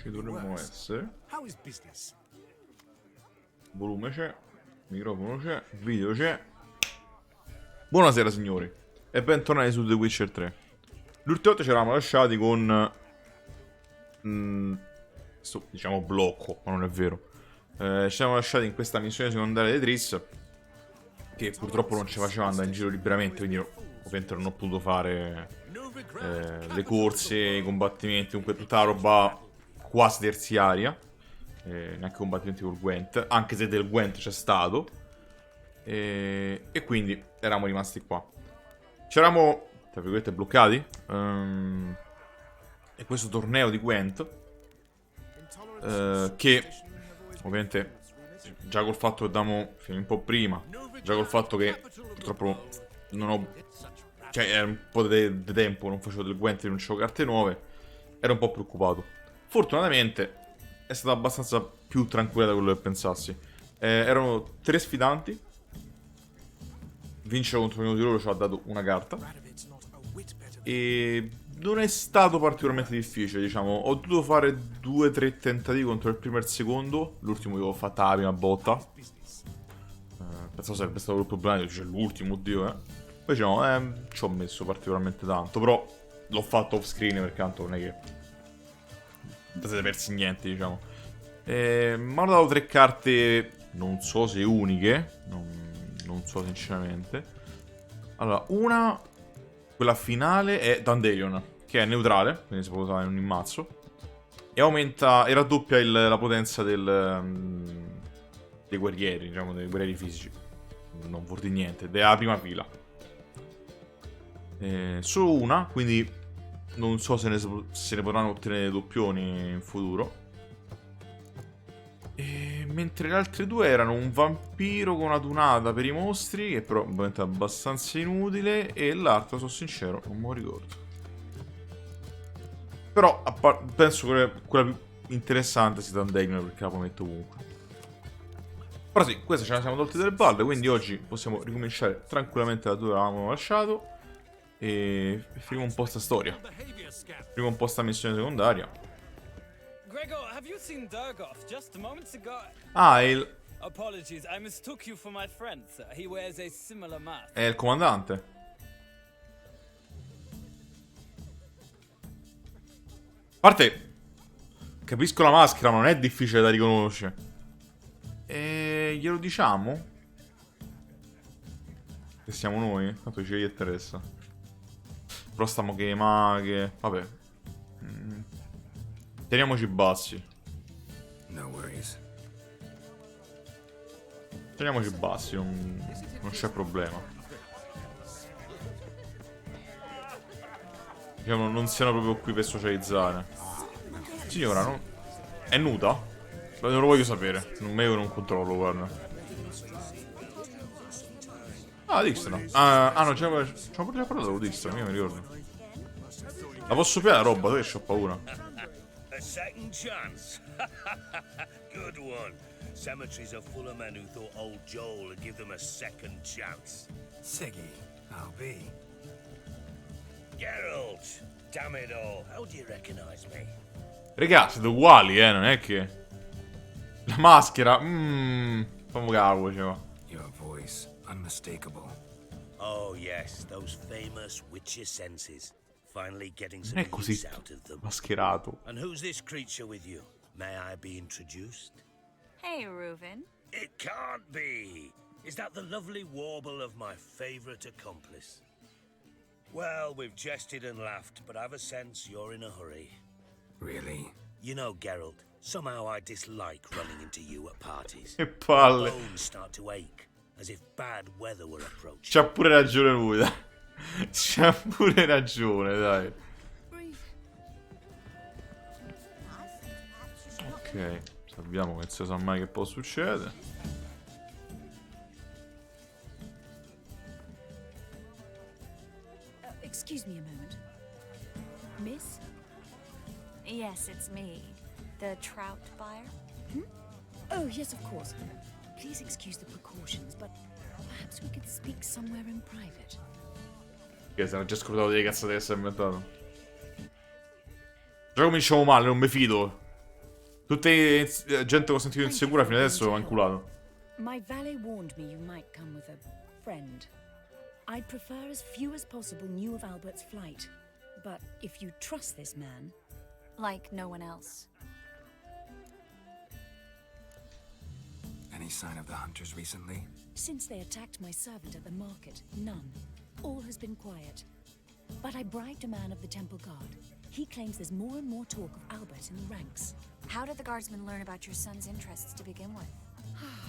Ci dovremmo essere. Volume c'è, microfono c'è, video c'è. Buonasera signori e bentornati su The Witcher 3. L'ultima volta ci eravamo lasciati con questo, diciamo, blocco, ma non è vero. Ci siamo lasciati in questa missione secondaria di Triss, che purtroppo non ci faceva andare in giro liberamente, quindi ovviamente non ho potuto fare le corse, i combattimenti, comunque tutta la roba quasi terziaria. Neanche combattimenti col Gwent, anche se del Gwent c'è stato. E quindi eravamo rimasti qua. Ci eravamo, tra virgolette, bloccati. E questo torneo di Gwent, che ovviamente già col fatto che davamo fino un po' prima, già col fatto che purtroppo non ho, cioè era un po' di tempo non facevo del Gwent e non c'avevo carte nuove, ero un po' preoccupato. Fortunatamente è stata abbastanza più tranquilla da quello che pensassi. Erano 3 sfidanti. Vincere contro uno di loro ci ha dato una carta. E non è stato particolarmente difficile, diciamo. Ho dovuto fare 2-3 tentativi contro il primo e il secondo. L'ultimo io l'ho fatta la prima botta. Pensavo sarebbe stato il problema, cioè l'ultimo, oddio, Invece no, ci ho messo particolarmente tanto. Però l'ho fatto off screen perché tanto non è che non siete persi niente, diciamo. Mi hanno dato 3 carte, non so se uniche, non so sinceramente. Allora, una, quella finale, è Dandelion, che è neutrale, quindi si può usare in ogni mazzo. E aumenta e raddoppia la potenza dei guerrieri, diciamo, dei guerrieri fisici. Non vuol dire niente, ed è la prima fila. Solo una, quindi non so se ne potranno ottenere doppioni in futuro. Mentre le altre due erano un vampiro con una tunata per i mostri, che però ovviamente è abbastanza inutile, e l'altra, sono sincero, non me lo ricordo. Però penso che quella più interessante sia Dandelion, perché la poi metto ovunque. Però sì, questa ce la siamo tolti dalle balle, quindi oggi possiamo ricominciare tranquillamente da dove avevamo lasciato e finire un po' sta storia. Prima un po' sta missione secondaria. Gregor, have you seen Durgoff just moments ago? Ah, Apologies, I mistook you for my friend, sir. He wears a similar mask. è il comandante. A parte, capisco la maschera, ma non è difficile da riconoscere. E glielo diciamo? Che siamo noi? Tanto ci interessa. Però stiamo che maghe. Vabbè. Teniamoci bassi. No worries. Teniamoci bassi, non c'è problema. Diciamo, non siano proprio qui per socializzare. Signora, no? È nuda? Non lo voglio sapere. Non me non controllo, guarda. Ah, Dijkstra. Ah no, ci abbiamo già parlato con Dijkstra, io mi ricordo. La posso piare la roba, che c'ho paura. A second chance. Good one. Cemeteries are full of men who thought old Joel would give them a second chance. Siggy, I'll be. Geralt! Damn it all. How do you recognize me? Regà, siete uguali, non è che... La maschera, fammi cavolo, cioè. Your voice, unmistakable. Oh yes, those famous witcher senses. Finally getting Non some è così use out of them. mascherato. And who's this creature with you? May I be introduced? Hey, Reuven. It can't be! Is that the lovely warble of my favorite accomplice? Well, we've jested and laughed, but I've a sense you're in a hurry. Really? You know, Geralt, somehow I dislike running into you at parties. Che palle. Bones start to ache, as if bad weather were approaching. C'ha pure ragione lui, dai. C'ha pure ragione, dai. Ok, sappiamo che non si sa mai che può succedere. Excuse me a moment. Miss? Yes, it's me. The trout buyer? Oh, yes, of course. Please excuse the precautions, but perhaps we could speak somewhere in private. Che se l'ha già scordato delle cazzate che si è inventato. Già cominciamo male, non mi fido. Tutte gente che ho sentito insicura fino adesso ho inculato. My valet warned me you might come with a friend. I'd prefer as few as possible knew of Albert's flight. But if you trust this man... Like no one else. Any sign of the hunters recently? Since they attacked my servant at the market, none. All has been quiet. But I bribed a man of the temple guard. He claims there's more and more talk of Albert in the ranks. How did the guardsmen learn about your son's interests to begin with?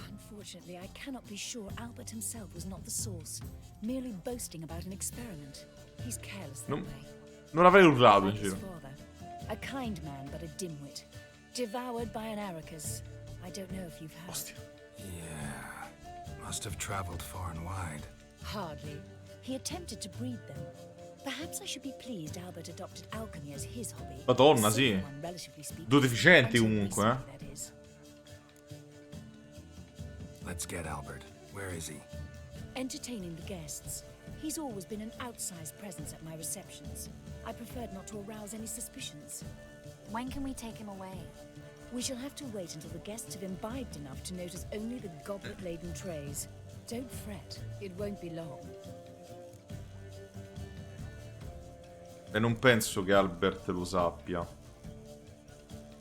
Unfortunately, I cannot be sure Albert himself was not the source, merely boasting about an experiment. He's careless that way. Non avrei urlato in Like his giro. father, a kind man but a dimwit, devoured by an Arrakis. I don't know if you've heard. Ostia. Yeah. Must have traveled far and wide. Hardly. He attempted to breed them. Perhaps I should be pleased Albert adopted alchemy as his hobby. Madonna, A sì. simple one, relatively speaking. Due deficienti Until comunque, recently, that is. Let's get Albert. Where is he? Entertaining the guests. He's always been an outsized presence at my receptions. I preferred not to arouse any suspicions. When can we take him away? We shall have to wait until the guests have imbibed enough to notice only the goblet-laden trays. Don't fret, it won't be long. E non penso che Albert lo sappia.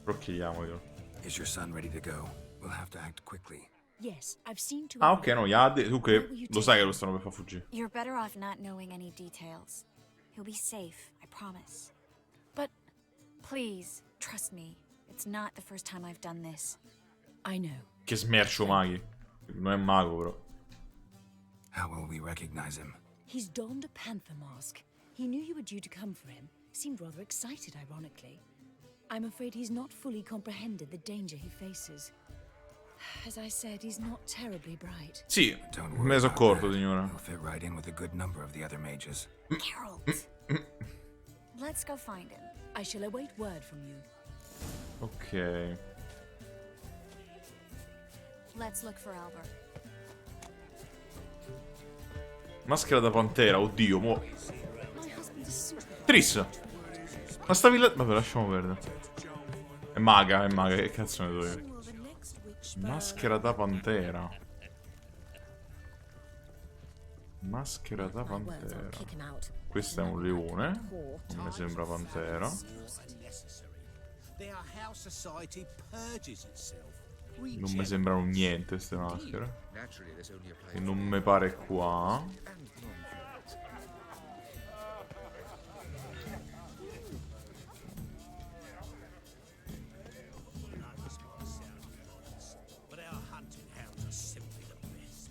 Però chiediamoglielo. Is your son ready to go? We'll have to act quickly. Yes, I've seen to Ah, it ok, that- no, gli ha detto. Dunque, lo sai che lo stanno per far fuggire. You're better off not knowing any details. He'll be safe, I promise. But Please, trust me. It's not the first time I've done this. I know. Che smercio maghi. Non è mago, però. How will we recognize him? He's donned a panther mask. He knew you were due to come for him. Seemed rather excited, ironically. I'm afraid he's not fully comprehended the danger he faces. As I said, he's not terribly bright. Sì, Don't me ne sono about accorto, that. signora. He'll fit right in with a good number of the other mages. Harold! Let's go find him. I shall await word from you. Ok. Let's look for Albert. Maschera da pantera, oddio, mo. My husband is super. Tris! Ma stavi là. Vabbè, lasciamo perdere. È maga, che cazzo ne do io? Maschera da pantera. Maschera da pantera. Questo è un leone. Non mi sembra pantera. Non mi sembrano niente queste maschere. E non mi pare qua. But our hunting hounds are simply the best.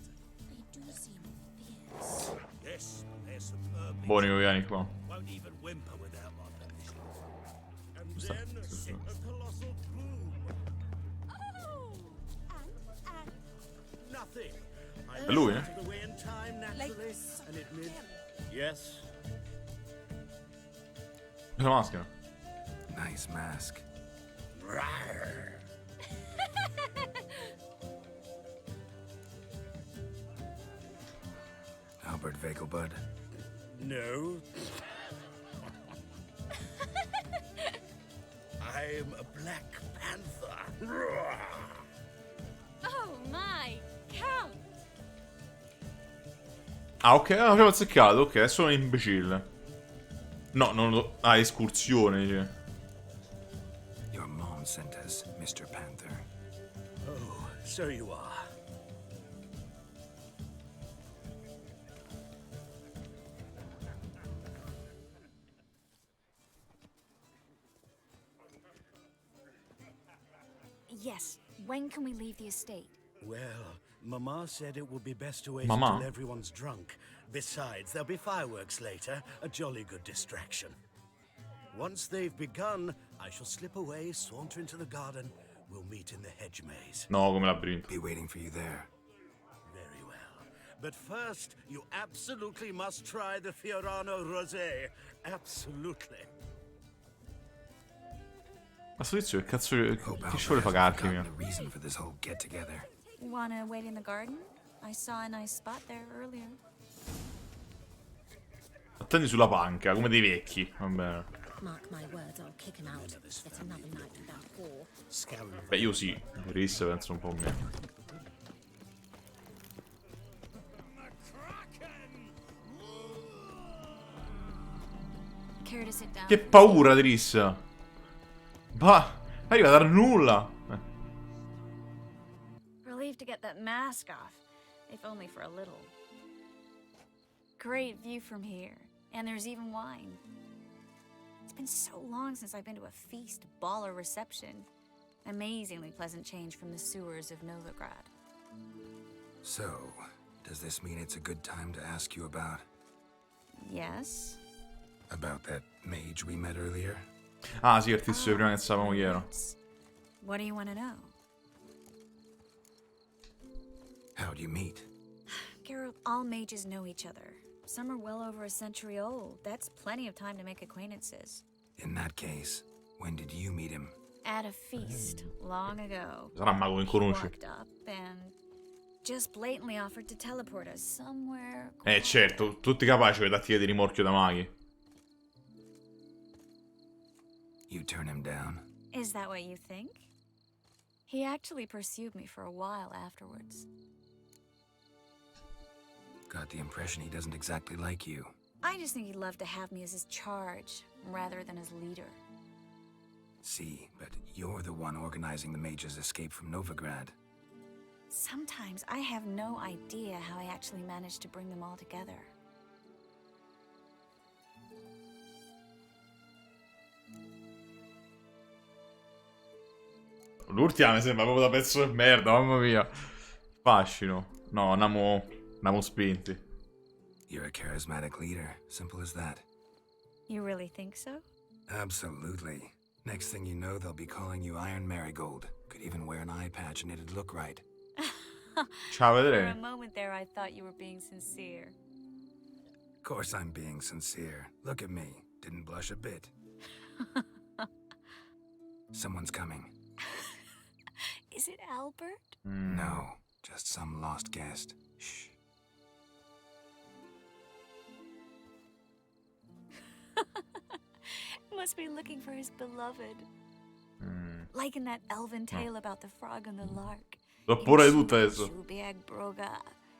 They do seem fierce. Yes, they're superbly. Buoni, vieni qua. Won't even whimper without my permission. And then a colossal plume. Oh! And Nothing. È lui, eh? Out of the way in time, naturally, and it lived. Yes. La maschera. Nice mask. Rawr. Albert Vegelbud. No. I'm a Black Panther. Rawr. Oh my! Count! Ah, ok, avevo azzeccato, ok, è solo un imbecille. No, non lo. Ah, escursione, dice. Your mom sent us, Mr. Panther. Oh, so you are. Yes, when can we leave the estate? Well, Mama said it would be best to wait Mama? until everyone's drunk. Besides, there'll be fireworks later, a jolly good distraction. Once they've begun, I shall slip away, saunter into the garden. We'll meet in the hedge maze. No, come labirinto. Be waiting for you there. Very well. But first, you absolutely must try the Fiorano Rosé. Absolutely. Ma sto tizio che cazzo. Hope Che Albert ci vuole hasn't pagare, forgotten mio? the reason for this whole get-together. Wanna wait in the garden? I saw a nice spot there earlier. Attendi sulla panca, come dei vecchi. Va bene. Mark my words, I'll kick him out. Get another night with that whore. Beh, io sì. Chris penso un po' meno. Care to sit down? Che paura, Tris. Bah, arriva dal nulla. Relieved to get that mask off, if only for a little. Great view from here, and there's even wine. It's been so long since I've been to a feast, ball, or reception. Amazingly pleasant change from the sewers of Novigrad. So, does this mean it's a good time to ask you about Yes? that mage we met earlier? Ah, sì, il tizio di prima che sapevamo chi era. What do you want to know? How'd you meet? Geralt, all mages know each other. Some are well over a century old. That's plenty of time to make acquaintances. In that case, when did you meet him? At a feast, long ago. Sarà mago che He conosce. walked up and just blatantly offered to teleport us somewhere. Certo, tutti capaci di darti di rimorchio da maghi. You turn him down? Is that what you think? He actually pursued me for a while afterwards. Got the impression he doesn't exactly like you. I just think he'd love to have me as his charge, rather than his leader. See, but you're the one organizing the mage's escape from Novigrad. Sometimes I have no idea how I actually managed to bring them all together. L'ultima mi sembra proprio da pezzo di merda, mamma mia. Fascino. No, andiamo spinti. You're a charismatic leader, simple as that. You really think so? Absolutely. Next thing you know, they'll be calling you Iron Marigold. Could even wear an eye patch and it'd look right. Ciao, For vedremo. a moment there, I thought you were being sincere. Of course I'm being sincere. Look at me. Didn't blush a bit. Someone's coming. Is it Albert? No, just some lost guest. Shh. Must be looking for his beloved. Like in that elven tale about the frog and the lark. L'ho pure di tutto adesso. Shubbiag broga,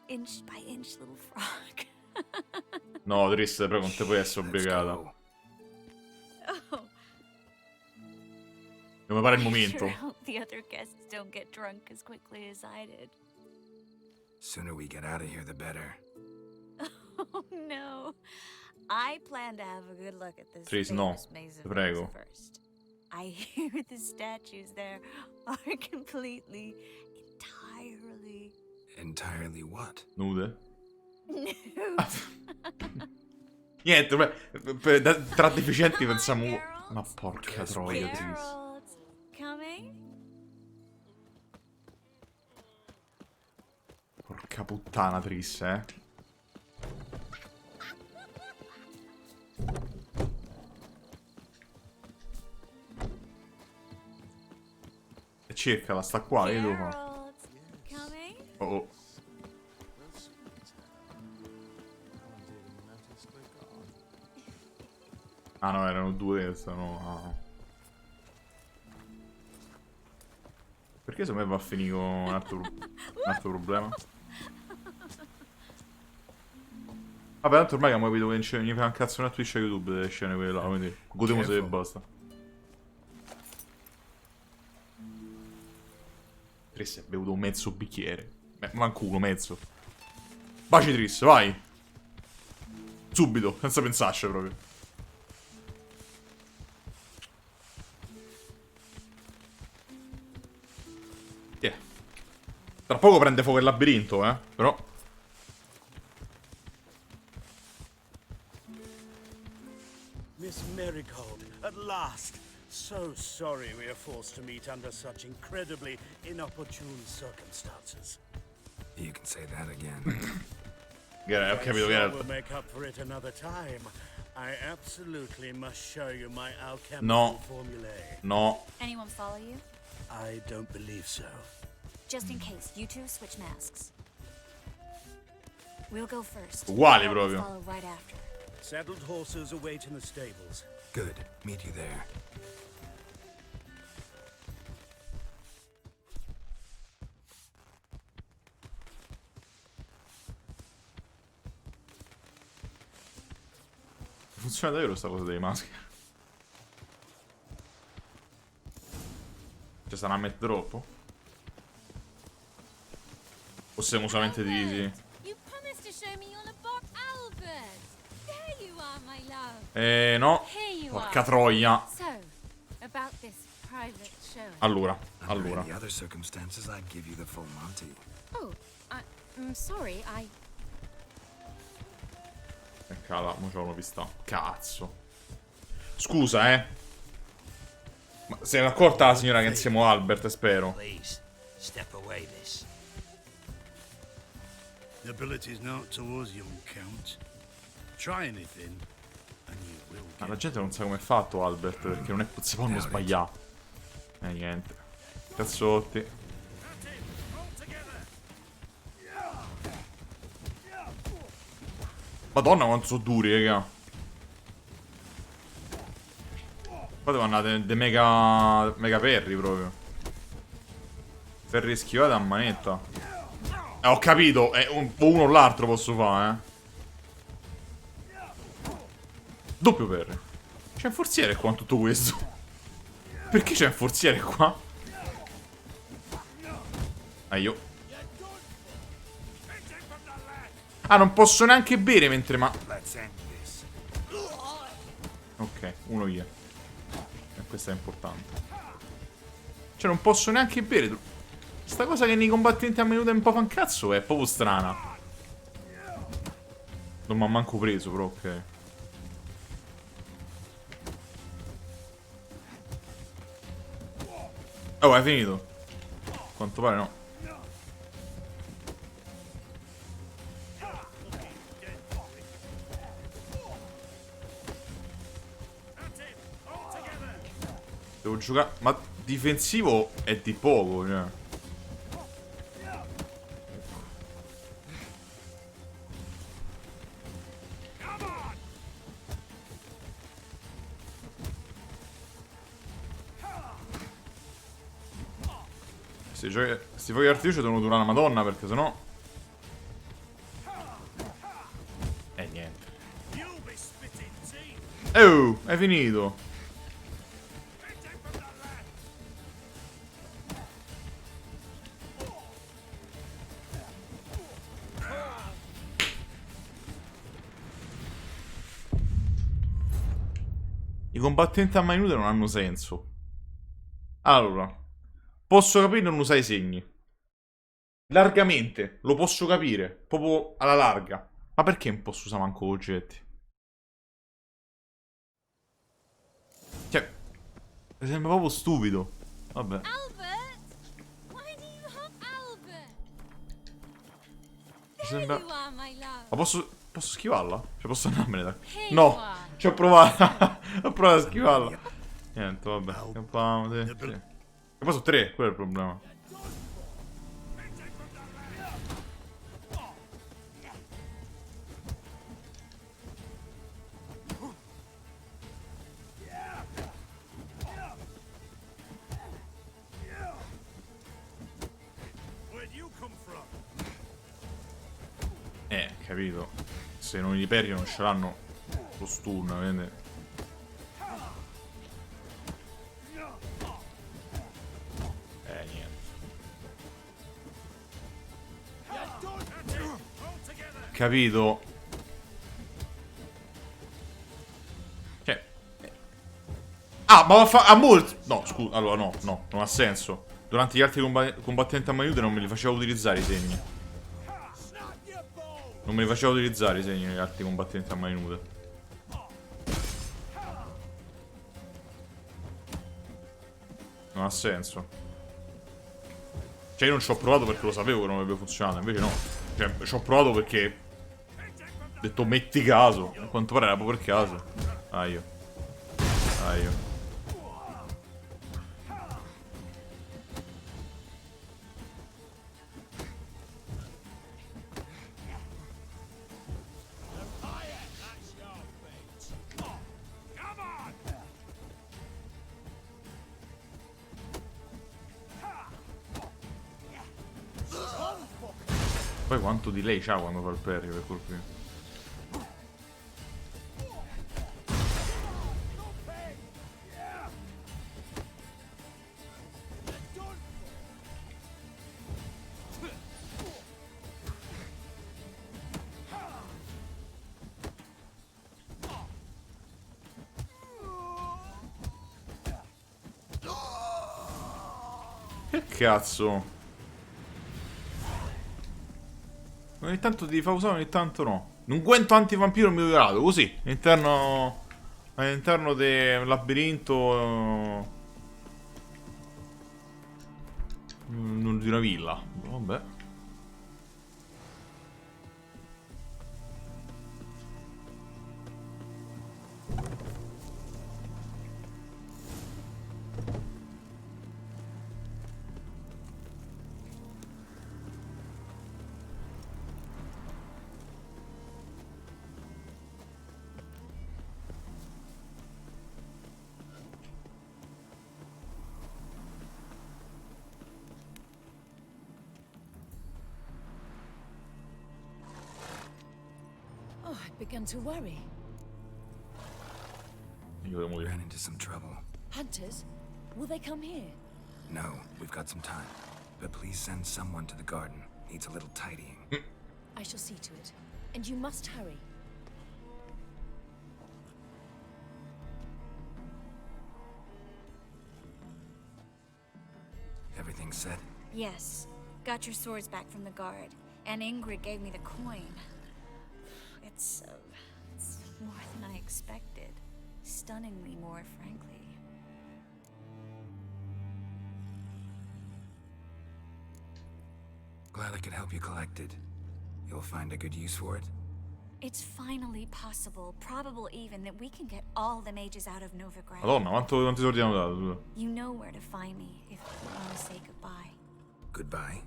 inch by inch little frog. No, Triste, prego, non te puoi essere Let's obbligata. go. Oh, Non mi pare il I momento. sure hope the other guests don't get drunk as quickly as I did. Sooner we get out of here, the better. Oh no. I plan to have a good look at this Tris, no. famous maze of Prego. Oz first. I hear the statues there are completely, entirely Entirely what? Nude? nude. Niente, tra deficienti pensiamo... Ma porca troia, Tris. Geralt, coming? Porca puttana, Tris, eh. E cercala, sta qua, che devo fare? Geralt, coming? Oh, oh. Ah no, erano due che stavano... ah. Perché se me va a finire con un altro problema? Vabbè, tanto ormai abbiamo capito che non gli fa un cazzo una Twitch a YouTube delle scene quelle là, quindi godiamo se basta. Triss ha bevuto un mezzo bicchiere. Beh, mancuno, mezzo. Baci Triss, vai! Subito, senza pensarci proprio. Yeah. Tra poco prende fuoco il labirinto, però... Miss Marigold, at last. So sorry we are forced to meet under such incredibly inopportune circumstances. You can say that again. Ho capito che I era... will make up for it another time. I absolutely must show you my alchemical No. formulae. No. Anyone follow you? I don't believe so. Just in case, you two switch masks. We'll go first. Uguali I'll proprio. follow right after. Saddled horses await in the stables. Good. Meet you there. Funziona davvero sta cosa delle maschere? Cioè sarà a mettere troppo? O siamo solamente divisi? You promised to show me all about Albert. There you are, my love. No. Here you Porca are. troia. So, about this private showing. Allora. Under any other circumstances, I'd give you the full Monty. Oh, I'm sorry, I... Cala, mo c'ho una pista. Cazzo. Scusa, Ma se n'è accorta la signora che insieme a Albert, spero. Please, step away, miss. Nobility's not towards young count. Try anything, and you will Ma get... la gente non sa come è fatto Albert, perché non è si può sbagliare. Niente. Cazzotti. Madonna quanto sono duri, raga. Qua devo andare dei mega ferri proprio. Ferri schivati a manetta. Ho capito, uno o l'altro posso fare, Doppio ferri. C'è un forziere qua in tutto questo. Perché c'è un forziere qua? Io. Ah, non posso neanche bere mentre Ok, uno via. E questo è importante. Cioè, non posso neanche bere. Sta cosa che nei combattenti a minuto è un po' fan cazzo è proprio strana. Non mi ha manco preso, però ok. Oh, hai finito? Quanto pare no. Devo giocare... Ma difensivo è di poco, cioè. Sti fuochi d'artificio devono durare una madonna, perché sennò... niente. Oh, è finito. I combattenti a mani nude non hanno senso. Allora, posso capire non usare i segni. Largamente, lo posso capire. Proprio alla larga. Ma perché non posso usare manco oggetti? Cioè, mi sembra proprio stupido. Vabbè. Albert! Why do you have Albert? Mi There sembra... you are, my love. Ma posso schivarla? Cioè, posso andarmene da... Here you No! are. Ci ho provato. Ho provato a schivarla. Niente, vabbè. Campiamo, sì. E poi sono 3, quello è il problema. Capito? Se non li perdi non ce l'hanno lo stun, vedi? Niente. Capito? Cioè... Ah, ma a molti... No, scusa, allora no, non ha senso. Durante gli altri combattenti a mani nude non me li faceva utilizzare i segni. Non me li faceva utilizzare i segni negli altri combattenti a mani nude. Non ha senso. Cioè io non ci ho provato perché lo sapevo che non avrebbe funzionato. Invece no. Cioè ci ho provato perché ho detto metti caso. A quanto pare era proprio per caso. Io. Poi quanto delay c'ha quando fa il parry per colpire. Che cazzo? Ogni tanto ti fa usare, ogni tanto no. Un guento antivampiro migliorato, così. All'interno del labirinto. Di una villa. Vabbè. Oh, I began to worry. Io devo morire. Ran into some trouble. Hunters? Will they come here? No, we've got some time. But please send someone to the garden. Needs a little tidying. I shall see to it. And you must hurry. Everything set? Yes. Got your swords back from the guard. And Ingrid gave me the coin. It's more than I expected. Stunningly more, frankly. Glad I could help you collect it. You'll find a good use for it? It's finally possible, probable even, that we can get all the mages out of Novigrad. Madonna, quanti soldi hanno dato? Scusa. You know where to find me if you want to say goodbye. Goodbye.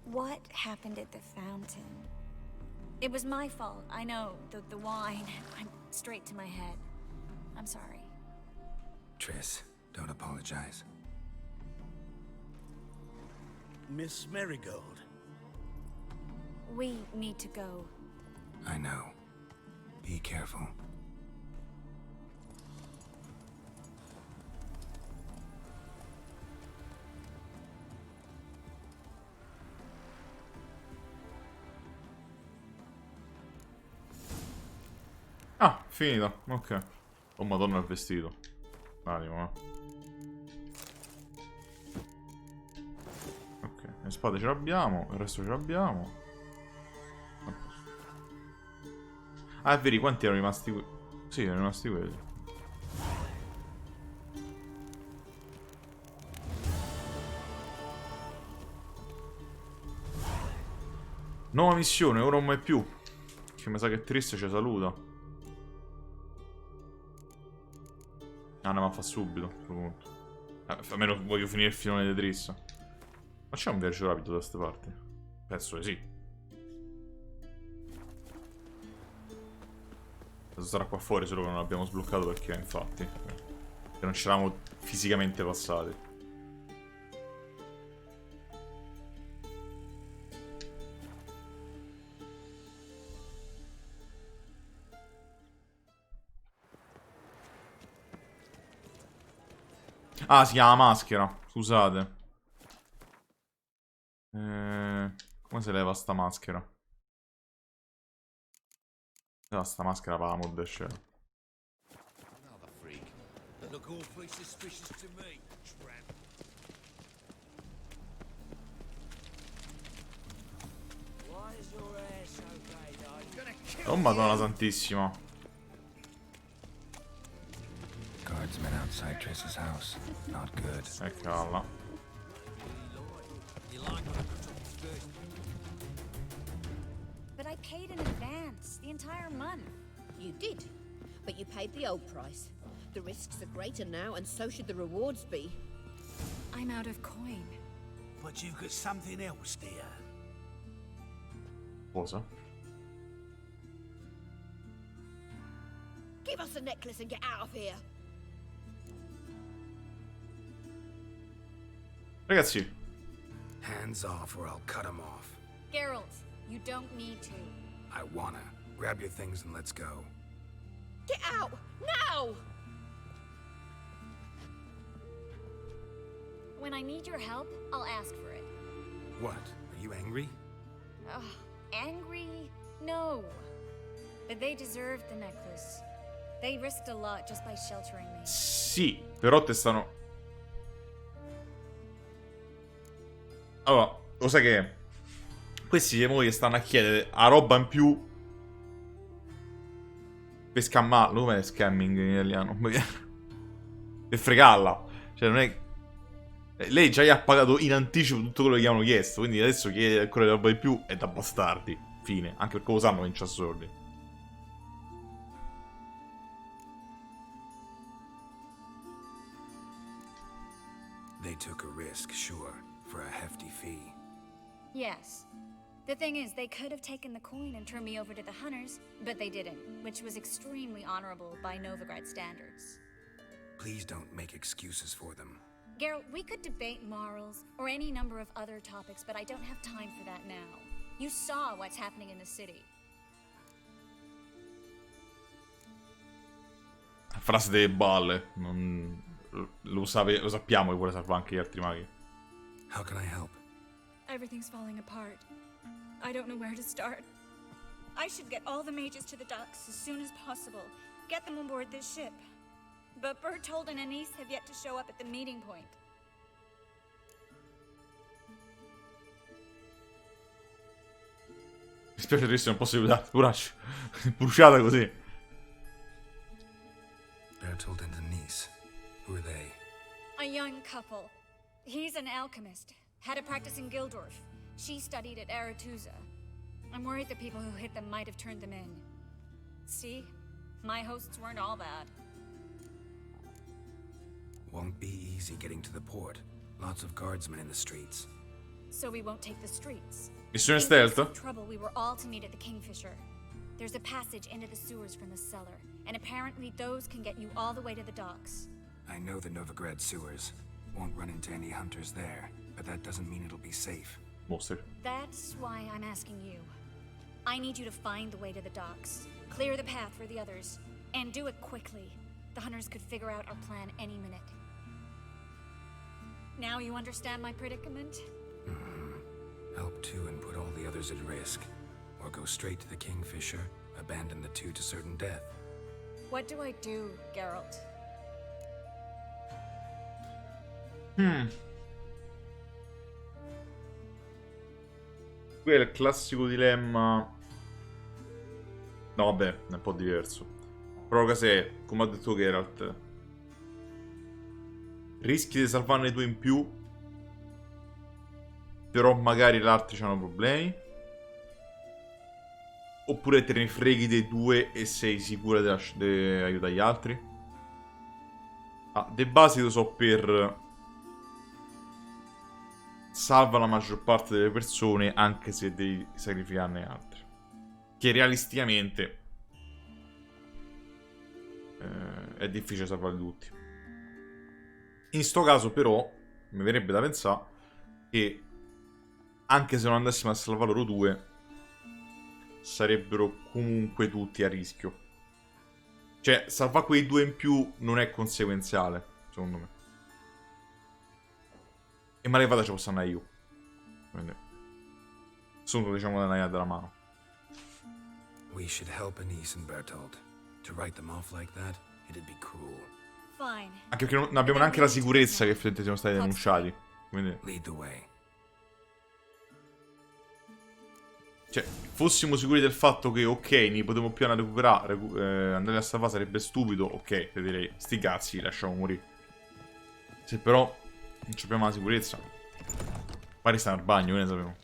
What happened at the fountain? It was my fault, I know. The wine. I'm straight to my head. I'm sorry. Triss, don't apologize. Miss Marigold. We need to go. I know. Be careful. Ah, finita. Ok. Oh madonna il vestito. Animo, Ok, le spade ce l'abbiamo, il resto ce l'abbiamo. Ah, è vero, quanti erano rimasti qui? Sì, erano rimasti quelli. Nuova missione, ora non mai più. Che mi sa che Triss ci saluta. Ah, no, ma fa subito. Almeno voglio finire il filone di Triss. Ma c'è un viaggio rapido da queste parti? Penso di sì. Adesso sarà qua fuori, solo che non l'abbiamo sbloccato perché, infatti, che non c'eravamo fisicamente passati. Ah, si chiama maschera, scusate. Come si leva sta maschera? Leva sta maschera per l'amor del cielo. Another freak. They look awfully suspicious to me, tramp. Why is your hair so gay, though? I'm gonna kill Oh madonna santissima. Guardsmen outside Triss's house. Not good. Calla. you. Like it? But I paid in advance, the entire month. You did, but you paid the old price. The risks are greater now, and so should the rewards be. I'm out of coin. But you've got something else, dear. Cosa? Give us the necklace and get out of here. Ragazzi, Hands off or I'll cut him off. Geralt, you don't need to. I wanna. Grab your things and let's go. Get out! Now! When I need your help, I'll ask for it. What? Are you angry? Ugh, angry? No. But they deserved the necklace. They risked a lot just by sheltering me. Sì, però te stanno... Allora, lo sai che questi siamo che stanno a chiedere a roba in più per scammarlo. Com'è scamming in italiano? Per fregarla. Cioè non è... Lei già gli ha pagato in anticipo tutto quello che gli hanno chiesto, quindi adesso chiede ancora roba di più è da bastardi. Fine. Anche perché lo sanno che non c'ha soldi. They took a risk, sure, for a hefty fee. Yes. The thing is, they could have taken the coin and turned me over to the hunters, but they didn't, which was extremely honorable by Novigrad standards. Please don't make excuses for them. Geralt, we could debate morals or any number of other topics, but I don't have time for that now. You saw what's happening in the city. Frase delle balle. Lo sappiamo che vuole salvare anche gli altri maghi. How can I help? Everything's falling apart. I don't know where to start. I should get all the mages to the docks as soon as possible. Get them on board this ship. But Bertold and Anise have yet to show up at the meeting point. Mi spiace triste, non posso aiutare. Poraccio. Bruciata così. Bertold and Denise. Who are they? A young couple. He's an alchemist. Had a practice in Gildorf. She studied at Aretusa. I'm worried the people who hit them might have turned them in. See? My hosts weren't all bad. Won't be easy getting to the port. Lots of guardsmen in the streets. So we won't take the streets. Missione In case stealth. of trouble, we were all to meet at the Kingfisher. There's a passage into the sewers from the cellar, and apparently those can get you all the way to the docks. I know the Novigrad sewers. Won't run into any hunters there, but that doesn't mean it'll be safe. Mostly. That's why I'm asking you. I need you to find the way to the docks, clear the path for the others, and do it quickly. The hunters could figure out our plan any minute. Now you understand my predicament? Help two and put all the others at risk. Or go straight to the Kingfisher, abandon the two to certain death. What do I do, Geralt? Qui è il classico dilemma. No, vabbè, è un po' diverso. Però se, come ha detto Geralt, rischi di salvarne due in più, però magari gli altri hanno problemi. Oppure te ne freghi dei due e sei sicura di aiutare gli altri. Ah, de base lo so per... Salva la maggior parte delle persone anche se devi sacrificarne altre. Che realisticamente è difficile salvare tutti. In sto caso però mi verrebbe da pensare che anche se non andassimo a salvare loro due sarebbero comunque tutti a rischio. Cioè salvare quei due in più non è conseguenziale, secondo me. E malevada ci posso andare io. Quindi sono, diciamo, la naia della mano. We should help Anise and Bertold. To write them off like that, it'd be cruel. Fine. Anche perché non abbiamo neanche la sicurezza che effettivamente siamo stati denunciati. Quindi, Lead the way. cioè, fossimo sicuri del fatto che, ok, ne potremmo più andare a recuperare, andare a salvare sarebbe stupido, ok, te direi, sti cazzi, lasciamo morire. Se però non abbiamo la sicurezza, pare sta nel bagno, ne sapevo.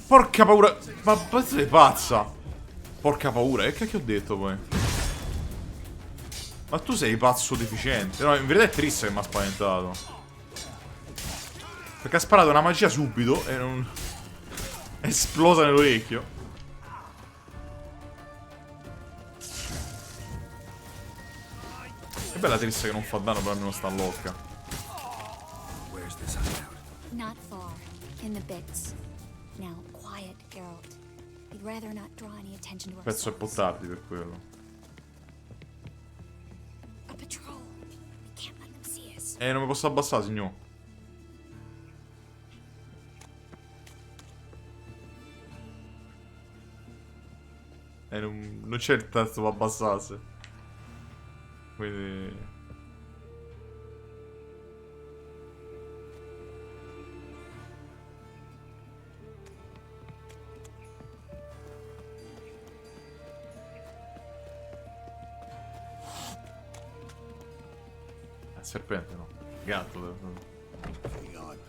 Porca paura, ma sei pazza. Porca paura, che cacchio ho detto poi? Ma tu sei pazzo deficiente. No, in verità è triste che mi ha spaventato, perché ha sparato una magia subito e non... è esplosa nell'orecchio. Che bella triste che non fa danno, però almeno sta all'occa. Where's this hideout? Not far. In the bits. Now, quiet, Geralt. We'd rather not draw any attention to Penso è un po' ourselves. tardi per quello. A patrol. We can't let them see us. Non mi posso abbassare, signor. Non c'è il tasto per abbassarsi. Quindi... serpente, no. Gatto.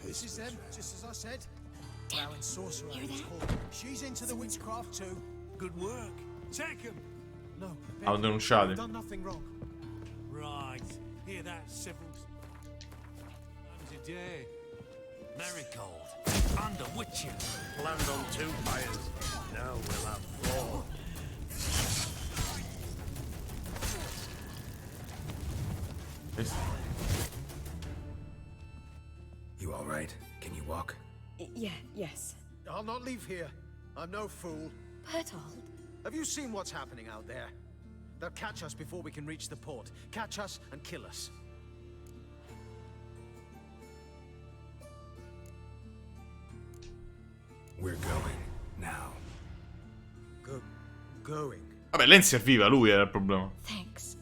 This is them, just as I said. Damn Rowan it. sorcerer Hear and his that? horde. She's into the witchcraft too. Good work. Take him. No. Hanno denunciati. Done nothing wrong. Right. Hear that, civils? Times a day. Marigold. Under Witcher. Planned on 2 fires. Now we'll have 4. You all right? Can you walk? Yes. I'll not leave here. I'm no fool. Bertold. Have you seen what's happening out there? They'll catch us before we can reach the port. Catch us and kill us. We're going now. Going. Vabbè, lei serviva, lui era il problema. Thanks.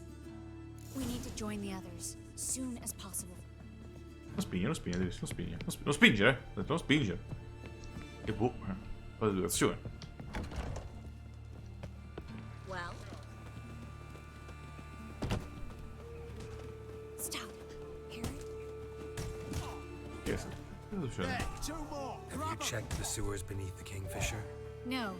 We need to join the others. Soon as possible. Non spingere, non spingere, non spingere. Non spingere, ho detto non spingere. Che boh, un po' di educazione. Well. Stop. Hear it? Che succede? 2 more. Have you checked the sewers beneath the Kingfisher? No.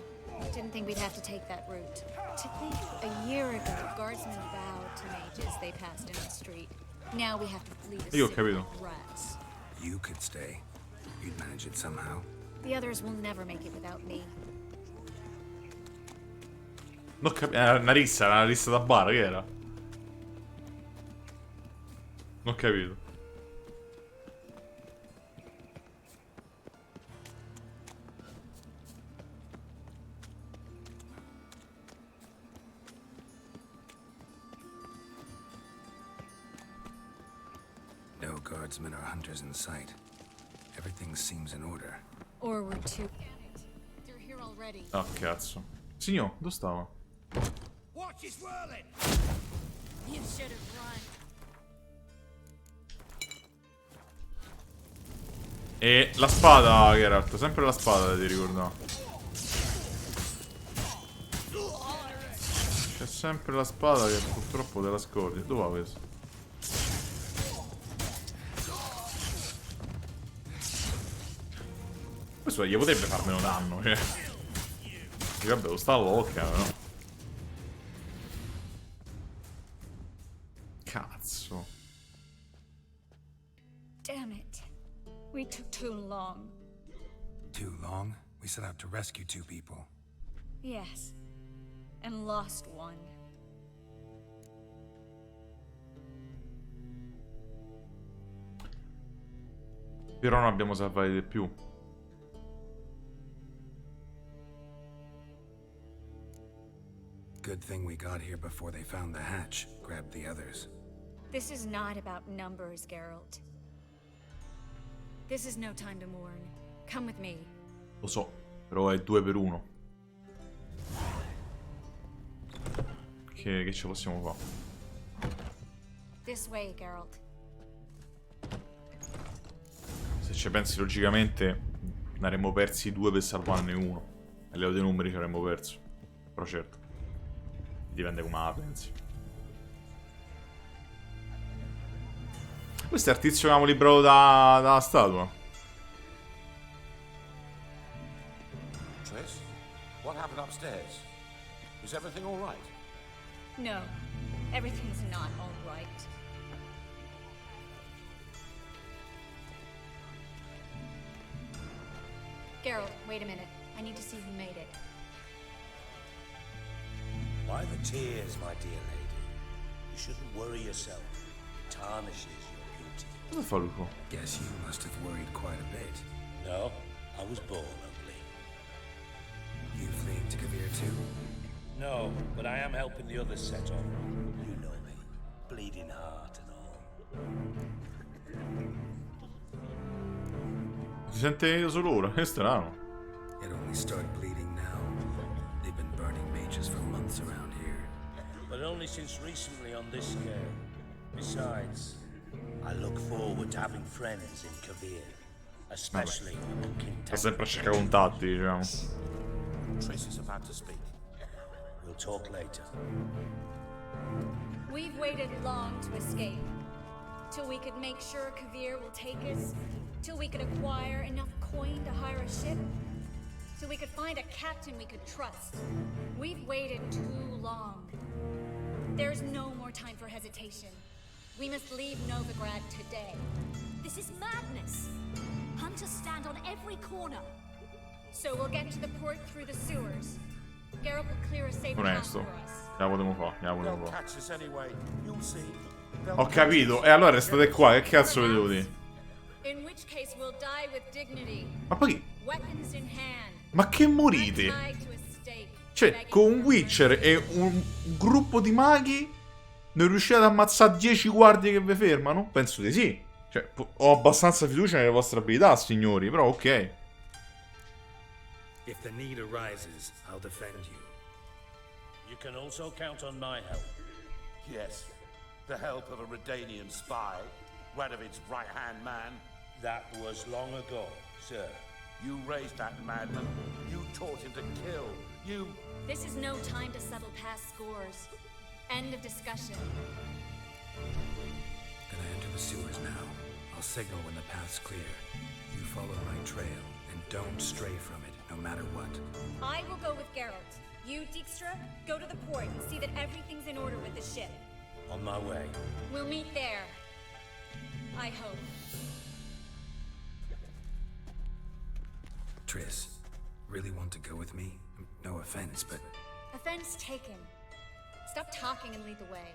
Didn't think we'd have to take that route. To think, a year ago, guardsmen bowed to mages they passed in the street. Now we have to leave a Io ho city capito. of rats. You could stay. You'd manage it somehow. The others will never make it without me. Non capisco. Era una rissa da bar, che era? Non ho capito. No guardsmen or hunters in sight. Everything seems in order. Or we're too... They're here already. Ah, cazzo. Signor, dove stava? Watch is whirling. You should have run. E la spada, Geralt, sempre la spada, ti ricordavo. C'è sempre la spada che purtroppo te la scordi. Dove va questo? Questo gli potrebbe far meno danno, cioè. E vabbè, lo sta all'occhio, no? Cazzo. Damn it. We took too long. Too long? We set out to rescue 2 people. Yes. And lost one. Però non abbiamo salvato di più. Good thing we got here before they found the hatch, grabbed the others. This is not about numbers, Geralt. This is no time to mourn. Come with me. Lo so, però è 2 per 1. Che ci possiamo fare? This way, Geralt. Se ci pensi logicamente, ne avremmo persi 2 per salvarne uno. A livello dei numeri ci avremmo perso. Però certo. Dipende come la pensi. Questo è il tizio che avevamo liberato dalla statua. Triss, what happened upstairs? Is everything all right? No. Everything's not all right. Geralt, wait a minute. I need to see who made it. Why the tears, my dear lady? You shouldn't worry yourself. It tarnishes your beauty. Cosa fa lui qua? Guess you must have worried quite a bit. No, I was born ugly. You fleeing to Kavir too? No, but I am helping the others set on. You know me. Bleeding heart and all. Si sente solo ora, è strano. It only started bleeding now. They've been burning mages for months around here. But only since recently on this scale. Besides, I look forward to having friends in Kavir. Especially among King Sta sempre a cercare contatti, diciamo. Tracy's about to speak. We'll talk later. We've waited long to escape. Till we could make sure Kavir will take us. Till we could acquire enough coin to hire a ship. Till we could find a captain we could trust. We've waited too long. There's no more time for hesitation. We must leave Novigrad today. This is madness. Hunters stand on every corner. So we'll get to the port through the sewers. Garrett will clear a safe path for Onesto. us. La potremmo fare, la They'll potremmo fare. catch us anyway. You'll see. Ho capito, e allora restate qua, che cazzo vi devo dire? In which case we'll die with dignity. Ma poi, Weapons in hand. ma che morite? Tied to a stake. Cioè, con un Witcher e un gruppo di maghi non riuscite ad ammazzare 10 guardie che vi fermano? Penso di sì. Cioè, ho abbastanza fiducia nelle vostre abilità, signori, però ok. If the need arises, I'll defend you. You can also count on my help. Yes, the help of a Redanian spy, Radovic's right-hand man. That was long ago, sir. You raised that madman. You taught him to kill. You... This is no time to settle past scores. End of discussion. Gonna enter the sewers now. I'll signal when the path's clear. You follow my trail, and don't stray from it, no matter what. I will go with Geralt. You, Dijkstra, go to the port and see that everything's in order with the ship. On my way. We'll meet there. I hope. Triss, really want to go with me? No offense, but Offense taken. Stop talking and lead the way.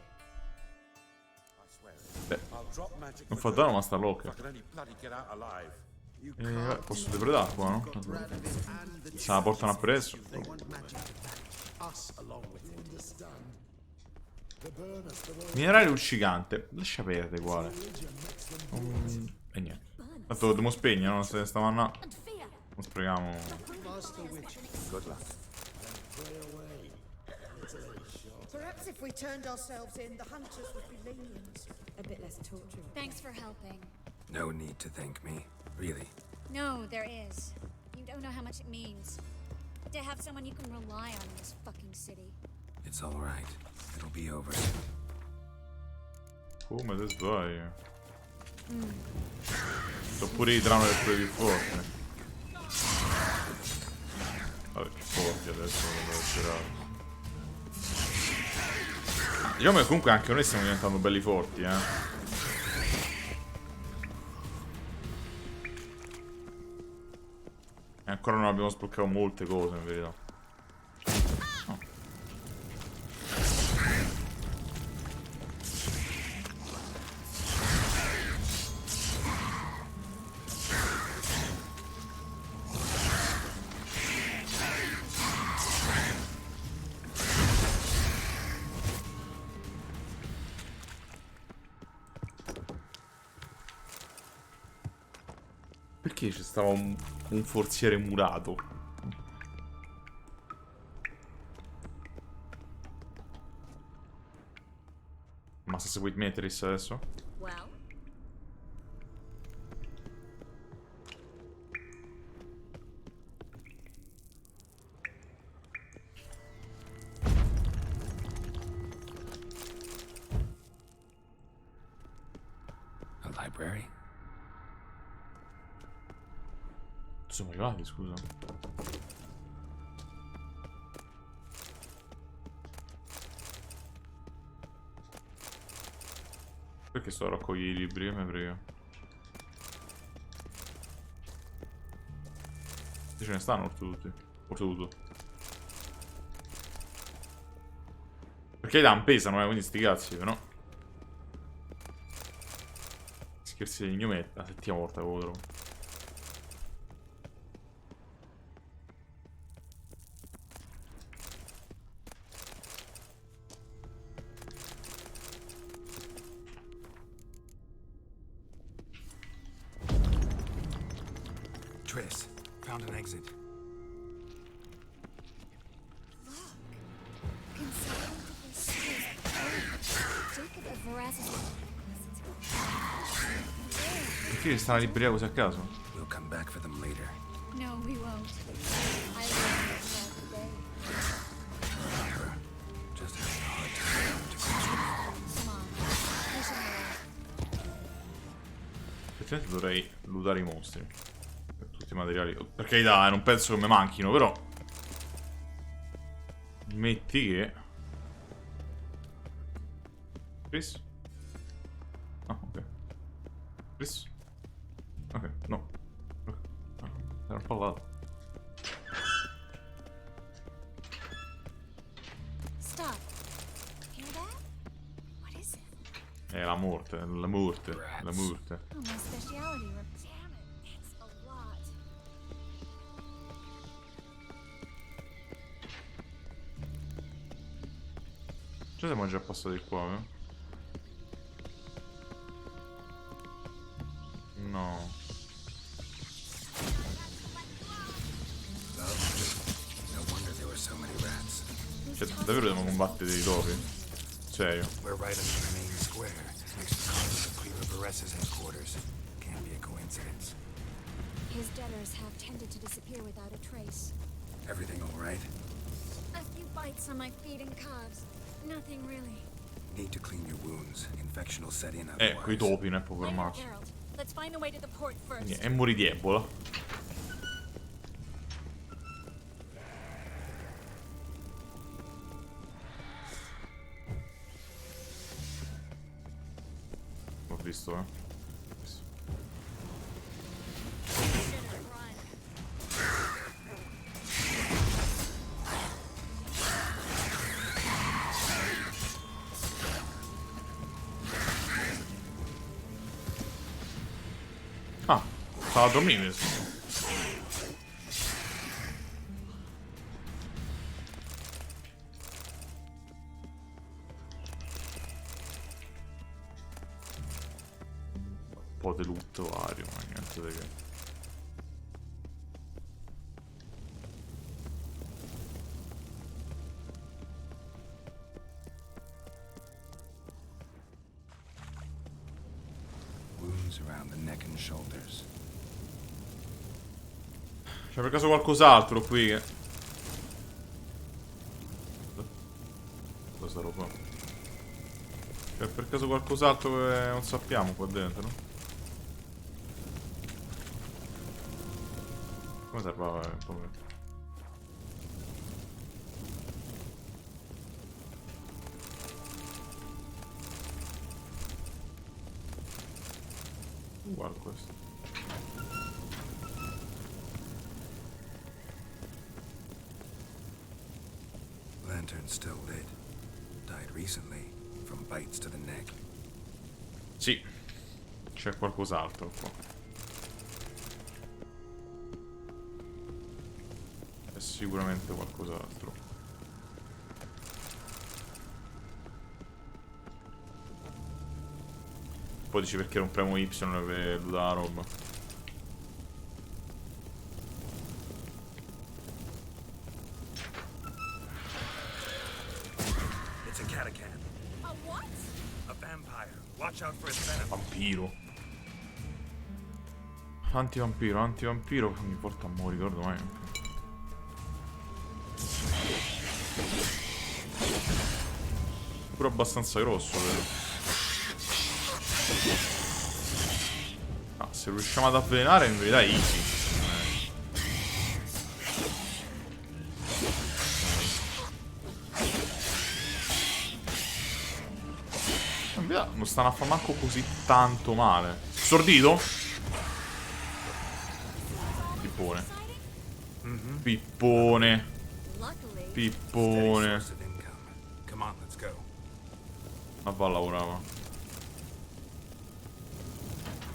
Non fa danno ma sta locca. Posso depredare qua, no? Se la portano appresso. Minerale luccicante. Lascia perdere quale. E niente. Tanto lo dobbiamo spegnere, no? Se stavano a... Non sprechiamo. Perhaps if we turned ourselves in, the hunters would be lenient. A bit less torture. Thanks for helping. no need to thank me. Really. No, there is. You don't know how much it means. To have someone you can rely on in this fucking city. It's all right. It'll be over. Come ti sbagli? Sto pure i trano del pure più forte. Vabbè, più forti adesso non devo girare. Diciamo che comunque anche noi stiamo diventando belli forti, E ancora non abbiamo sbloccato molte cose, in verità. Oh. Perché ci stava un forziere murato? Ma se seguite Metris adesso? Well? A library? Siamo arrivati, scusa. Perché sto a raccogliere i libri? Mi prego. Ce ne stanno oltretutto. Oltretutto. Perché i dan pesano, quindi sti cazzi, però. Scherzi di gnometto. La settima volta che lo trovo. Triss, found an exit. Perché sta una libreria così a caso? We'll come back for them later. No, we won't. I will throughout the day. Just having a hard time to control. Come on. We should hurry. Effettivamente dovrei lootare i mostri. Per tutti i materiali. Per carità, non penso che mi manchino, però. Metti che. Chris? Ah, ok. Chris? Ok, no. Ok. Ah, era un po' là. Stop. Hear that? What is it? La morte, la morte, la morte. Oh, my speciality. Damn it. It's a lot. Ci siamo già passati qua, eh? No. No wonder there were so many rats. Cioè, davvero dobbiamo combattere dei topi? Serio? We're right under the main square, next to the Cleaver Varessa's headquarters. Can't be a coincidence. His debtors have tended to disappear without a trace. Everything all right? A few bites on my feet and calves. Nothing really. Need to clean your wounds. Infection will set in Quei otherwise. topi, non è proprio il mazzo. Harold, let's find the way to the port first. E morì di Ebola. L'ho visto, eh. Ah, stava a dormire. Un po' di loot vario, ma niente di che. Wounds around the neck and shoulders. C'è per caso qualcos'altro qui che... Cosa roba? C'è per caso qualcos'altro che non sappiamo qua dentro, no? Come servava un po' meno? Uguale questo. Lantern still lit. Died recently, from bites to the neck. Sì, c'è qualcos'altro qua. È sicuramente qualcos'altro. Poi dici perché non premo Y per la roba. It's a catacan. A what? A vampire. Watch out for its venom. Vampiro. Antivampiro, antivampiro. Ogni volta non mi ricordo mai. Pure abbastanza grosso, vero? Ah, se riusciamo ad avvelenare in verità è easy. In verità non stanno a fare manco così tanto male. Stordito? Pippone. Pippone. Pippone. Source of income. Come on, let's go. Ma va a lavorare.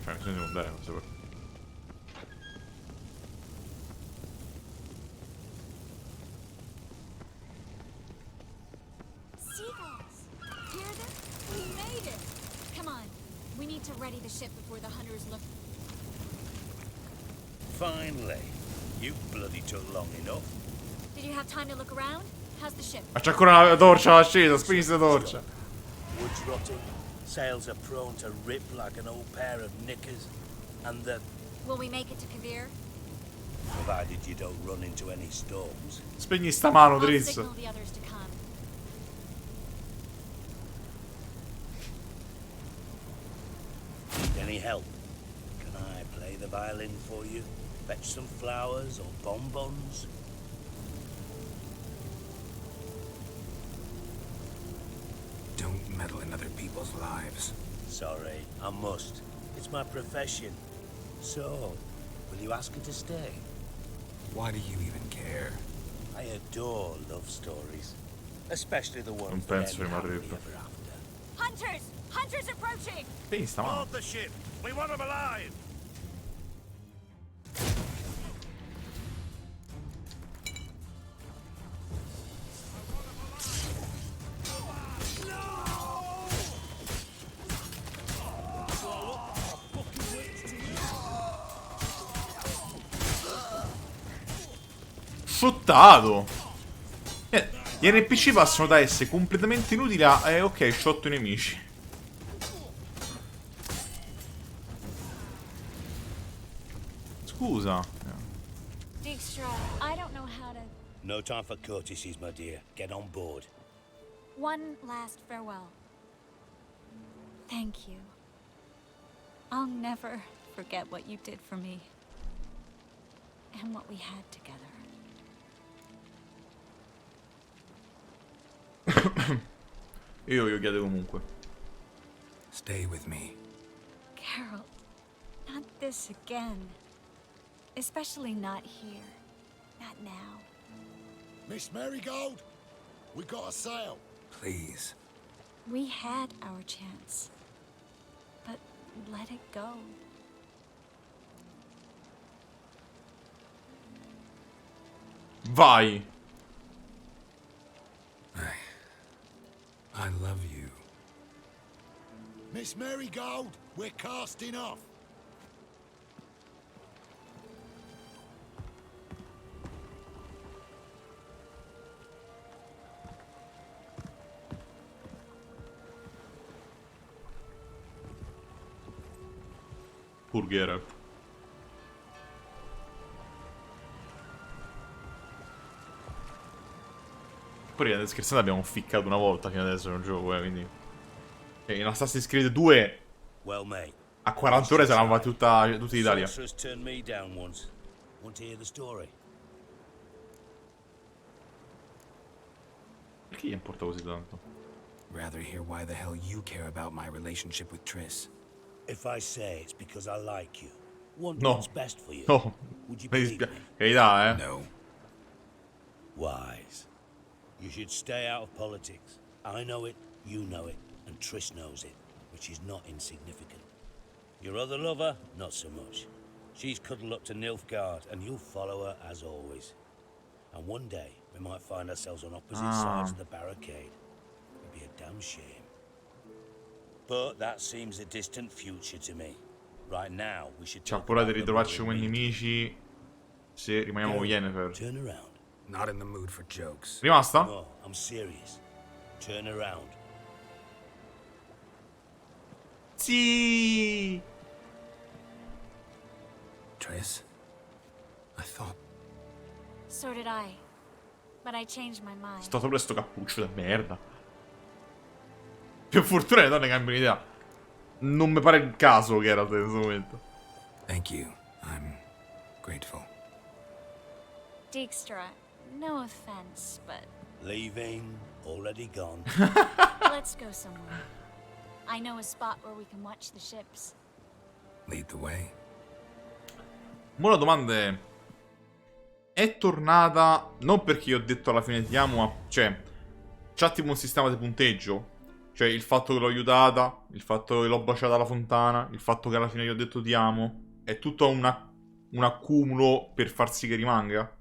Cioè, missioni secondarie non so per... Seagulls! Hear them? We made it! Come on. We need to ready the ship before the hunters look. Finally. You bloody took long enough. Did you have time to look around? How's the ship? Ma c'è ancora una torcia accesa, spegni sta torcia. Wood's rotting. Sails are prone to rip like an old pair of knickers. And the... Will we make it to Kavir? Provided you don't run into any storms. Spegni sta mano, I'll Driz. signal the others to come. Need any help? Can I play the violin for you? Fetch some flowers or bonbons? Don't meddle in other people's lives. Sorry, I must. It's my profession. So, will you ask her to stay? Why do you even care? I adore love stories. Especially the ones Non that penso end happily rimarrebbe. ever after. Hunters! Hunters approaching! Spegni sta mano. Board the ship. We want them alive. Shottato. Gli NPC passano da essere completamente inutili a... ok, shotto i nemici. Scusa. Dijkstra, I don't know how to... No time for courtesies, my dear. Get on board. One last farewell. Thank you. I'll never forget what you did for me. And what we had together. Io glielo chiedo comunque. Stay with me. Carol, not this again. Especially not here. Not now. Miss Marigold, we got a sail. Please. We had our chance. But let it go. Vai. I love you. Miss Marigold, we're casting off. Burger. Poi scherzando abbiamo ficcato una volta fino adesso nel gioco, quindi... in Assassin's Creed 2 Well, mate. a 40 ore saranno fatti tutta l'Italia. Sorceress turned me down once. Want to hear the story? Perché gli importa così tanto? Rather hear why the hell you care about my relationship with Triss. If I say it's because I like you, want No. what's best for you, No. would you Mi believe dispiace. me? Carità, No. Wise. You should stay out of politics. I know it, you know it, and Triss knows it, which is not insignificant. Your other lover, not so much. She's cuddled up to Nilfgaard, and you'll follow her as always. And one day, we might find ourselves on opposite sides of the barricade. It'd be a damn shame. But that seems a distant future to me. Right now, we should Ci ha talk paura di about ritrovarci the come war in nemici se rimaniamo con Yennefer. Turn around. Not in the mood for jokes. Rimasta? No, I'm serious. Turn around. Sì. Triss? I thought... So did I. But I changed my mind. Sto sopra sto cappuccio da merda. Per fortuna le donne cambiano idea. Non mi pare il caso che era in questo momento. Thank you. I'm grateful. Dijkstra, no offense, but Leaving, already gone. let's go somewhere. I know a spot where we can watch the ships. Lead the way. Mo la domanda è tornata non perché io ho detto alla fine ti amo, ma cioè c'ha tipo un sistema di punteggio. Cioè, il fatto che l'ho aiutata, il fatto che l'ho baciata alla fontana, il fatto che alla fine gli ho detto ti amo, è tutto un accumulo per far sì che rimanga?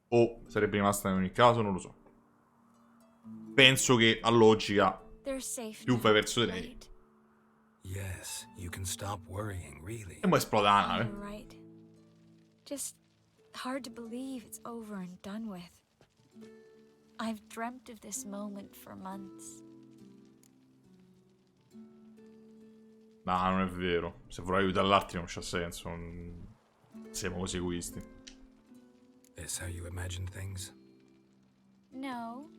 O sarebbe rimasta in ogni caso? Non lo so. Penso che a logica più fai verso di lei. Yes, you can stop worrying, really. E poi esplode la nave. You're right. Just hard to believe it's over and done with. I've dreamt of this moment for months. No, non è vero. Se vorrei aiutare l'altro non c'ha senso. Siamo così egoisti. Is how you imagined things? No.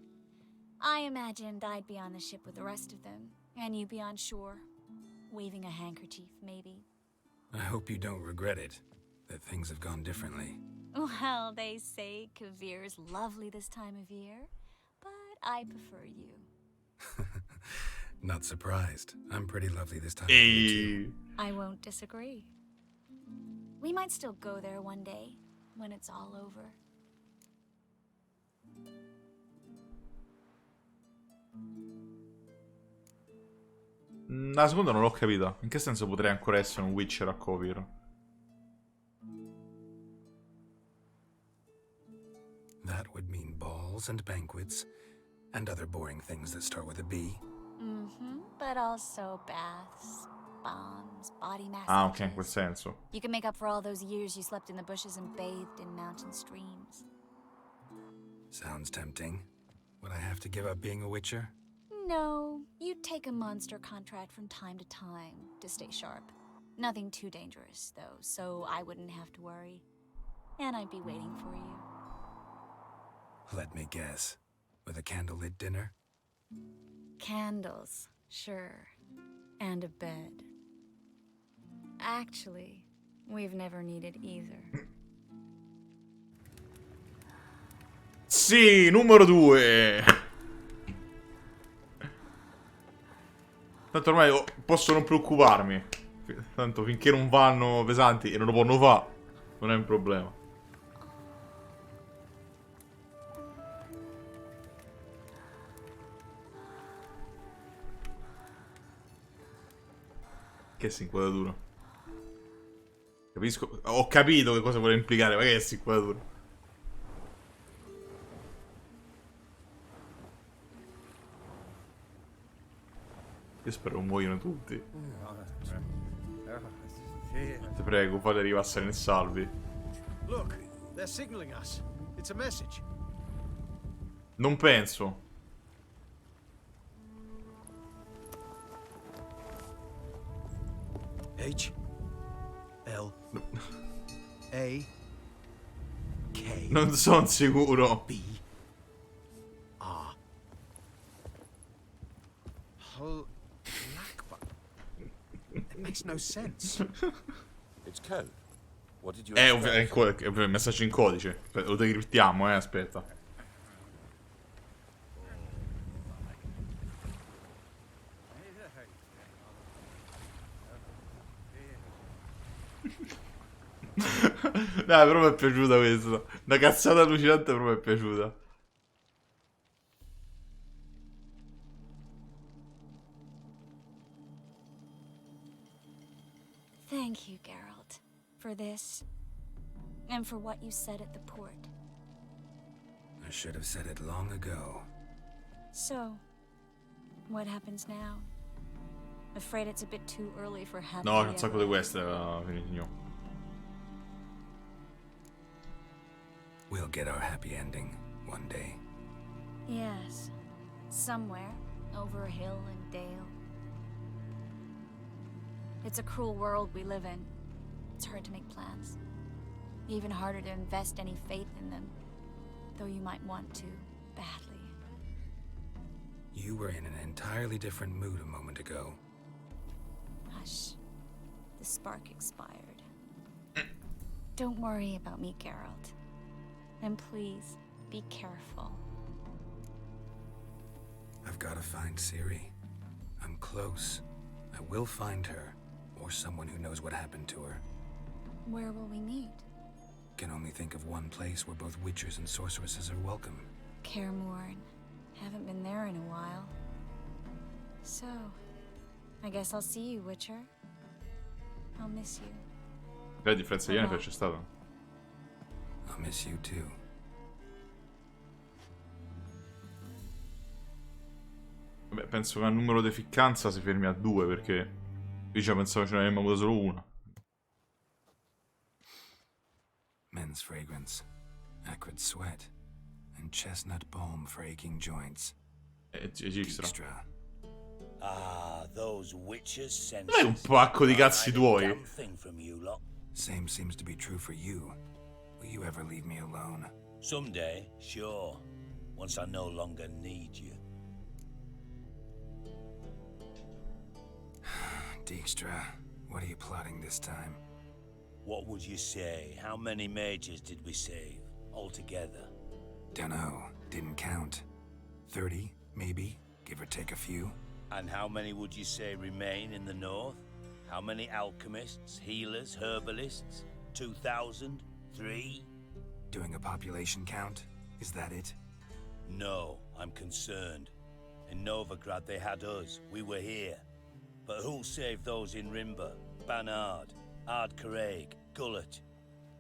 I imagined I'd be on the ship with the rest of them, and you be on shore, waving a handkerchief, maybe. I hope you don't regret it, that things have gone differently. Well, they say Kavir's lovely this time of year, but I prefer you. Not surprised. I'm pretty lovely this time of year, too. I won't disagree. We might still go there one day, when it's all over. La seconda non l'ho capita. In che senso potrei ancora essere un Witcher a Kovir? That would mean balls and banquets, and other boring things that start with a B. Mm-hmm, but also baths, bombs, body massages. Ah, ok, in quel senso. You can make up for all those years you slept in the bushes and bathed in mountain streams. Sounds tempting. Would I have to give up being a Witcher? No, you'd take a monster contract from time to time to stay sharp. Nothing too dangerous, though, so I wouldn't have to worry. And I'd be waiting for you. Let me guess. With a candlelit dinner? Candles, sure. And a bed. Actually, we've never needed either. Sì, numero 2. Tanto ormai posso non preoccuparmi. Tanto finché non vanno pesanti e non lo possono fare, non è un problema. Che è inquadratura? Capisco. Ho capito che cosa vuole implicare, ma che è inquadratura? Io spero non muoiono tutti. Ti prego, fate ripassare in salvi. Look, they're signaling us. It's a message. Non penso. H L A K. Non sono sicuro. B R. It makes no sense. It's code. What did you È un messaggio in codice. Lo decriptiamo, aspetta. Dai, però mi è piaciuta questa. Una cazzata allucinante, però mi è piaciuta. Thank you, Geralt, for this, and for what you said at the port. I should have said it long ago. So, what happens now? Afraid it's a bit too early for happy. No, c'è un sacco di queste, finito. We'll get our happy ending one day. Yes, somewhere over a hill and dale. It's a cruel world we live in. It's hard to make plans. Even harder to invest any faith in them, though you might want to, badly. You were in an entirely different mood a moment ago. Hush. The spark expired. Don't worry about me, Geralt. And please, be careful. I've got to find Ciri. I'm close. I will find her, or someone who knows what happened to her. Where will we meet? Can only think of one place where both witchers and sorceresses are welcome. Kaer Morhen. Haven't been there in a while. So, I guess I'll see you, Witcher. I'll miss you. La differenza di Yennefer c'è stata. I'll miss you too. Vabbè, penso che al numero di ficcanza si fermi a 2 perché io già pensavo ce ne avremmo avuto solo una. Men's fragrance, acrid sweat, and chestnut balm for aching joints. Dijkstra. Ah, those witches' senses. Non è un pacco di cazzi tuoi. Same seems to be true for you. Will you ever leave me alone? Someday, sure. Once I no longer need you. Dijkstra, what are you plotting this time? What would you say? How many mages did we save altogether? Dunno, didn't count. 30, maybe, give or take a few. And how many would you say remain in the north? How many alchemists, healers, herbalists? 2,000? 3? Doing a population count? Is that it? No, I'm concerned. In Novigrad they had us, we were here. But who'll save those in Rimba? Banard, Ardcaraig, Gullet?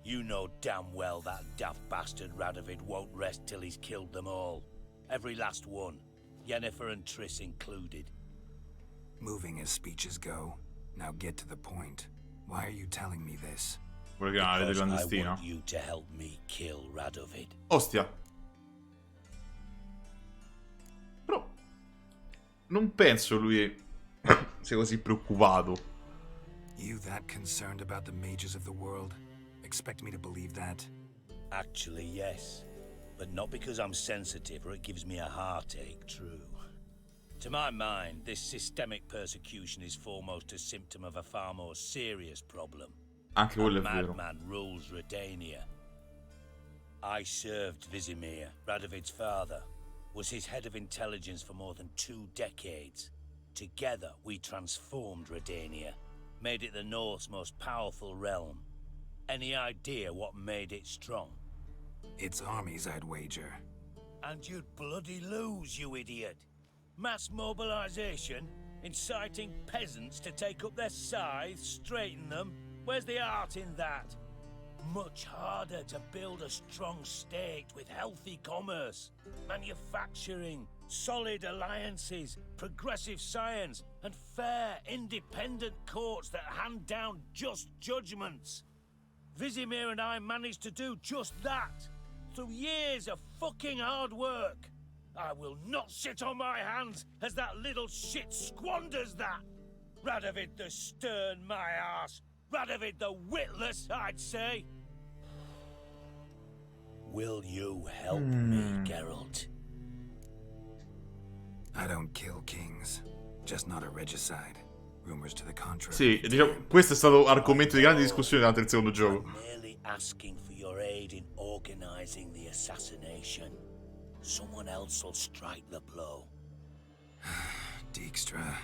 You know damn well that daft bastard Radovid won't rest till he's killed them all. Every last one. Yennefer and Triss included. Moving as speeches go. Now get to the point. Why are you telling me this? Because I want you to help me kill Radovid. Ostia. Però non penso lui sia così preoccupato. You that concerned about the mages of the world? Expect me to believe that? Actually, yes. But not because I'm sensitive or it gives me a heartache, true. To my mind, this systemic persecution is foremost a symptom of a far more serious problem. Anche quello è vero. Madman rules Redania. I served Vizimir, Radovid's father. Was his head of intelligence for more than 2 decades. Together, we transformed Redania. Made it the North's most powerful realm. Any idea what made it strong? Its armies, I'd wager. And you'd bloody lose, you idiot. Mass mobilization? Inciting peasants to take up their scythes, straighten them? Where's the art in that? Much harder to build a strong state with healthy commerce, manufacturing, solid alliances, progressive science, and fair, independent courts that hand down just judgments. Vizimir and I managed to do just that, through years of fucking hard work. I will not sit on my hands as that little shit squanders that. Radovid the stern, my ass. Radovid the witless, I'd say. Will you help me, Geralt? I don't kill kings, just not a regicide. Rumors to the contrary. Sì, diciamo, questo è stato argomento di grande discussione durante il secondo gioco. I'm merely asking for your aid in organizing the assassination. Someone else will strike the blow. Dijkstra.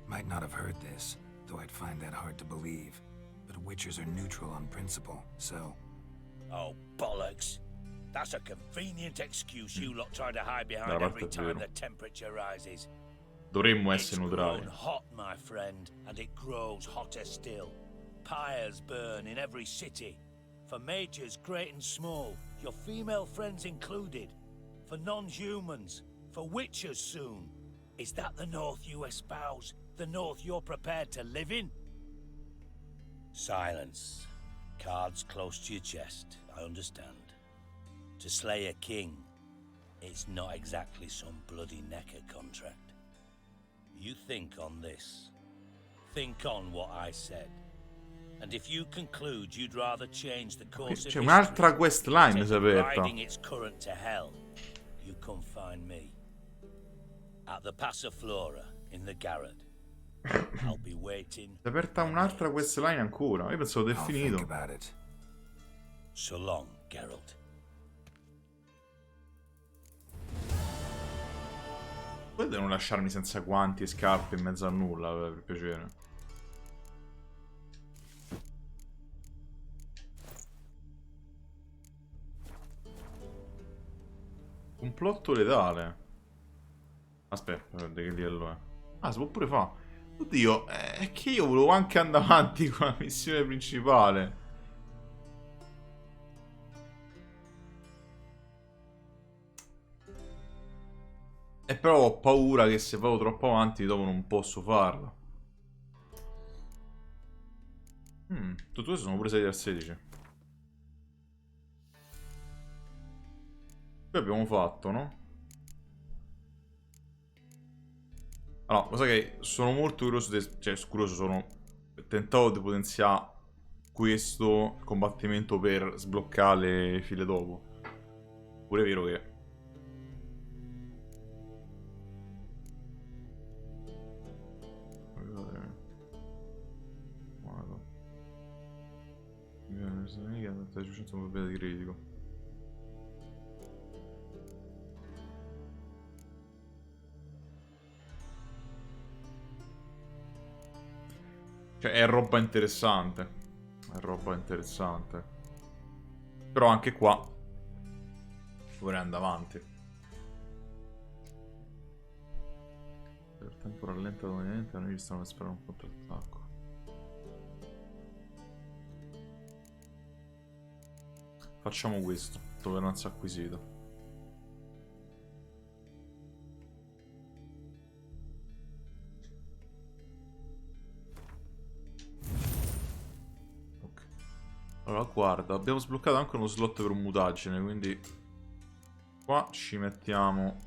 Might not have heard this, though I'd find that hard to believe. But witchers are neutral on principle, so... Oh, bollocks. That's a convenient excuse you lot try to hide behind every time the temperature rises. Dovremmo essere neutrali. It's grown hot, my friend, and it grows hotter still. Pyres burn in every city. For mages great and small, your female friends included. For non-humans, for witchers soon. Is that the North you espouse? The North you're prepared to live in? Silence. Cards close to your chest, I understand. To slay a king, it's not exactly some bloody necker contract. You think on this. Think on what I said. And if you conclude you'd rather change the course of C'è un'altra questline history, aperta. riding its current to hell, you come find me. At the Passiflora, in the Garrett. I'll be waiting. È aperta un'altra questline ancora. Io pensavo di finito. So long, Geralt. Potete non lasciarmi senza guanti e scarpe in mezzo a nulla, per piacere. Complotto letale. Aspetta, che livello è? Ah, si può pure fare. Oddio, è che io volevo anche andare avanti con la missione principale. E però ho paura che se vado troppo avanti dopo non posso farla. Tutto questo sono pure 6 al 16. Qui abbiamo fatto, no? Allora, lo sai che sono molto curioso, cioè curioso, sono tentato di potenziare questo combattimento per sbloccare le file dopo. Pure è vero che... di critico. Cioè, è roba interessante. È roba interessante. Però anche qua vorrei andare avanti. Per tempo rallenta nominalmente, noi stanno sperando un contrattacco. Facciamo questo. Tolleranza acquisita. Ok. Allora, guarda, abbiamo sbloccato anche uno slot per un mutaggine, quindi... Qua ci mettiamo...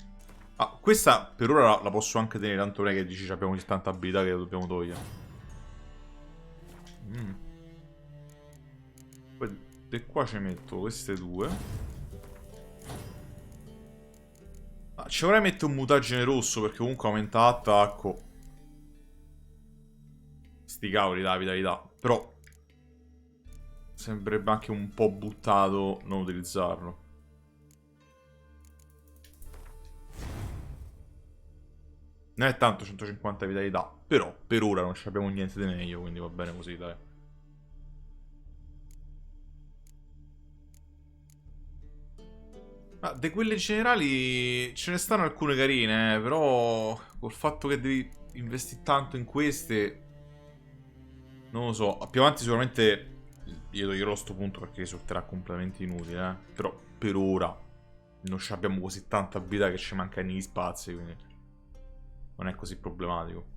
Ah, questa per ora la posso anche tenere, tanto non è che dici abbiamo così tanta abilità che la dobbiamo togliere. Poi... E qua ci metto queste due. Ah, ci vorrei mettere un mutaggine rosso perché comunque aumenta l'attacco. Sti cavoli, dai, vitalità. Però sembrerebbe anche un po' buttato non utilizzarlo. Non è tanto 150 vitalità, però per ora non abbiamo niente di meglio, quindi va bene così, dai. Ma di quelle generali ce ne stanno alcune carine, però col fatto che devi investire tanto in queste, non lo so. Più avanti sicuramente io toglierò sto punto perché risulterà completamente inutile, però per ora non abbiamo così tanta abilità che ci manca negli spazi, quindi non è così problematico.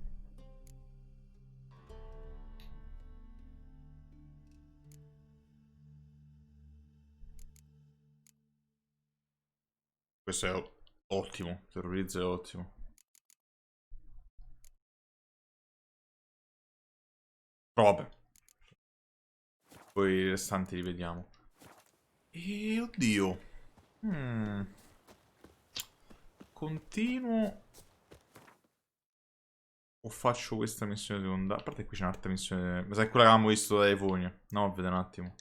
Questo è ottimo, terrorizza è ottimo. Però vabbè. Poi i restanti li vediamo. E oddio. Continuo. O faccio questa missione secondaria? A parte che qui c'è un'altra missione. Mi sa che quella che avevamo visto dai iPhone. No, vedete un attimo.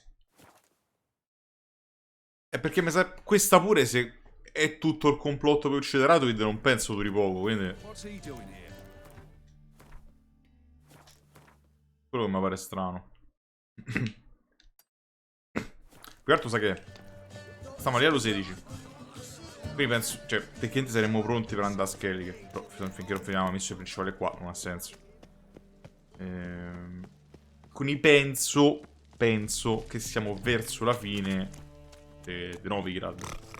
È perché mi sa questa pure se è tutto il complotto per uccidere Radovid non penso duri poco, quindi... Quello che mi pare strano. Più altro sa che stiamo a livello 16. Quindi penso, cioè, tecnicamente saremmo pronti per andare a Skellige. Però finché non finiamo la missione principale qua, non ha senso. Quindi penso che siamo verso la fine di Novigrad.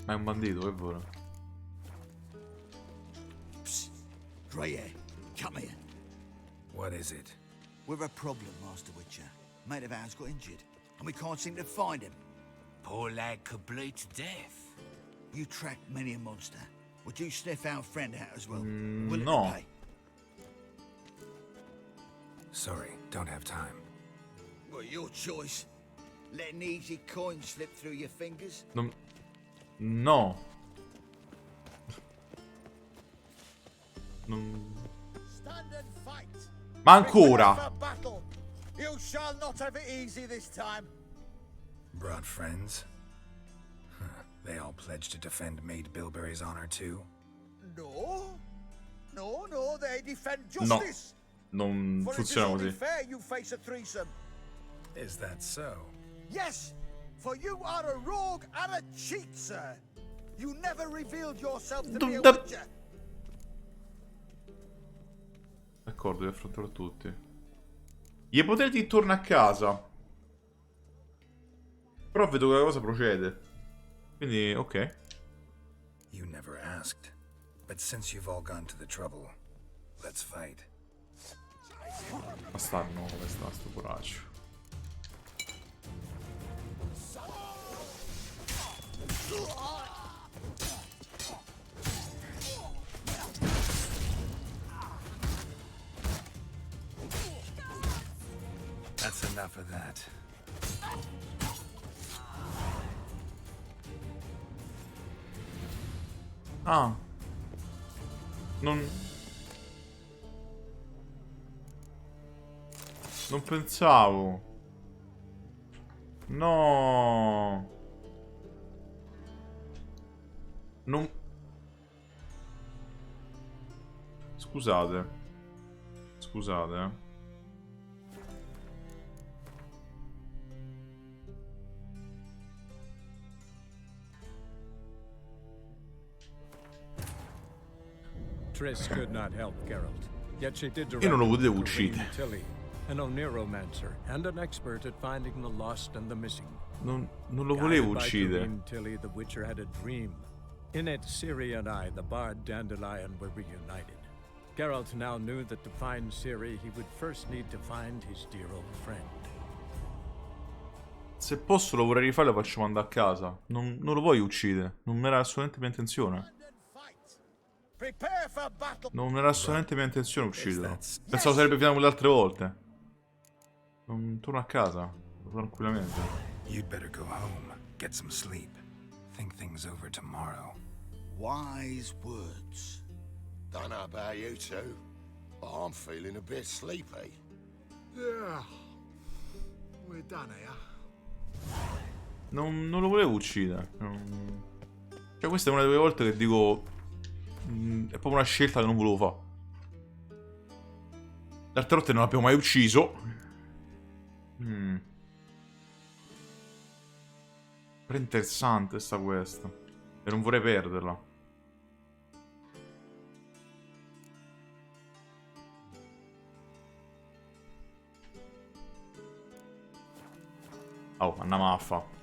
Ma è un bandito, che vuole? Grey, come here. What is it? We're a problem, Master Witcher. Mate of ours got injured, and we can't seem to find him. Poor lad could bleed to death. You tracked many a monster. Would you sniff our friend out as well? No. Sorry, don't have time. Well, your choice. Letting easy coins slip through your fingers? No. Ma ancora? You shall not have it easy this time. Brought friends? They all pledged to defend Maid Bilberry's honor too? No. No, they defend justice. non For it is funziona only così. fair you face a threesome. Is that so? Yes, for you are a rogue and a cheat, sir. You never revealed yourself to be a witcher. D'accordo, devi affrontarlo tutti. Gli potrei torna a casa. Però vedo che la cosa procede. Quindi, ok. You never asked. But since you've all gone to the trouble, let's fight. Bastardo, come sta sto poraccio. That's enough of that. Ah. Non pensavo. No. Non... Scusate. Scusate, eh. Triss could not help Geralt, yet she did Io non lo direct potevo him to Green uccidere. Tilly, an Oniromancer and an expert at finding the lost and the missing. Non lo volevo Guided by uccidere. Green Tilly, the Witcher had a dream. In it, Ciri and I, the bard Dandelion, were reunited. Geralt now knew that to find Ciri, he would first need to find his dear old friend. Se posso lo vorrei rifare, lo faccio mandare a casa. Non lo voglio uccidere. Non era assolutamente mia intenzione. Non era assolutamente mia intenzione ucciderlo. Pensavo sarebbe finito come le altre volte. Non torno a casa. Tranquillamente. You'd better go home, get some sleep. Think things over tomorrow. Wise words. Don't know about you two, but I'm feeling a bit sleepy. Yeah. We're done here. Non lo volevo uccidere. Cioè, questa è una delle volte che dico. È proprio una scelta che non volevo fare. Le altre volte non l'abbiamo mai ucciso. Però è interessante sta questa. E non vorrei perderla. Oh, andiamo a fa.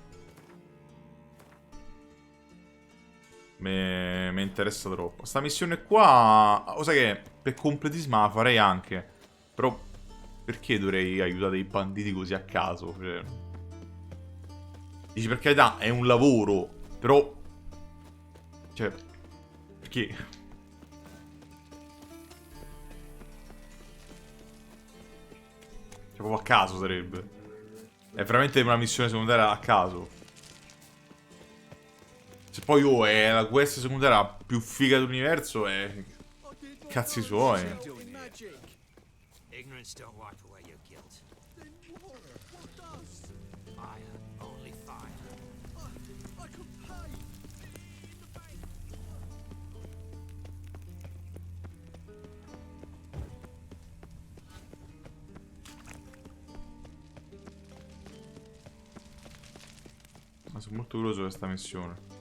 Mi interessa troppo. Sta missione qua, lo sai che per completismo la farei anche. Però perché dovrei aiutare i banditi così a caso? Cioè... Dici, per carità, è un lavoro. Però... Cioè... Perché? Cioè, proprio a caso sarebbe. È veramente una missione secondaria a caso. Se poi è la quest secondaria più figa dell'universo, è... Cazzi suoi. Ignorance don't wipe away your guilt. Fire, only fire. Ma sono molto curioso di questa missione.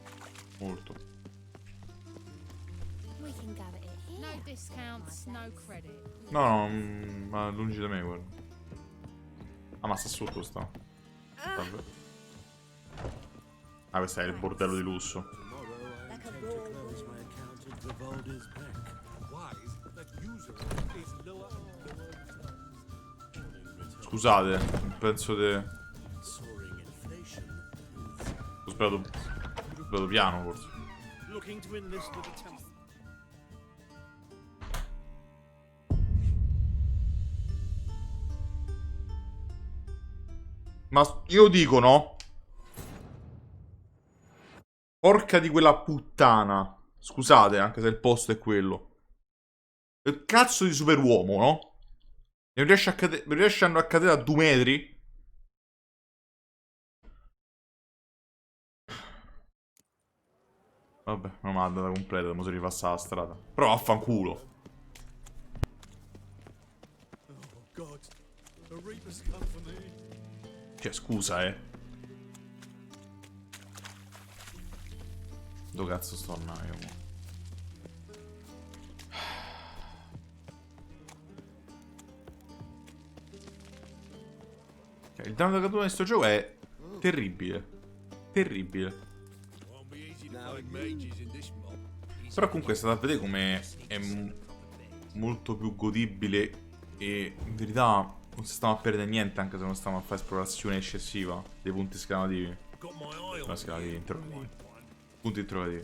Molto. We can gather it here. No discounts, no credit. No, ma lungi da me, guarda. Ah, ma sta sotto sta. Vabbè. Ah, questo è il bordello di lusso. Scusate, penso che... Ho sperato piano, forse. Ma io dico, no? Porca di quella puttana. Scusate, anche se il posto è quello. Il cazzo di superuomo, no? E non riesce a cadere a 2 metri? Vabbè, non mi ha andata completa, mo si ripassa la strada. Però vaffanculo. Cioè, scusa, Dove cazzo sto andando io? Cioè, il danno da caduta di sto gioco è terribile. Terribile. Però comunque state a vedere come è molto più godibile e in verità non si stiamo a perdere niente anche se non stiamo a fare esplorazione eccessiva dei punti esclamativi. No, esclamativi, interrogativi. Punti interrogativi.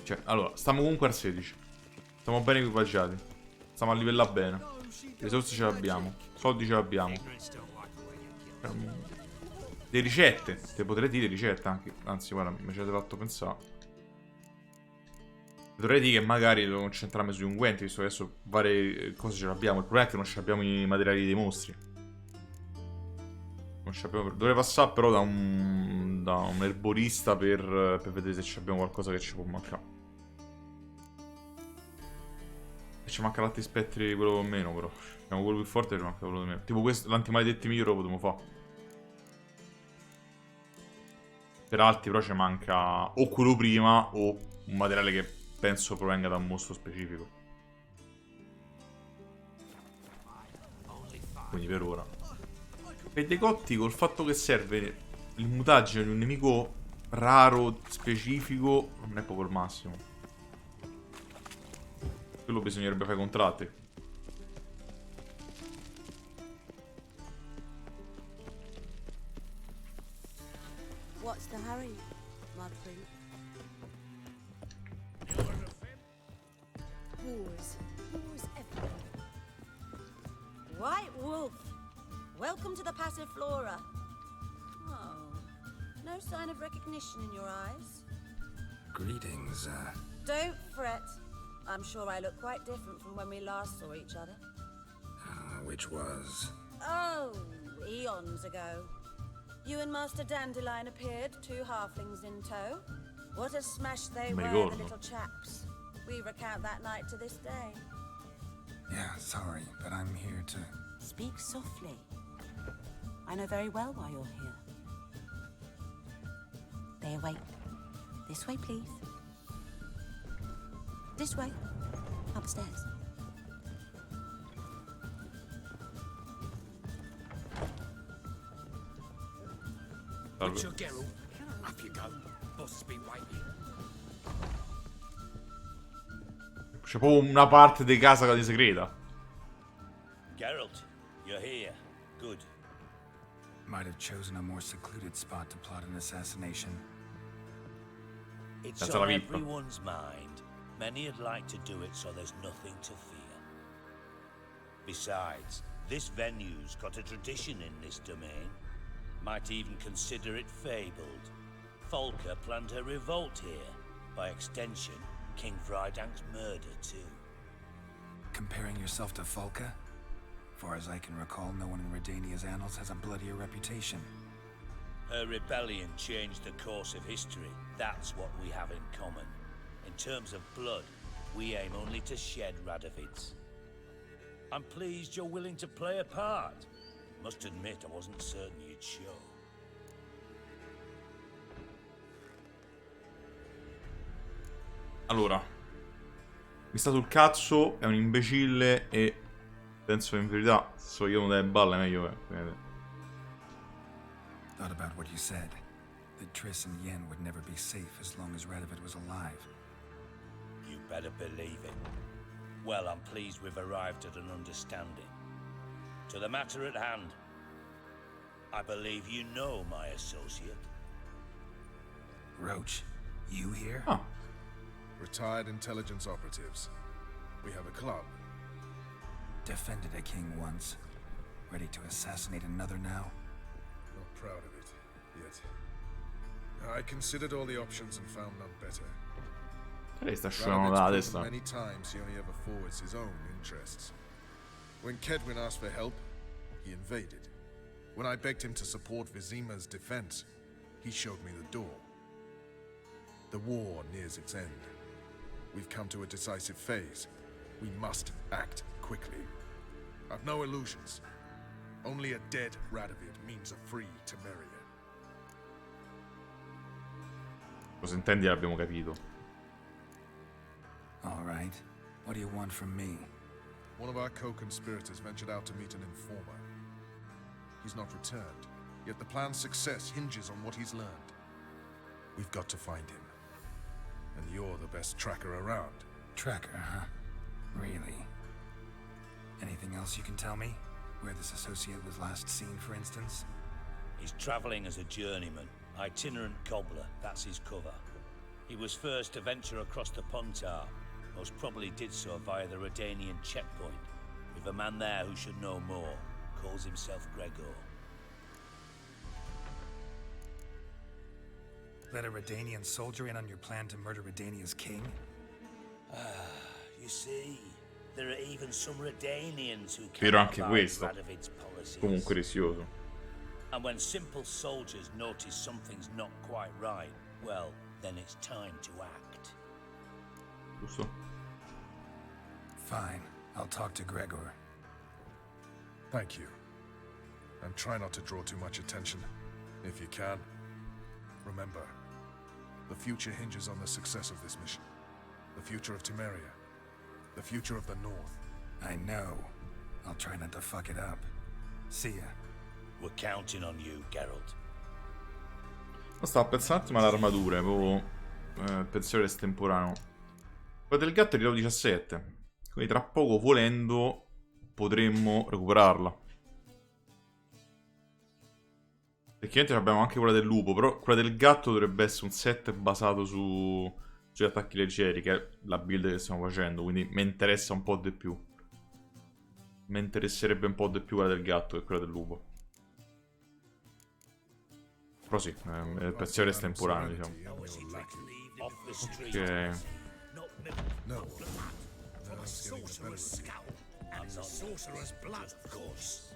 Cioè, allora, stiamo comunque al 16. Stiamo bene equipaggiati. Stiamo a livellare bene. Le risorse ce le abbiamo. Soldi ce le abbiamo. Le ricette. Te potrei dire ricette anche. Anzi, guarda, mi ci avete fatto pensare. Dovrei dire che magari devo concentrarmi sugli unguenti, visto che adesso varie cose ce l'abbiamo. Il problema è che non abbiamo i materiali dei mostri. Non abbiamo... Dovrei passare però da un erborista per vedere se abbiamo qualcosa che ci può mancare. E ci manca l'altro spettri, quello con meno però. Abbiamo quello più forte e ci manca quello di meno. Tipo questo, l'antimaledetti migliore lo potremmo fare. Per altri però ci manca o quello prima o un materiale che penso provenga da un mostro specifico. Quindi per ora. Per dei cotti col fatto che serve l'immutaggine di un nemico raro, specifico, non è proprio il massimo. Quello bisognerebbe fare contratti. What's the hurry, Mud Prince? Whores everywhere. White Wolf, welcome to the Passiflora. Oh, no sign of recognition in your eyes? Greetings, Don't fret. I'm sure I look quite different from when we last saw each other. which was... Oh, eons ago. You and Master Dandelion appeared, 2 halflings in tow. What a smash they were, the little chaps. We recount that night to this day. Yeah, sorry, but I'm here to... Speak softly. I know very well why you're here. They await. This way, please. This way. Upstairs. Richard Geralt, up you go. Boss has been waiting. C'è proprio una parte di casa di segreta. Geralt, you're here. Good. Might have chosen a more secluded spot to plot an assassination. It's on everyone's mind. Many would like to do it, so there's nothing to fear. Besides, this venue's got a tradition in this domain. Might even consider it fabled. Folka planned her revolt here. By extension, King Vrydank's murder, too. Comparing yourself to Folka? Far as I can recall, no one in Redania's annals has a bloodier reputation. Her rebellion changed the course of history. That's what we have in common. In terms of blood, we aim only to shed Radovid's. I'm pleased you're willing to play a part. Must admit, I wasn't certain you'd show. Allora, mi sta sul cazzo, è un imbecille e penso che in verità se io delle balle meglio è. Thought about what you said. That Triss and Yen would never be safe as long as Radovid was alive. You better believe it. Well, I'm pleased we've arrived at an understanding. To the matter at hand, I believe you know my associate. Roach, you here? Huh. Retired intelligence operatives. We have a club. Defended a king once. Ready to assassinate another now? Not proud of it, yet. I considered all the options and found none better. Many times he only ever forwards his own interests. When Kedwin asked for help, he invaded. When I begged him to support Vizima's defense, he showed me the door. The war nears its end. We've come to a decisive phase. We must act quickly. I've no illusions. Only a dead Radovid means a free Temeria. Cosa intendi l'abbiamo capito. All right. What do you want from me? One of our co-conspirators ventured out to meet an informer. He's not returned, yet the plan's success hinges on what he's learned. We've got to find him. And you're the best tracker around. Tracker, huh? Really? Anything else you can tell me? Where this associate was last seen, for instance? He's traveling as a journeyman. Itinerant cobbler, that's his cover. He was first to venture across the Pontar. Most probably did so via the Redanian checkpoint. With a man there who should know more. Calls himself Gregor. Let a Redanian soldier in on your plan to murder Redania's king? You see, there are even some Redanians who Vero can't anche abide questo. Radovid's policies. Comunque rischioso. And when simple soldiers notice something's not quite right, well, then it's time to act. Giusto? Fine. I'll talk to Gregor. Thank you. And try not to draw too much attention, if you can. Remember, the future hinges on the success of this mission. The future of Temeria. The future of the North. I know. I'll try not to fuck it up. See ya. We're counting on you, Geralt. Stavo pensando un attimo all'armatura, avevo pensiero estemporaneo. Quella del gatto è livello 17. Quindi tra poco, volendo, potremmo recuperarla. Tecnicamente abbiamo anche quella del lupo, però quella del gatto dovrebbe essere un set basato sugli attacchi leggeri, che è la build che stiamo facendo, quindi mi interessa un po' di più. Mi interesserebbe un po' di più quella del gatto che quella del lupo. Però sì, è il pensiero estemporaneo, diciamo. Ok. No. Sorcerer's scowl and the sorcerer's blood, of course.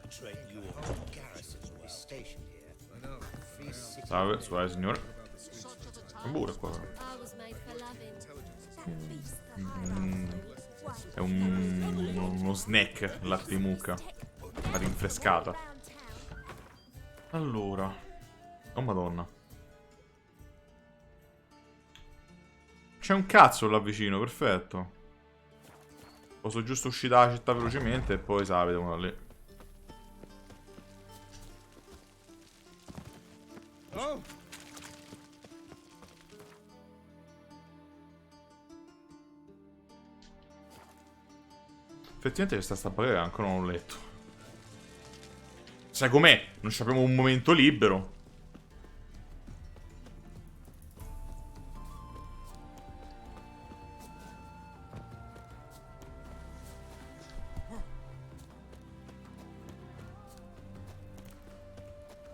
A trait you all garrison is stationed here. Salve, scusate signore. Pure qua. È uno snack, latte di mucca. La rinfrescata. Allora. Oh madonna. C'è un cazzo là vicino, perfetto. Posso giusto uscire dalla città velocemente e poi sa, vediamo da lì. Oh. Effettivamente c'è sta barriera che ancora non ho letto. Sai com'è? Non abbiamo un momento libero.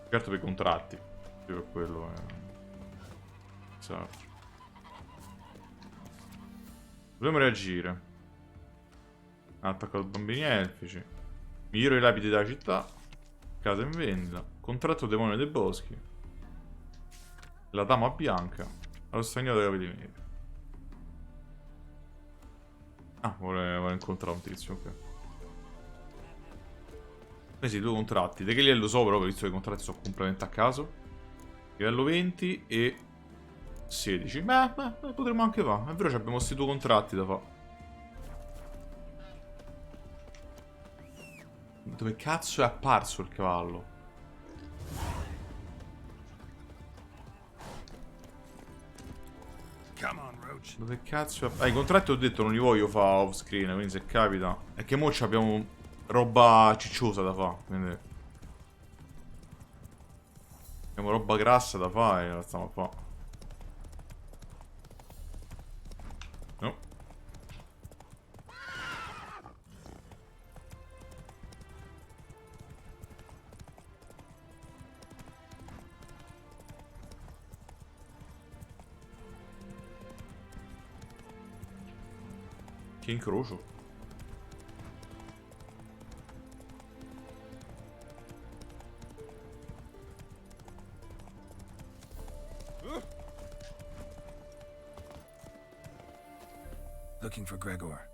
Certo per i contratti. Per quello esatto. Dobbiamo reagire. Ha attaccato bambini elfici. Miglioro i lapidi della città. Casa in vendita. Contratto demonio dei boschi. La dama bianca. Allo straniero dei capelli neri. Ah, vuole incontrare un tizio, ok. Questi due contratti. Di che livello so, però, visto che i contratti sono completamente a caso. Livello 20 e 16. Beh, potremmo anche fare. È vero, abbiamo questi due contratti da fare. Dove cazzo è apparso il cavallo? Dove cazzo è apparso? I contratti ho detto non li voglio fare off screen, quindi se capita. È che mo abbiamo roba cicciosa da fare, quindi abbiamo roba grassa da fare e la stiamo a fare. No. Che incrocio. Looking for Gregor.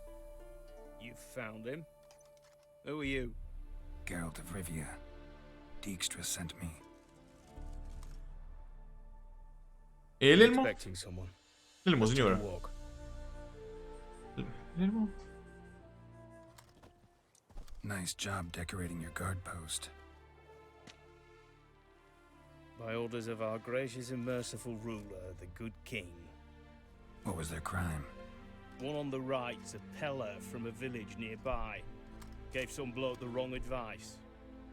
You found him? Who are you? Geralt of Rivia. Dijkstra sent me. E l'elmo? Expecting someone. L'elmo, Let's take a signore. walk. L'elmo? Nice job decorating your guard post. By orders of our gracious and merciful ruler, the good king. What was their crime? One on the right's a peller from a village nearby. Gave some bloke the wrong advice.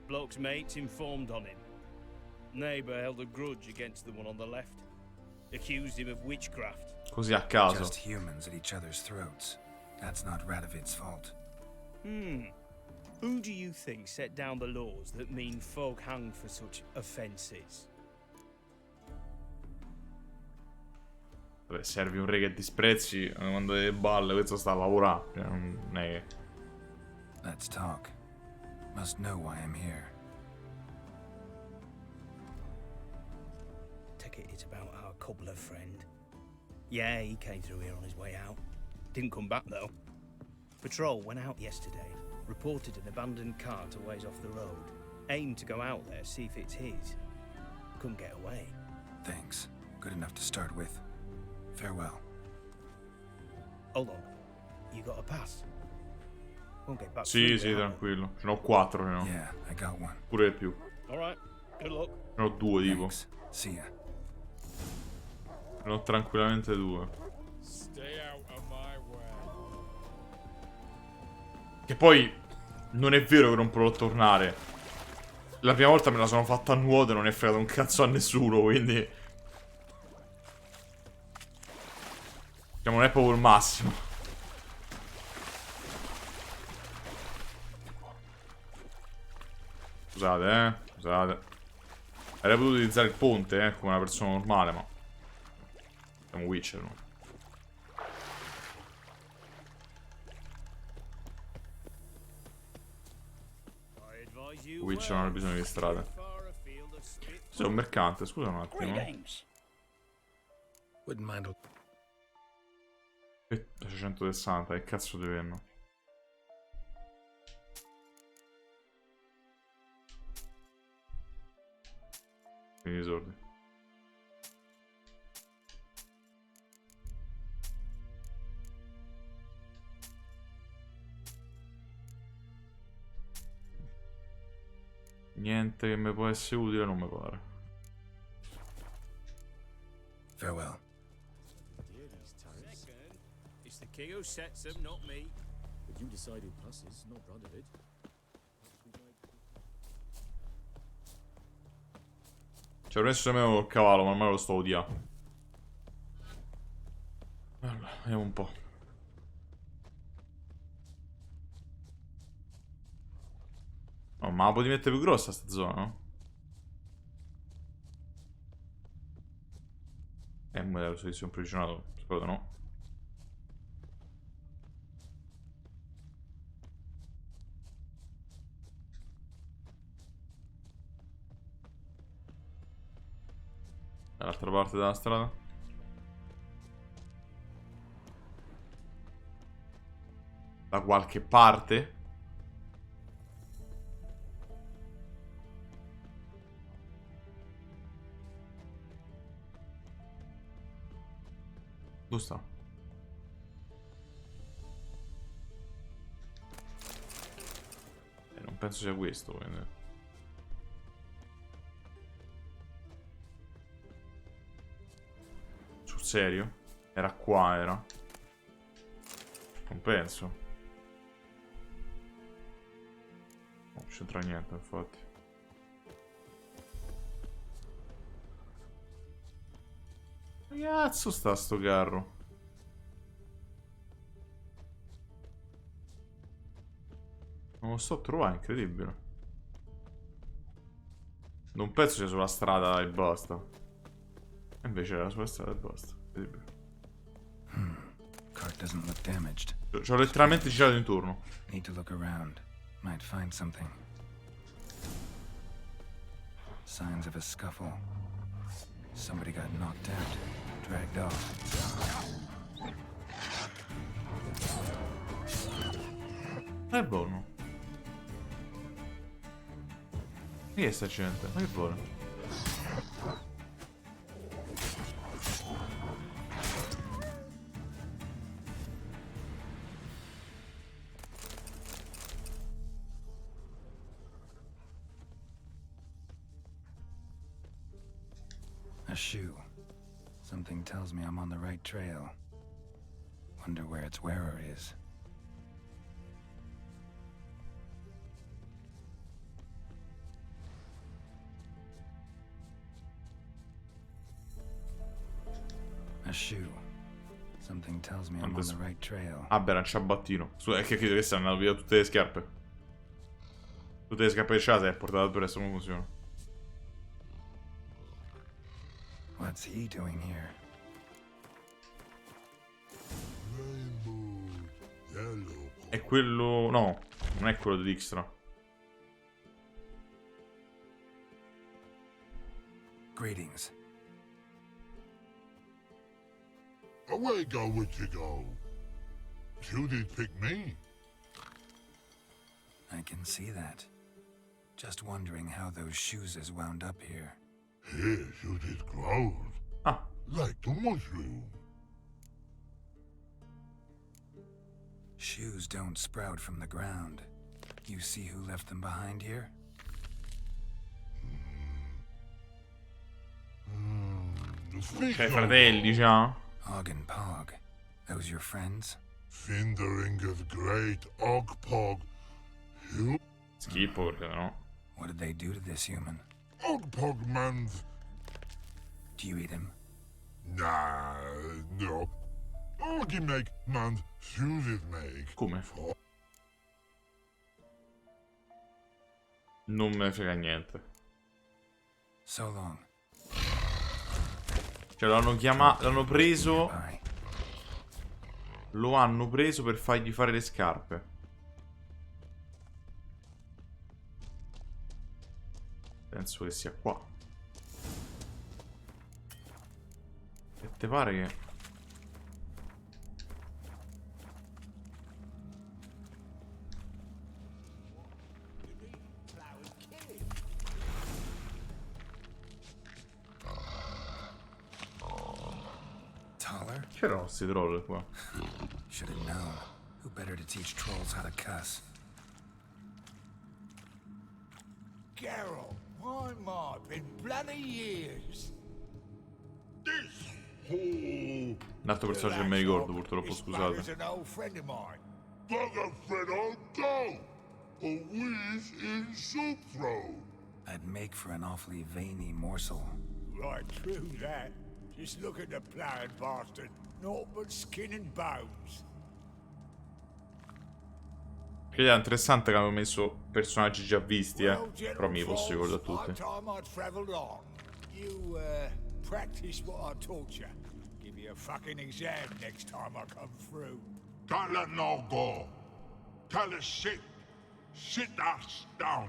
Bloke's mates informed on him. Neighbour held a grudge against the one on the left. Accused him of witchcraft. Così a caso. Just humans at each other's throats. That's not Radovid's fault. Who do you think set down the laws that mean folk hanged for such offences? Vabbè, servi un re che disprezzi quando delle balle, questo sta a lavorare. Cioè, non è che... Let's talk. Must know why I'm here. Take it it's about our cobbler friend. Yeah, he came through here on his way out. Didn't come back though. Patrol went out yesterday. Reported an abandoned cart a ways off the road. Aimed to go out there, see if it's his. Couldn't get away. Thanks. Good enough to start with. Farewell. Hold on. You got a pass? Won't get back Sì, through sì, there, tranquillo. Ce n'ho 4, no? Yeah, I got one. Pure di più. Alright, good luck. Ce n'ho 2, tipo. Thanks. See ya. Ce n'ho tranquillamente 2. Stay out of my way. Che poi non è vero che non potrò tornare. La prima volta me la sono fatta a nuoto e non è fregato un cazzo a nessuno, quindi... Diciamo, non è proprio il massimo. Scusate, scusate. Avrei potuto utilizzare il ponte, come una persona normale, ma... Siamo Witcher, no? Witcher non ha bisogno di strade. Sei un mercante, scusa un attimo. Wouldn't mind. 660, che cazzo di venno? Quindi soldi. Niente che mi può essere utile, non mi pare. Farewell. It's the king who sets them, not me. But you decide who passes, not Radovid. Ci avrei messo nemmeno col cavallo, ma ormai lo sto odiando. Allora, vediamo un po'. Oh, ma la puoi mettere più grossa sta zona, no? Un modello servizio imprigionato, spero di no. Dall'altra parte della strada. Da qualche parte. Dove sta? Non penso sia questo, quindi. Sul serio? Era qua, era. Non penso. Non c'entra niente, infatti. Che cazzo sta sto carro? Non lo sto trovando, è incredibile. Non penso sia sulla strada e basta. E invece era sulla strada e basta. Incredibile. Cart doesn't look damaged. Ci ho letteralmente girato intorno. Need to look around. Might find something. Signs of a scuffle. Somebody got knocked out, dragged off. È buono. Che è sta gente? Ma che vuole? A shoe. Something tells me I'm on the right trail. Wonder where its wearer is. A shoe. Something tells me I'm on the right trail. Ah beh, era un ciabattino. È che credo che sia andato via tutte le scarpe. Tutte le scarpe che c'ha si è portato per adesso, come funziona? What's he doing here? È quello... no, non è quello di Dijkstra. Greetings. Away go, would you go? You did pick me. I can see that. Just wondering how those shoes has wound up here. Here, you did grow. Ah. Like the mushroom. Shoes don't sprout from the ground. You see who left them behind here? C'hai fratelli già? Og and Pog. Those your friends? Finderinger's great Ogpog. Schifo perché no? What did they do to this human? Ogpog man's... Do you eat him? Nah, no. Oggi make man's shoes make. Come? Non me ne frega niente. So long. Cioè l'hanno chiamato, l'hanno preso. Lo hanno preso per fargli fare le scarpe. Penso che sia qua. E te pare che... C'erano questi troll qua. Should have known. Who better to teach trolls how to cuss? Geralt, my my, been bloody years. Un altro personaggio che mi ricordo, purtroppo, scusate. He's an old friend of mine. Bugger friend, I'll go. A whiz in soup throw. I'd make for an awfully veiny morsel. Right, true that. Just look at the plowing bastard. Naught but skin and bones. Ed è interessante che avevo messo personaggi già visti, però mi posso ricordare tutti. You practice what I taught you. Give you a fucking exam next time I come through. Can't let no go. Tell her sit. Sit us down.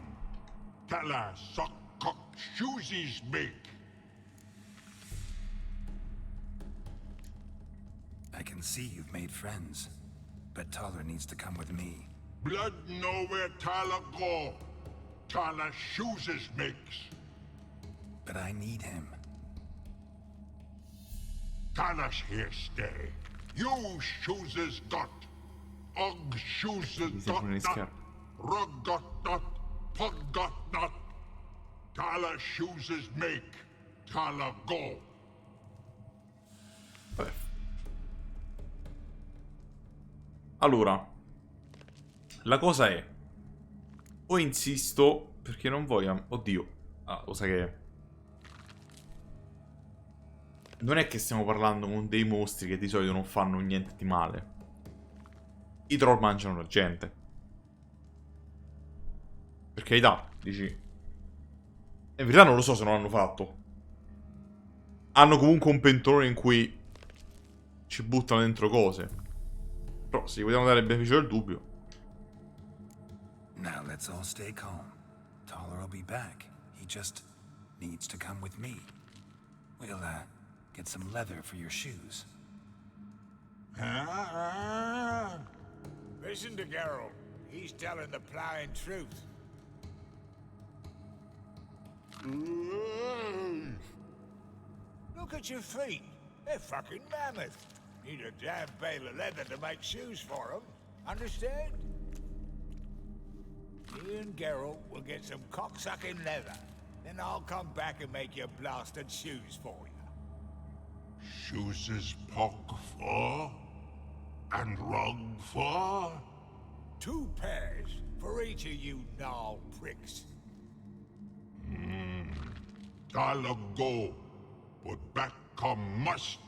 Tell her suck cock shoesies make. I can see you've made friends, but Taller needs to come with me. Blood nowhere Tyler go. Tyler shoeses makes. But I need him. Tyler's here stay. You shoeses got. Og shoeses got not. Rug got not. Pug got not. Tyler shoeses make. Tyler go. Allora, la cosa è, o insisto perché non voglio... Oddio, lo sai che è? Non è che stiamo parlando con dei mostri che di solito non fanno niente di male. I troll mangiano la gente. Per carità, dici. In verità non lo so se non l'hanno fatto. Hanno comunque un pentolone in cui ci buttano dentro cose. Però se vogliamo dare il beneficio del dubbio. Now let's all stay calm. Taller will be back. He just needs to come with me. We'll get some leather for your shoes. Listen to Geralt. He's telling the plowing truth. Look at your feet. They're fucking mammoth. Need a damn bale of leather to make shoes for them. Understand? Me and Geralt will get some cocksucking leather. Then I'll come back and make your blasted shoes for you. Shoes is pock for? And rug for? 2 pairs for each of you gnarl pricks. I'll go, but back come must.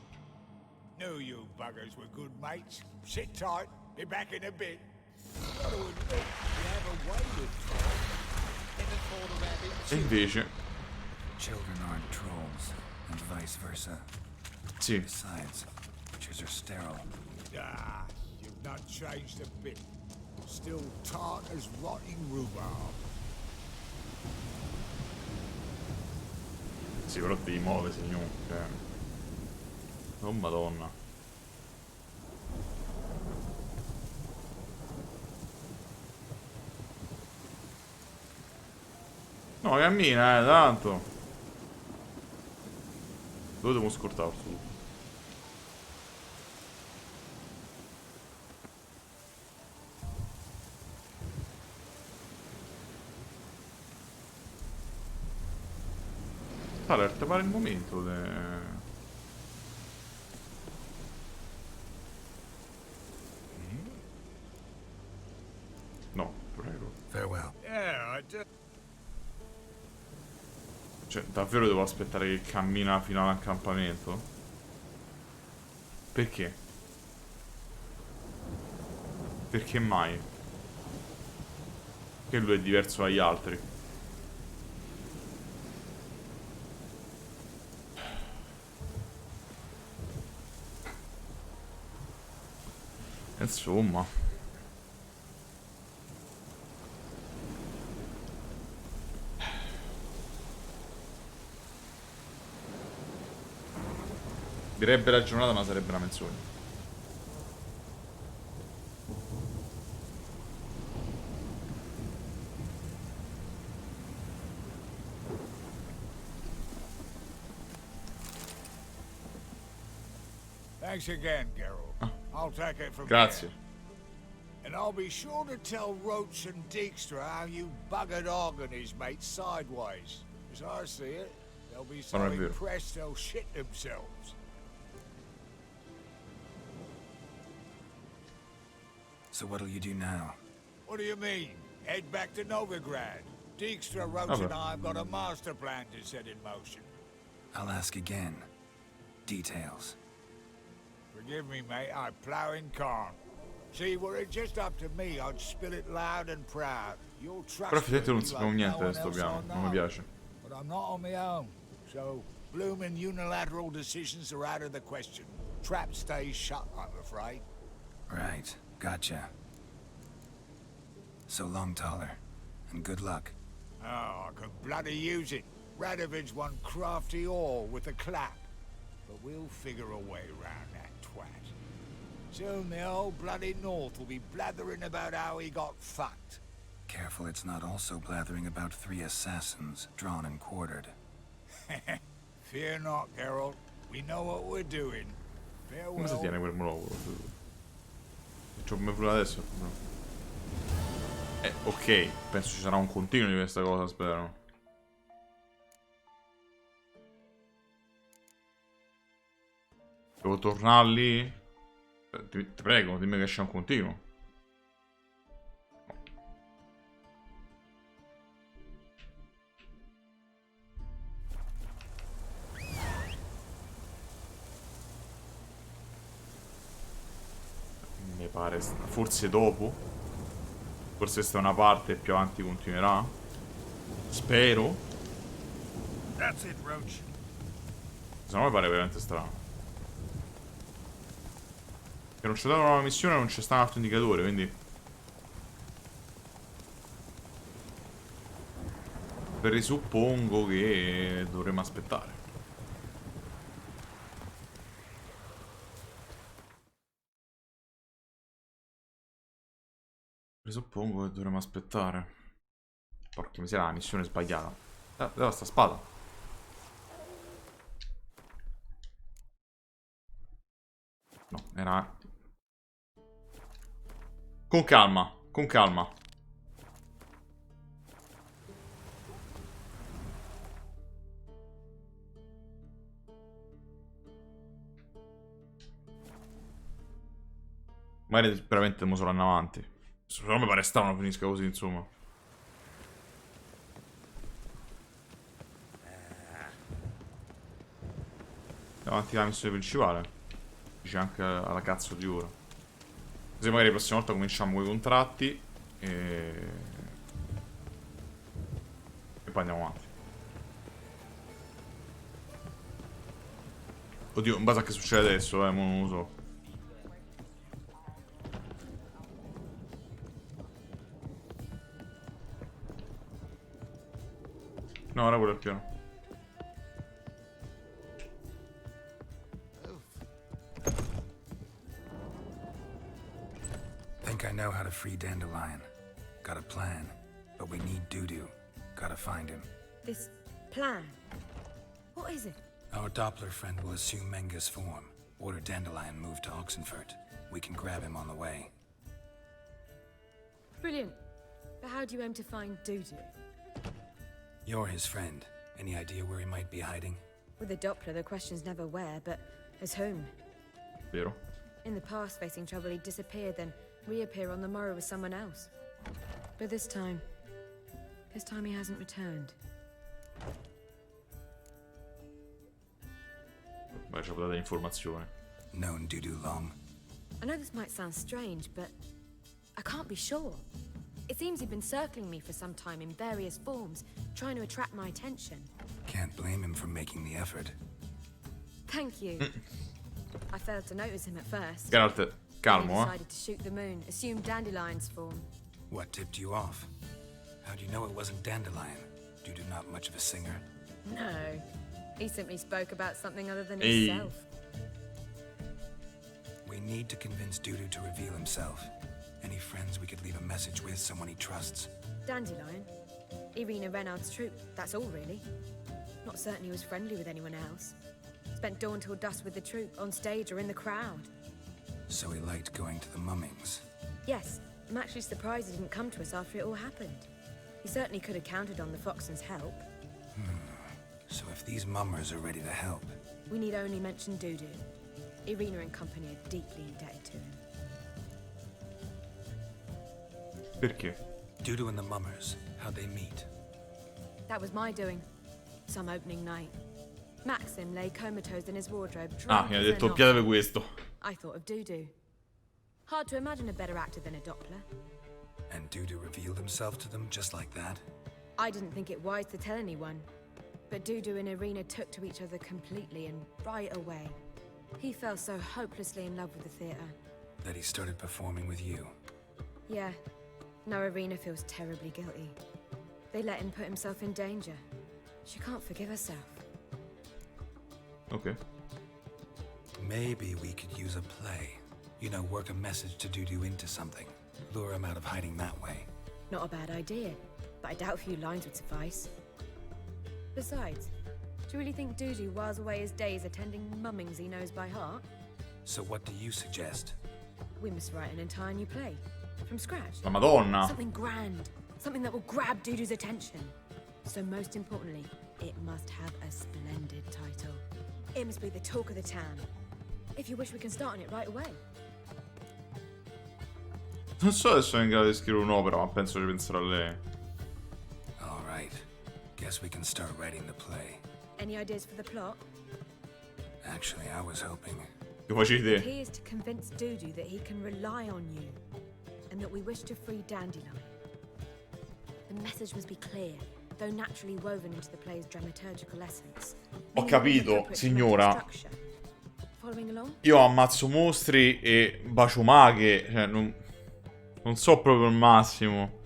Knew you buggers were good mates. Sit tight, be back in a bit. Gotta admit, you have a way with trolls. Never thought about it. E invece... Children aren't trolls, and vice versa. Sì. Besides, witches are sterile. Ah, you've not changed a bit. Still tart as rotting rhubarb. Sì, però devi muovere, signore. Oh, madonna. No, cammina, tanto. Dove devo scortare su? Alert, pare il momento No, prego. Farewell. Yeah, I do. Cioè, davvero devo aspettare che cammina fino all'accampamento? Perché? Perché mai? Che lui è diverso dagli altri. Insomma. Direbbe la giornata, ma sarebbe una menzogna. Thanks again, Geralt. I'll take it from Grazie. here. And I'll be sure to tell Roach and Dijkstra how you buggered Og and his mates sideways. As I see it, they'll be so Non è vero. impressed they'll shit themselves. So what'll you do now? What do you mean? Head back to Novigrad. Dijkstra, Roach, Okay. and I have got a master plan to set in motion. I'll ask again. Details. Forgive me, mate, I plough in corn. See, were it just up to me, I'd spill it loud and proud. You'll trust Però effettivamente non me sappiamo like niente no di one sto else piano. I Non mi know. piace. But I'm not on my own. So, bloomin' unilateral decisions are out of the question. Trap stays shut, I'm afraid. Right. Gotcha. So long, Taller. And good luck. Oh, I could bloody use it. Radovid's one crafty ore with a clap. But we'll figure a way around that twat. Soon the old bloody North will be blathering about how he got fucked. Careful it's not also blathering about 3 assassins, drawn and quartered. Fear not, Geralt. We know what we're doing. Come si Farewell. tiene quel monologo? Faccio come pure adesso. No. Ok, penso ci sarà un continuo di questa cosa, spero. Devo tornare lì? Ti prego, dimmi che c'è un continuo. Mi pare, forse dopo. Forse questa è una parte e più avanti continuerà. Spero. That's it, Roach. Se no mi pare veramente strano. Che non c'è stata una nuova missione, non c'è stato un altro indicatore, quindi presuppongo che dovremo aspettare. Presuppongo che dovremo aspettare. Porca miseria, la missione è sbagliata. Dove sta spada? No, era... Con calma, con calma. Magari veramente andiamo solo in avanti. Non mi pare strano finisca così, insomma. Davanti alla missione principale. Dice anche alla cazzo di ora. Così magari la prossima volta cominciamo con i contratti e poi andiamo avanti. Oddio, in base a che succede adesso, non lo so. No, ora quello è pieno. Think I know how to free Dandelion. Got a plan, but we need Dudu. Gotta find him. This plan? What is it? Our Doppler friend will assume Menga's form. Order Dandelion moved to Oxenfurt. We can grab him on the way. Brilliant. But how do you aim to find Dudu? You're his friend. Any idea where he might be hiding? With the Doppler, the question's never where, but as whom? Vero. In the past, facing trouble, he'd disappear, then reappear on the morrow with someone else. But this time he hasn't returned. Beh, ci ho dato informazioni. Known Dudu long? I know this might sound strange, but I can't be sure. It seems he'd been circling me for some time in various forms, trying to attract my attention. Can't blame him for making the effort. Thank you. I failed to notice him at first. Geralt, calmo, He decided to shoot the moon, assume Dandelion's form. What tipped you off? How do you know it wasn't Dandelion? Dudu not much of a singer? No. He simply spoke about something other than Hey. himself. We need to convince Dudu to reveal himself. Any friends we could leave a message with, someone he trusts? Dandelion? Irina Renard's troupe, that's all really. Not certain he was friendly with anyone else. Spent dawn till dusk with the troupe, on stage or in the crowd. So he liked going to the mummings. Yes, I'm actually surprised he didn't come to us after it all happened. He certainly could have counted on the Foxen's help. So if these mummers are ready to help... We need only mention Dudu. Irina and company are deeply indebted to him. Perché? Dudu and the mummers, how'd they meet? That was my doing. Some opening night. Maxim lay comatose in his wardrobe. Ah, mi ha detto piatevi questo. I thought of Dudu. Hard to imagine a better actor than a Doppler. And Dudu revealed himself to them just like that? I didn't think it wise to tell anyone. But Dudu and Irina took to each other completely and right away. He fell so hopelessly in love with the theater. That he started performing with you? Yeah. Now Irina feels terribly guilty. They let him put himself in danger. She can't forgive herself. Ok. Maybe we could use a play. You know, work a message to Dudu into something. Lure him out of hiding that way. Not a bad idea, but I doubt a few lines would suffice. Besides, do you really think Dudu whiles away his days attending mummings he knows by heart? So what do you suggest? We must write an entire new play. From scratch. La Madonna. Something grand. Something that will grab Dudu's attention. So most importantly, it must have a splendid title. It must be the talk of the town. If you wish, we can start on it right away. Non so se sono in grado di scrivere un'opera, ma penso di pensare a lei. All right. Guess we can start writing the play. Any ideas for the plot? Actually, I was hoping... Che facevi The te? key is to convince Dudu that he can rely on you, and that we wish to free Dandelion. The message must be clear, though naturally woven into the play's dramaturgical essence. Ho capito, signora. Following along? Io ammazzo mostri e bacio maghe. Cioè, non so proprio il massimo.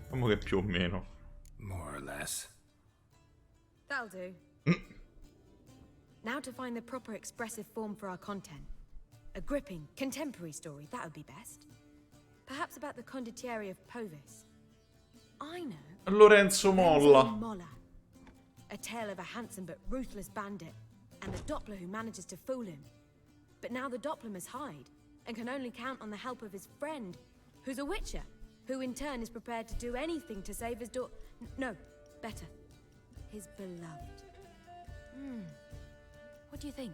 Diciamo che più o meno. More or less. That'll do. Now to find the proper expressive form for our content. A gripping, contemporary story, that would be best. Perhaps about the condottieri of Povis. I know. Lorenzo Molla. Molla. A tale of a handsome but ruthless bandit, and the Doppler who manages to fool him. But now the Doppler must hide, and can only count on the help of his friend, who's a witcher, who in turn is prepared to do anything to save his daughter. No, better, his beloved. What do you think?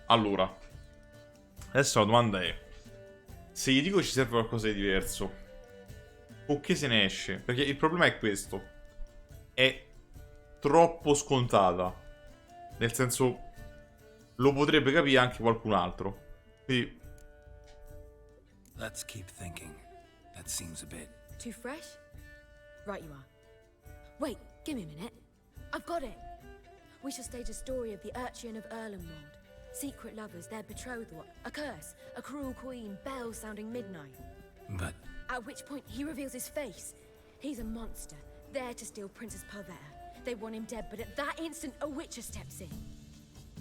Allora, adesso la domanda è: se gli dico ci serve qualcosa di diverso, o che se ne esce? Perché il problema è questo: è troppo scontata. Nel senso, lo potrebbe capire anche qualcun altro. Quindi Let's keep thinking. That seems a bit... Too fresh? Right you are. Wait, give me a minute. I've got it. We shall stage a story of the Urchin of Erlenwald. Secret lovers, their betrothal, a curse, a cruel queen, bells sounding midnight. But... At which point he reveals his face. He's a monster, there to steal Princess Pavetta. They want him dead, but at that instant a witcher steps in.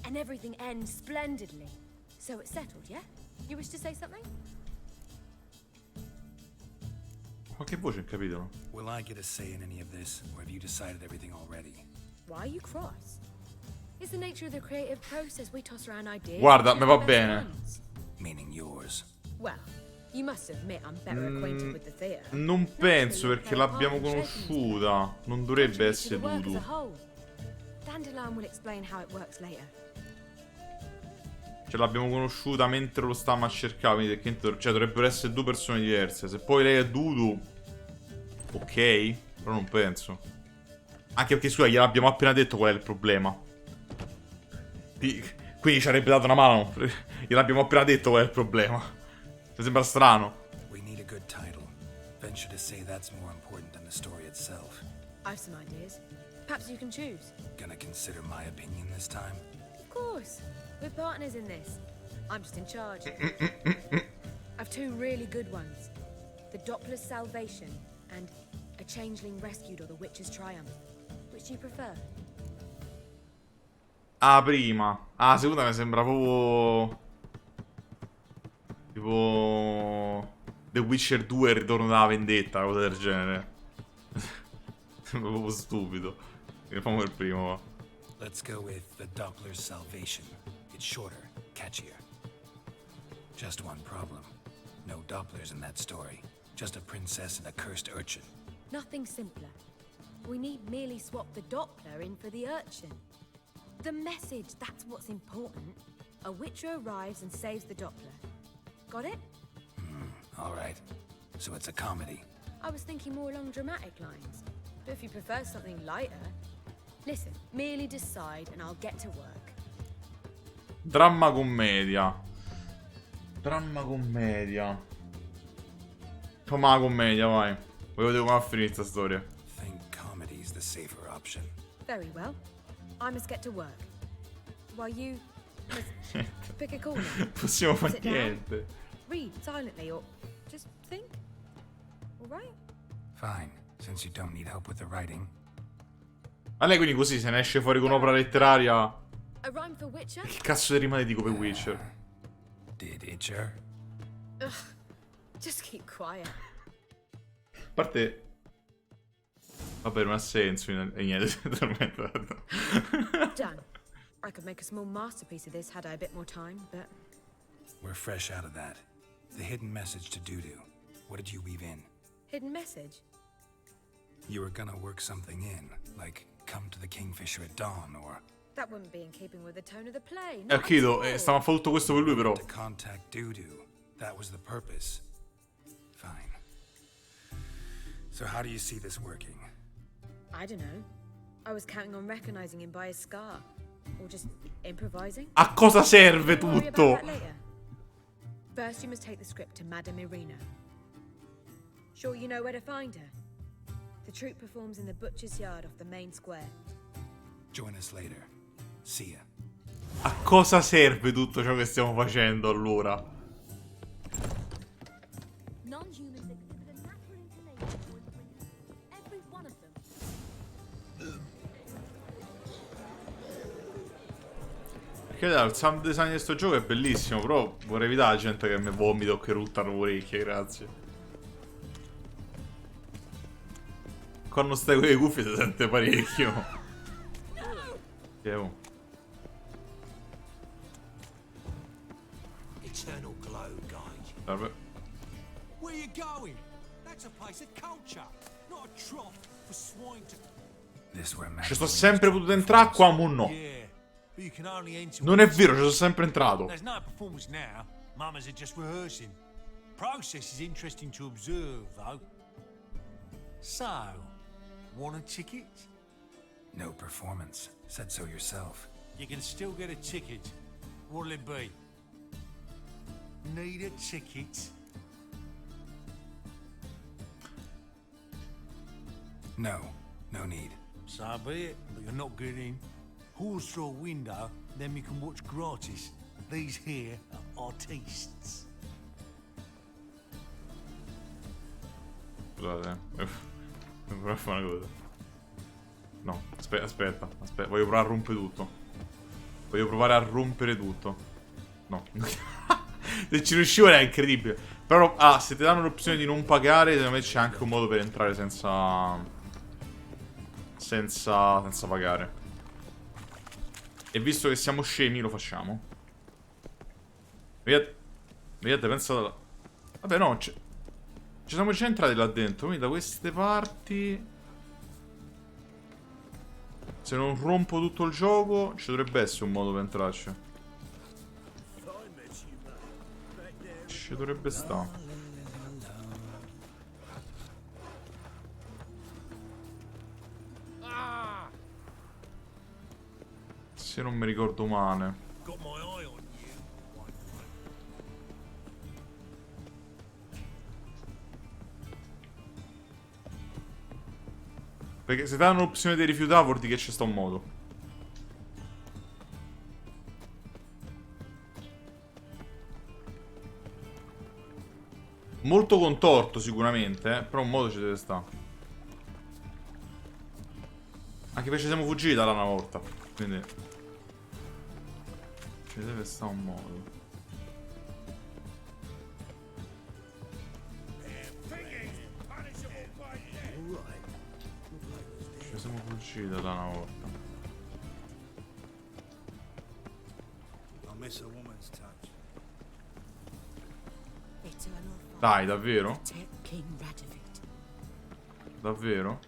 And everything ends splendidly. So it's settled, yeah? You wish to say something? qualche voce in capitolo. Will I get a say in any of this, or have you decided everything already? Why are you cross? It's the nature of the creative process. We toss around ideas. Guarda, mi va bene. Meaning yours. Well, you must admit I'm better acquainted with the theater. Non penso, perché l'abbiamo conosciuta. Non dovrebbe essere Dudu. Dandelion will explain how it works later. Cioè l'abbiamo conosciuta mentre lo stavamo a cercare. Quindi cioè dovrebbero essere due persone diverse. Se poi lei è Dudu, ok, però non penso. Anche perché scusa, gliel'abbiamo appena detto qual è il problema. Quindi ci avrebbe dato una mano. Gliel'abbiamo appena detto qual è il problema. Mi sembra strano. We need a good title. Venture to say that's more important than the story itself. I've some ideas. Perhaps you can choose. Gonna consider my opinion this time? Of course. We're partners in this. I'm just in charge. I've two really good ones. The Doppler's Salvation and A Changeling Rescued or the Witch's Triumph. Which do you prefer? Ah, prima. Ah, seconda mi sembra proprio... tipo... The Witcher 2 il ritorno della vendetta, cosa del genere. Sembra proprio stupido. Facciamo il primo, va. Let's go with The Doppler's Salvation. It's shorter, catchier. Just one problem. No Dopplers in that story. Just a princess and a cursed urchin. Nothing simpler. We need merely swap the Doppler in for the urchin. The message, that's what's important. A witcher arrives and saves the Doppler. Got it? All right. So it's a comedy. I was thinking more along dramatic lines. But if you prefer something lighter... Listen, merely decide and I'll get to work. Dramma commedia. Dramma commedia. Fammi la commedia, vai. Voglio vedere come va a finire questa storia. Think comedy's the safer option. Very well. I must get to work. While you must pick a corner. Possiamo fare Sit down, niente. read silently or just think. All right? Fine, since you don't need help with the writing. A lei quindi così se ne esce fuori con un'opera letteraria. A rhyme for Witcher? Che cazzo di rima dico per Witcher? Did Itcher? Ugh, just keep quiet. A parte... Vabbè, non ha senso e niente. Done. I could make a small masterpiece of this had I a bit more time, but... We're fresh out of that. The hidden message to Dudu. What did you weave in? Hidden message? You were gonna work something in, like come to the Kingfisher at dawn, or... That wouldn't be in keeping with the tone of the play. Chiedo, stava a fare tutto questo per lui però. To contact Dudu. That was the purpose. Fine. So how do you see this working? I don't know. I was counting on recognizing him by his scar. Or just improvising. A cosa serve We'll worry tutto? about that later. First you must take the script to Madame Irina. Sure you know where to find her? The troupe performs in the butcher's yard off the main square. Join us later. See ya. A cosa serve tutto ciò che stiamo facendo allora? Non-humans exhibit a natural inclination towards winning. Every one of them. Perché carità, il sound design di sto gioco è bellissimo, però vorrei evitare la gente che mi vomita o che ruttano le orecchie, grazie. Quando stai con le cuffie si sente parecchio. Vediamo. Eternal glow, guys. Vabbè. Where you going? That's a place of culture, not a trough for swine to... Ci sto sempre potuto entrare, qua mo no. Non è vero, ci sono sempre entrato. There's no performance now. Mamas are just rehearsing. Process is interesting to observe, though. So, want a ticket? No performance. Said so yourself. You can still get a ticket. What'll it be? Need a ticket? No. No need. So be it, but you're not getting in. Horse through a window, then we can watch gratis. These here are artists. Scusate, devo provare a fare una cosa. No, aspetta. Voglio provare a rompere tutto. Voglio provare a rompere tutto. No. Se ci riuscivo era incredibile. Però, se ti danno l'opzione di non pagare, secondo me c'è anche un modo per entrare senza pagare. E visto che siamo scemi, lo facciamo. Vedete, pensate. Vabbè, no, ci siamo già entrati là dentro. Quindi da queste parti, se non rompo tutto il gioco, ci dovrebbe essere un modo per entrarci. Ci dovrebbe stare. Se non mi ricordo male. Perché se danno l'opzione di rifiutare vuol dire che c'è sta un modo. Molto contorto sicuramente, però un modo ci deve stare. Anche perché ci siamo fuggiti da là una volta. Quindi ci deve stare un modo. Ci siamo fuggiti da là una volta. Dai, davvero? Davvero?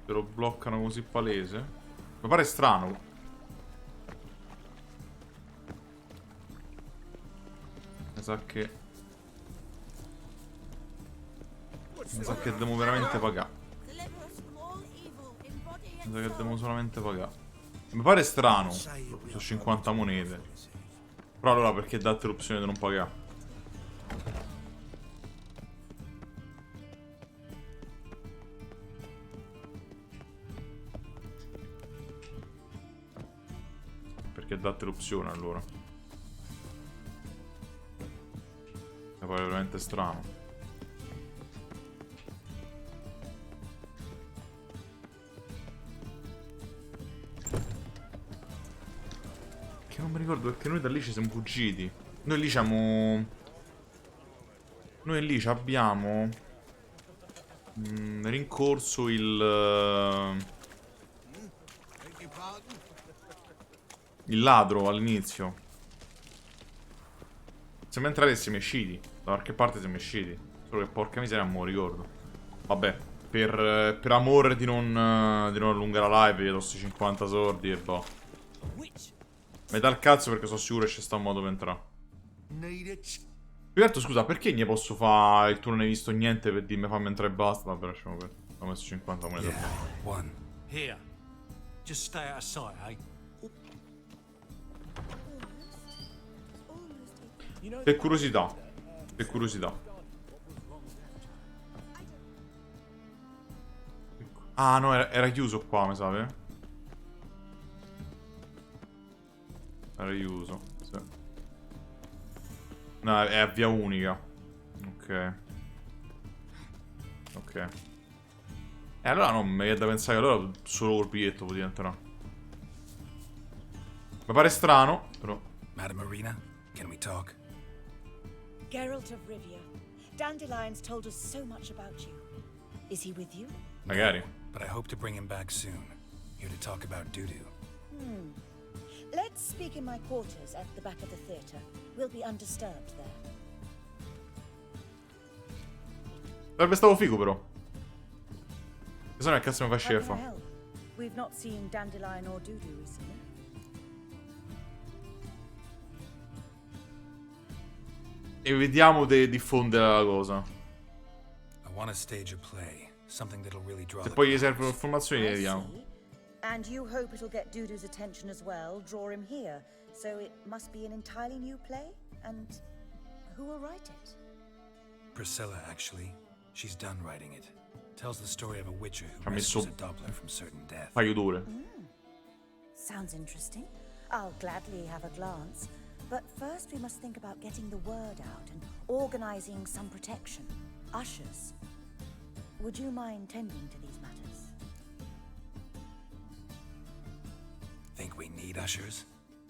Se lo bloccano così palese? Mi pare strano. Mi sa che devo veramente pagare. Mi sa che devo solamente pagare. Mi pare strano. Su 50 monete. Però allora perché date l'opzione di non pagare? Perché date l'opzione allora? Mi pare veramente strano. Che non mi ricordo perché noi da lì ci siamo fuggiti. Noi lì siamo... Noi lì ci abbiamo rincorso il ladro all'inizio. Siamo entrati e siamo usciti. Da qualche parte siamo usciti. Solo che porca miseria non me lo ricordo. Vabbè, per amore di non allungare la live, gli do sti 50 sordi e boh. Mi dà il cazzo perché sono sicuro che c'è sta un modo per entrare. Più che altro, scusa, perché ne posso fare il tu non hai visto niente per dirmi fammi entrare e basta? Vabbè, lasciamo per. Ho messo 50 monete. Here. Just stay out of sight, eh? Per curiosità. Per curiosità. Ah no, era chiuso qua, mi sa, eh? Era chiuso, sì. No, è a via unica. Ok. Ok. E allora no, mi viene da pensare che allora solo col biglietto poi diventerà. Mi pare strano, però. Madam Marina, can we talk? Geralt of Rivia. Dandelion's told us so much about you. Is he with you? Magari. But I hope to bring him back soon. Here to talk about Dudu. Let's speak in my quarters at the back of the theater. We'll be undisturbed there. Sarebbe stato figo però. Se no che cazzo mi fa scefa. We've not seen Dandelion or Dudu recently. E vediamo di diffondere la cosa. I want to stage a play, something that'll really draw. Se poi gli servono informazioni, le vediamo. And you hope it'll get Dudu's attention as well, draw him here. So it must be an entirely new play? And who will write it? Priscilla, actually. She's done writing it. Tells the story of a witcher who Ha messo rescues a Doppler from certain death. un paio d'ore. Sounds interesting. I'll gladly have a glance. But first we must think about getting the word out and organizing some protection. Ushers. Would you mind tending to these matters? Think we need ushers?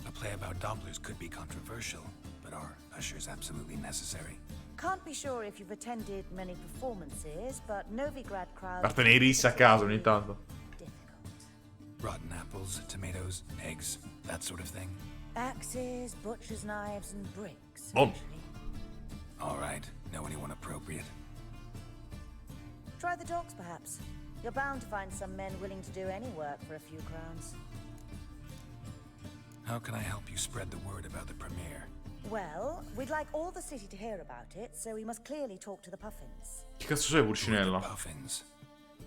A play about Dopplers could be controversial, but are ushers absolutely necessary? Can't be sure if you've attended many performances, but Novigrad crowds... Parte nei rissa a caso ogni tanto. Rotten apples, tomatoes, eggs, that sort of thing? Axes, butcher's knives, and bricks. Oh. All right. Know anyone appropriate? Try the dogs, perhaps. You're bound to find some men willing to do any work for a few crowns. How can I help you spread the word about the premiere? Well, we'd like all the city to hear about it, so we must clearly talk to the Puffins. Che cazzo sei, Pulcinella? Puffins.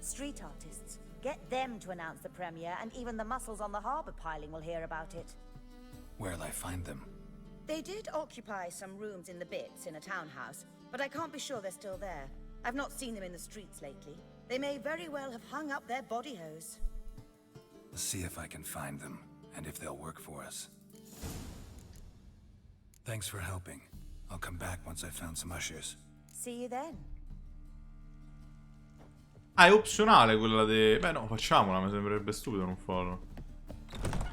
Street artists. Get them to announce the premiere, and even the muscles on the harbour piling will hear about it. Where'll I find them? They did occupy some rooms in the Bits in a townhouse, but I can't be sure they're still there. I've not seen them in the streets lately. They may very well have hung up their body hose. Let's see if I can find them, and if they'll work for us. Thanks for helping. I'll come back once I've found some ushers. See you then. Ah, è opzionale quella de... Beh no, facciamola, mi sembrerebbe stupido non farlo.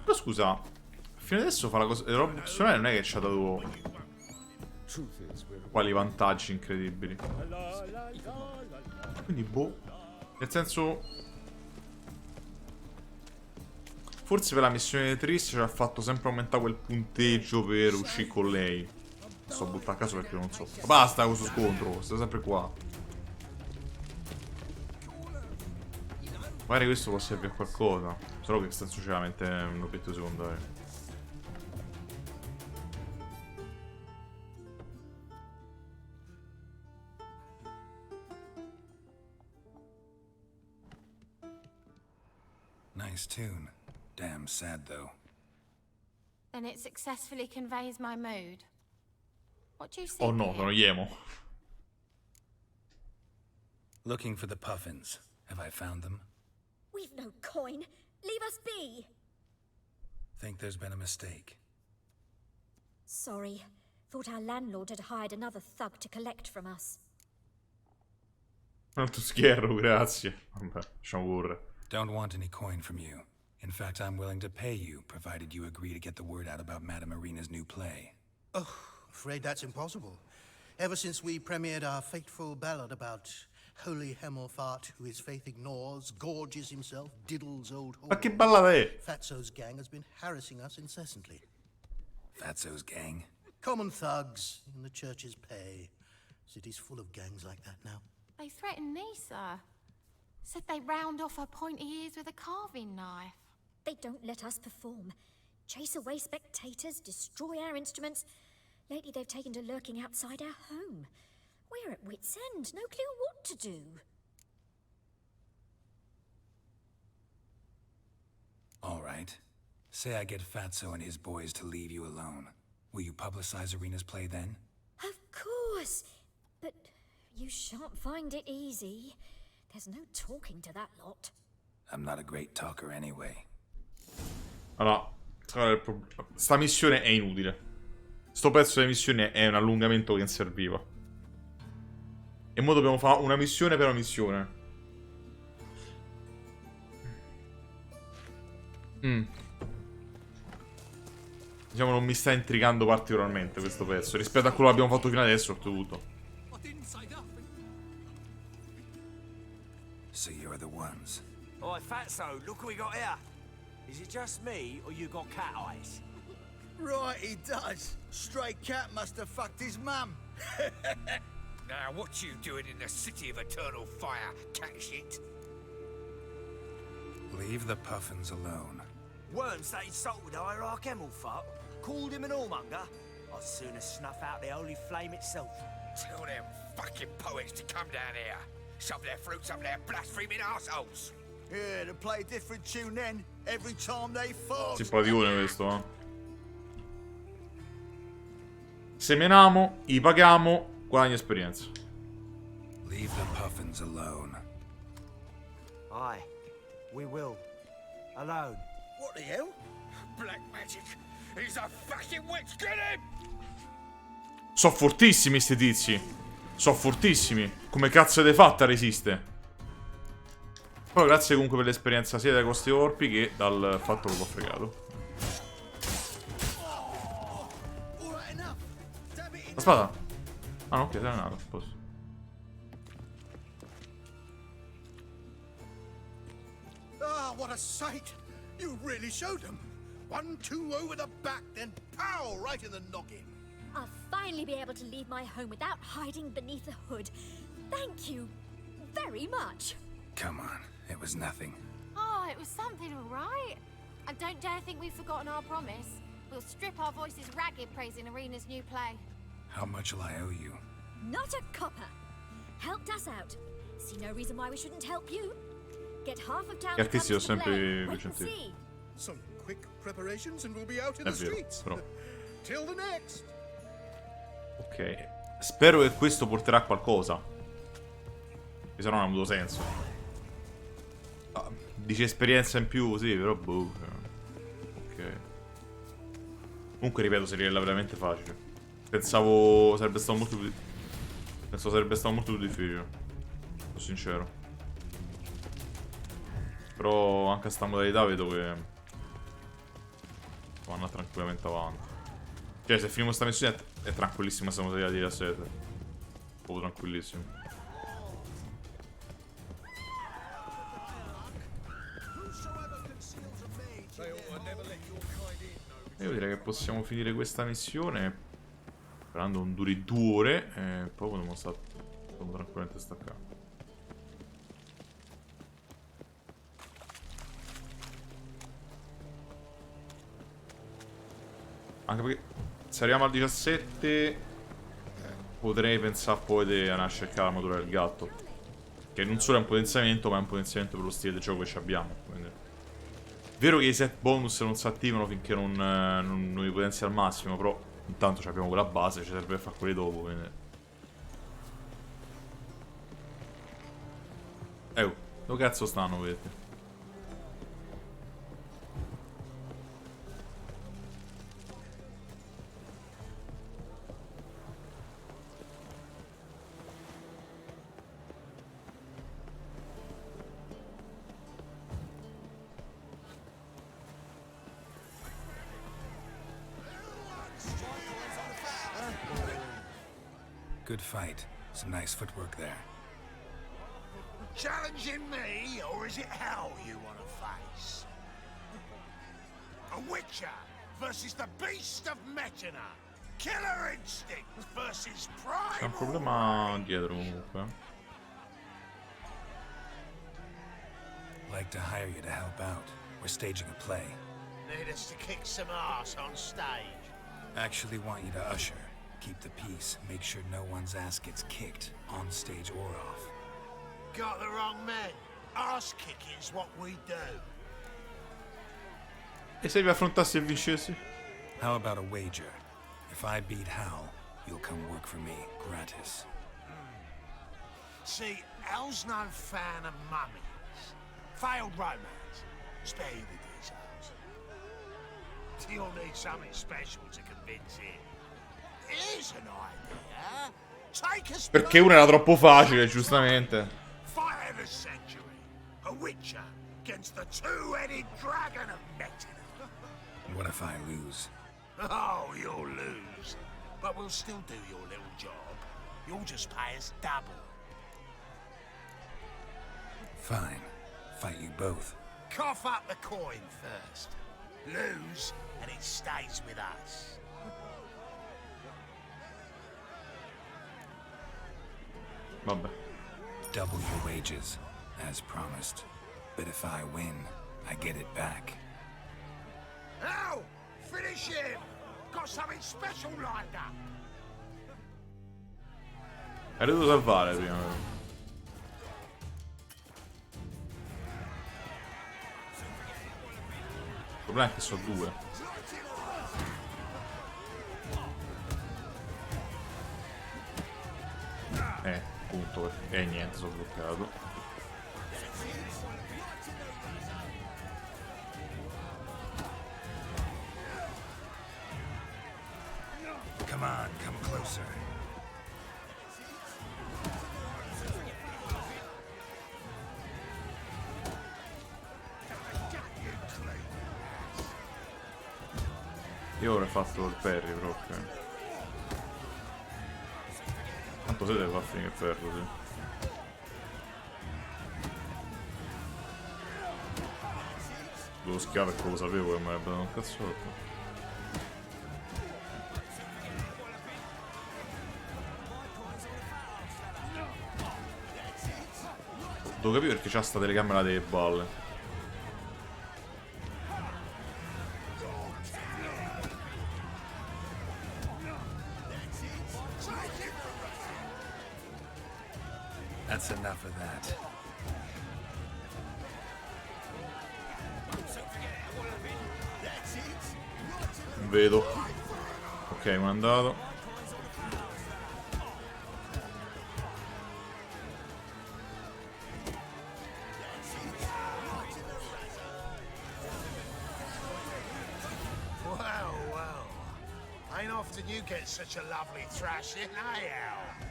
Però scusa, fino adesso fa la cosa... La roba opzionale non è che ci ha dato... quali vantaggi incredibili. Quindi boh. Nel senso... Forse per la missione di Triss ci ha fatto sempre aumentare quel punteggio per uscire con lei. Sto buttando a caso perché non so. Basta questo scontro, sta sempre qua. Magari questo può servire a qualcosa. Solo che sta sinceramente è un obiettivo secondario. Nice tune. Damn sad, though. Then it successfully conveys my mood. What do you see? Oh no, sono Yemo. Looking for the Puffins. Have I found them? We've no coin. Leave us be. Think there's been a mistake. Sorry. Thought our landlord had hired another thug to collect from us. Un altro scherzo, grazie. Vabbè, lasciamo correre. Don't want any coin from you. In fact, I'm willing to pay you, provided you agree to get the word out about Madame Marina's new play. Oh, afraid that's impossible. Ever since we premiered our fateful ballad about Holy Hemelfart, who his faith ignores, gorges himself, diddles old Ma che ballata è? Fatso's gang has been harassing us incessantly. Fatso's gang? Common thugs in the church's pay. City's full of gangs like that now. They threatened me, sir. Said they round off her pointy ears with a carving knife. They don't let us perform. Chase away spectators, destroy our instruments. Lately they've taken to lurking outside our home. We're at wit's end, no clue what to do. All right. Say I get Fatso and his boys to leave you alone. Will you publicize Arena's play then? Of course. But you shan't find it easy. There's no talking to that lot. I'm not a great talker anyway. Allora, sta missione è inutile. Sto pezzo di missione è un allungamento che non serviva. E mo dobbiamo fare una missione per una missione. Diciamo non mi sta intrigando particolarmente questo pezzo rispetto a quello che abbiamo fatto fino adesso, oltretutto. So you're the ones. Oh, Fatso, look who we got here. Is it just me, or you got cat eyes? Right, he does. Stray cat must have fucked his mum. Now, what you doing in the city of eternal fire, cat shit? Leave the puffins alone. Worms that insulted Hierarch Emelfart, called him an whoremonger. I'd sooner snuff out the holy flame itself. Tell them fucking poets to come down here. Shove their fruits up their blaspheming arseholes. Yeah, to play a different tune then, every time they fought. Simpatione questo, eh. Semeniamo, i paghiamo, guadagni esperienza. Leave the puffins alone. Aye, we will. Alone. What the hell? Black magic. He's a fucking witch. Get him! So fortissimi sti tizi. So fortissimi. Come cazzo avete fatto a resistere? Poi grazie comunque per l'esperienza sia dai costi corpi che dal fatto che l'ho fregato. La spada? Ah no, ok, sei nato. Posso. Ah, what a sight! You really showed them. 1-2 over the back, then pow, right in the noggin. I'll finally be able to leave my home without hiding beneath a hood. Thank you very much. Come on, it was nothing. Oh, it was something, all right. I don't dare think we've forgotten our promise. We'll strip our voices ragged praising Arena's new play. How much will I owe you? Not a copper. Helped us out. See no reason why we shouldn't help you. Get half of town. Gli artisti sono sempre lucenti. Some quick preparations and we'll be out in the streets. Però. Till the next. Ok. Spero che questo porterà a qualcosa. Che se no non ha avuto senso. Ah, dice esperienza in più, sì, però boh. Ok. Comunque ripeto, si rivela veramente facile. Pensavo sarebbe stato molto più. Penso sarebbe stato molto più difficile. Sono sincero. Però anche a sta modalità vedo che vanno tranquillamente avanti. Cioè se finimo sta missione è tranquillissima sta modalità di reset. Proprio tranquillissimo. Io direi che possiamo finire questa missione sperando non duri 2 ore e poi potremo tranquillamente staccare. Anche perché se arriviamo al 17 potrei pensare poi di andare a cercare l'armatura del gatto, che non solo è un potenziamento ma è un potenziamento per lo stile di gioco che abbiamo. Quindi è vero che i set bonus non si attivano finché non li potenzi al massimo, però intanto abbiamo quella base, ci serve per fare quelli dopo, quindi dove cazzo stanno, vedete? Good fight. Some nice footwork there. Challenging me, or is it hell you want to face? A Witcher versus the Beast of Metina. Killer Instinct versus Prime. C'è un problema dietro comunque. Like to hire you to help out. We're staging a play. Need us to kick some ass on stage. Actually want you to usher. Keep the peace. Make sure no one's ass gets kicked, on stage or off. Got the wrong man. Ass kicking's what we do. E se vi affrontassi e vincessi? How about a wager? If I beat Hal, you'll come work for me, gratis. See, Hal's no fan of mummies. Failed romance. Spare you the details. You'll need something special to convince him. Here's an idea. Take us. Perché una era troppo facile, giustamente. Fight of the century. A Witcher against the two-headed dragon of Metin. What if I lose? Oh, you'll lose. But we'll still do your little job. You'll just pay us double. Fine. Fight you both. Cough up the coin first. Lose, and it stays with us. Vabbè. Double your wages, as promised. But if I win, I get it back. Now, finish him! Got something special lined up. Hai dovuto salvare prima. Il problema è che sono due. Punto. E niente, sono bloccato. Come on, come closer. Io avrei fatto il parry proprio. Tanto se deve far finire il ferro, sì. Lo schiavo e quello lo sapevo che mi avrebbe dato un cazzotto. Devo capire perché c'ha sta telecamera delle balle. That's enough of that. Non vedo. Ok, mi è andato. Well. Ain't often you get such a lovely thrashing, Al?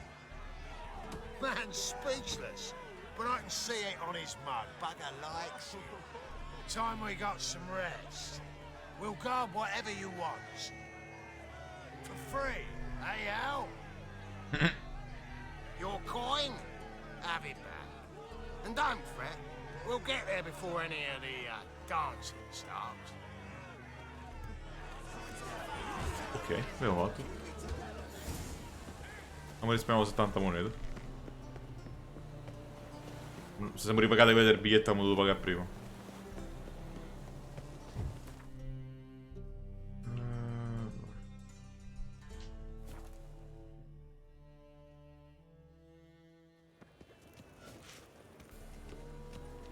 Man's speechless, but I can see it on his mug. Bugger likes you. Time we got some rest. We'll guard whatever you want. For free, eh, Al? Your coin? Have it back. And don't fret, we'll get there before any of the dancing starts. Ok, abbiamo fatto. Abbiamo risparmiato 70 monete. Se siamo ripagati quelle del biglietto abbiamo dovuto pagare prima.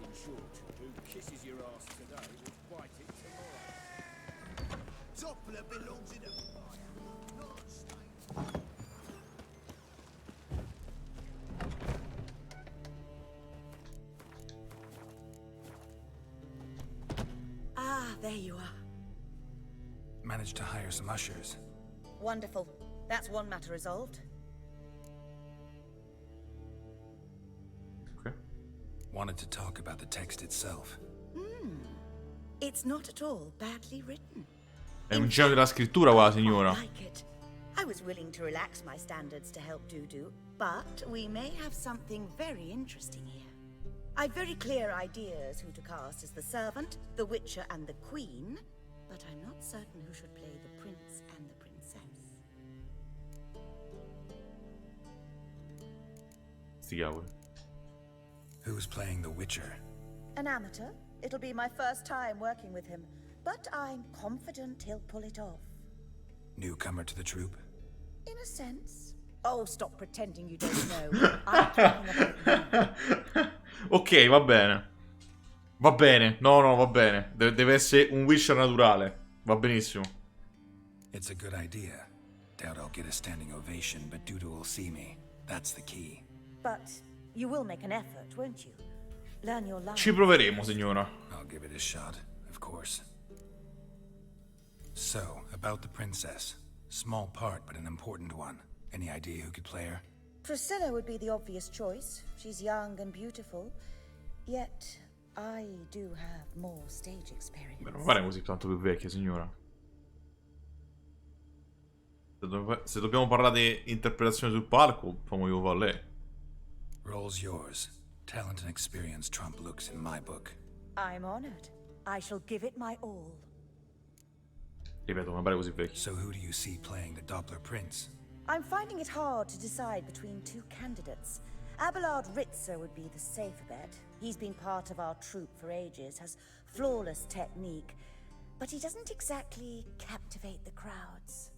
In short, who kisses your ass today will bite it tomorrow. Doppler belongs in a There you are. Managed to hire some ushers. Wonderful. That's one matter resolved. Okay. Wanted to talk about the text itself. It's not at all badly written. È un genio della scrittura qua, signora. I like it. I was willing to relax my standards to help Dudu, but we may have something very interesting here. I've very clear ideas who to cast as the servant, the witcher, and the queen, but I'm not certain who should play the prince and the princess. Sti cavoli. Who's playing the witcher? An amateur. It'll be my first time working with him, but I'm confident he'll pull it off. Newcomer to the troupe? In a sense. Oh, stop pretending you don't know. I'm talking about you. Ok, va bene. Va bene. No, va bene. Deve essere un Witcher naturale. Va benissimo. It's a good idea. Doubt I'll get a standing ovation, but Dudu will see me. That's the key. But you will make an effort, won't you? Learn your lines. Ci proveremo, signora. I'll give it a shot, of course. So, about the princess. Small part, but an important one. Any idea who could play her? Priscilla would be the obvious choice. She's young and beautiful. Yet, I do have more stage experience. Beh, non pare così tanto più vecchia, signora. Se dobbiamo parlare di interpretazione sul palco, famo io va lei. Role's yours. Talent and experience trump looks in my book. I'm honored. I shall give it my all. Ripeto, non pare così vecchia. So who do you see playing the Doppler Prince? I'm finding it hard to decide between two candidates. Abelard Ritzer would be the safer bet. He's been part of our troupe for ages, has flawless technique, but he doesn't exactly captivate the crowds.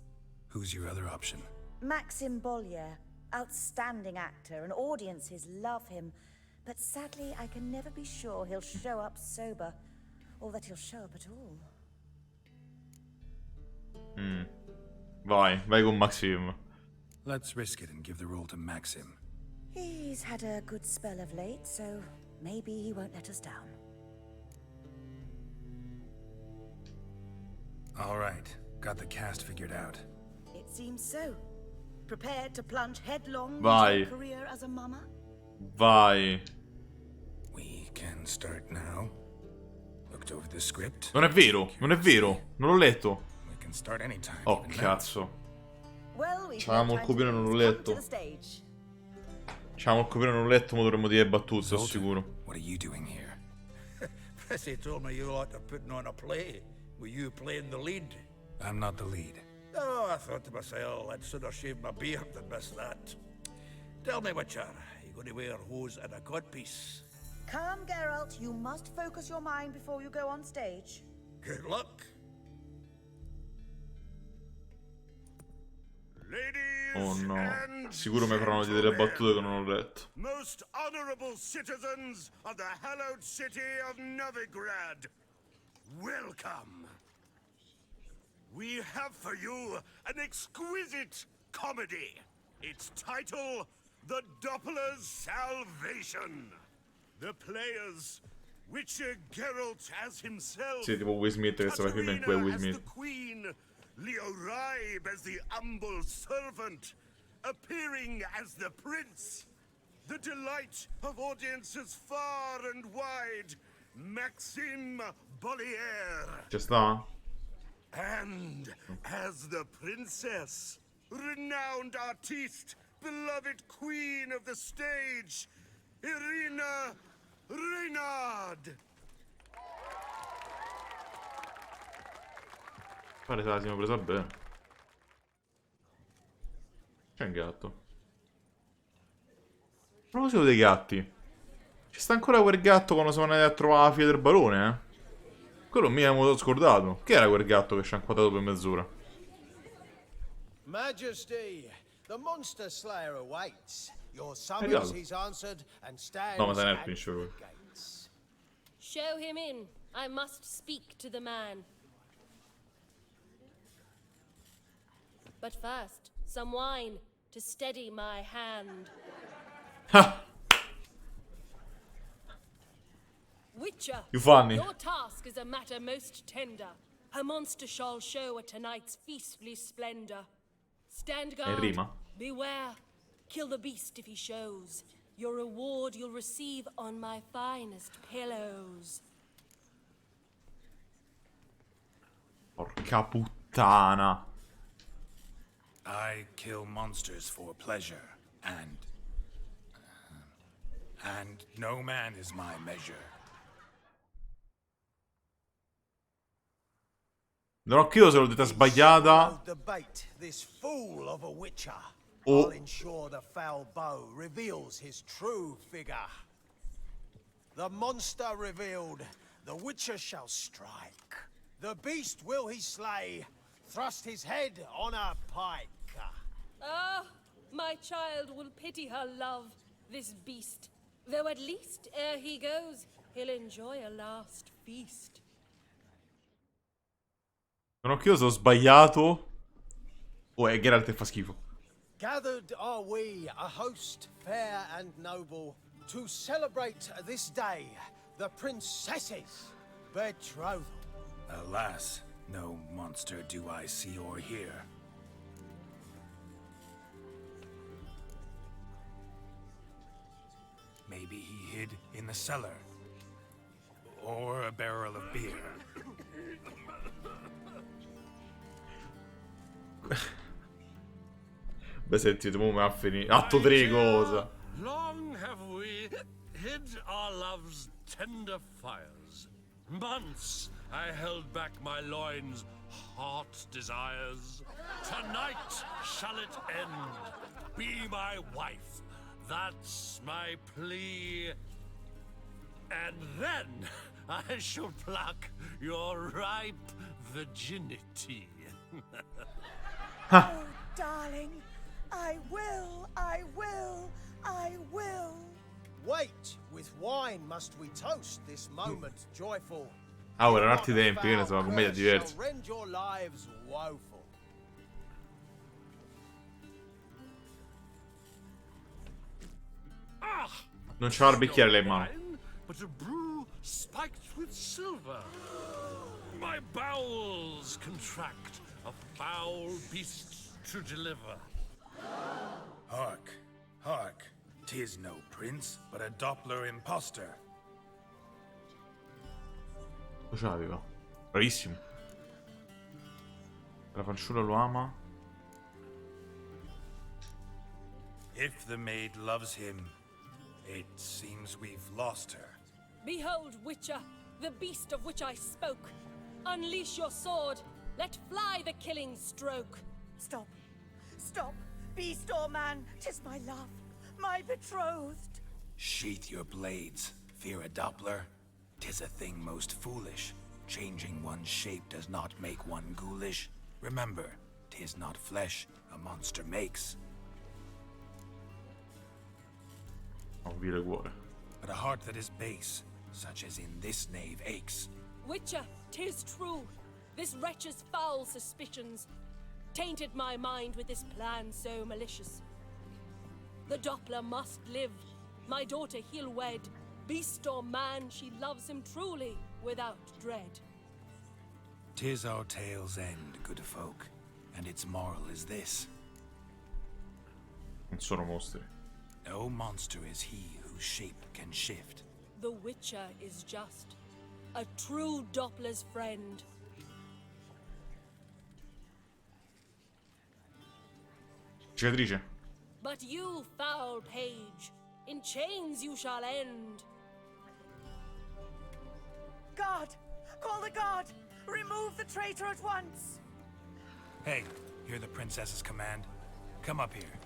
Who's your other option? Maxim Bollier, outstanding actor, and audiences love him, but sadly I can never be sure he'll show up sober, or that he'll show up at all. Vai con Maxim. Let's risk it and give the role to Maxim. He's had a good spell of late, so maybe he won't let us down. All right, got the cast figured out. It seems so. Prepared to plunge headlong Vai. into a career as a mama? Vai. We can start now. Looked over the script. Non è vero, non è vero. Non l'ho letto. We can start anytime. Oh, cazzo. Well, we've C'avevamo il copione, non l'ho letto. C'avevamo il copione, non l'ho letto, ma dovremmo dire battute, sono sicuro. What are you doing here? Prissy told me you ought to putting on a play. Were you playing the lead? I'm not the lead. Oh, I thought to myself, I'd sooner shave my beard than miss that. Tell me, Witcher, you going to wear hose and a codpiece? Calm, Geralt. You must focus your mind before you go on stage. Good luck. Oh no. Sicuro mi faranno dire delle battute che non ho letto. Most honorable citizens of the hallowed city of Novigrad, welcome. We have for you an exquisite comedy. Its title, The Doppler's Salvation. The players, Witcher Geralt as himself, Sì, tipo Will Smith che sta facendo film in quel Will as the Smith. Queen, Leo Ribe as the humble servant, appearing as the prince, the delight of audiences far and wide, Maxim Bollier. Ci sta? And as the princess, renowned artiste, beloved queen of the stage, Irina Reynard. Pare se la siamo presa bene. C'è un gatto. A proposito dei gatti, ci sta ancora quel gatto quando siamo andati a trovare la figlia del barone, eh? Quello mi avevo scordato. Chi era quel gatto che ci ha inquadrato per mezz'ora? Majesty, the monster slayer awaits. Your summons he's answered and stands No, ma se ne è at finisce lui. the gates. Show him in. I must speak to the man. But first, some wine to steady my hand. Ha! Witcher, You funny. your task is a matter most tender. A monster shall show at tonight's feastly splendor. Stand guard, rima. beware, kill the beast if he shows. Your reward you'll receive on my finest pillows. Porca puttana. I kill monsters for pleasure, and no man is my measure. Non ho chiesto se l'ho detta sbagliata. Debate this fool of a witcher. Oh. I'll ensure the foul bow reveals his true figure. The monster revealed, the witcher shall strike. The beast will he slay, thrust his head on a pike. Ah, my child will pity her love, this beast. Though at least, ere he goes, he'll enjoy a last feast. Non ho chiesto se ho sbagliato. Oh, è Geralt che fa schifo. Gathered are we, a host fair and noble, to celebrate this day, the princess's betrothal. Alas, no monster do I see or hear. Maybe he hid in the cellar. or a barrel of beer. Beh, sentite, mo mi ha finito. Atto 3 cosa? Long have we hid our love's tender fires. Months I held back my loins' heart desires. Tonight shall it end. Be my wife. That's my plea. And then I shall pluck your ripe virginity. Oh, darling, I will, I will, I will. Wait, with wine must we toast this moment joyful. Ah, ora erano altri tempi, che ne so, una commedia diversa. Rend your lives woeful. Non c'ha il bicchiere lei in mano. But a brew spiked with silver. My bowels contract, a foul beast to deliver. Hark, hark. 'Tis no prince, but a Doppler imposter. Lo ce l'aveva. Bravissimo. La fanciulla lo ama. If the maid loves him, it seems we've lost her. Behold, Witcher, the beast of which I spoke. Unleash your sword. Let fly the killing stroke. Stop. Stop. Beast or man, 'tis my love, my betrothed. Sheath your blades. Fear a Doppler? 'Tis a thing most foolish. Changing one's shape does not make one ghoulish. Remember, 'tis not flesh a monster makes. Un vile cuore. But a heart that is base, such as in this knave aches. Witcher, 'tis true. This wretch's foul suspicions tainted my mind with this plan so malicious. The Doppler must live. My daughter he'll wed. Beast or man, she loves him truly, without dread. 'Tis our tale's end, good folk, and its moral is this. Non sono mostri. No monster is he whose shape can shift. The Witcher is just a true Doppler's friend. Cicatrice. But you, foul page, in chains you shall end. Guard! Call the guard! Remove the traitor at once! Hey, hear the princess's command? Come up here.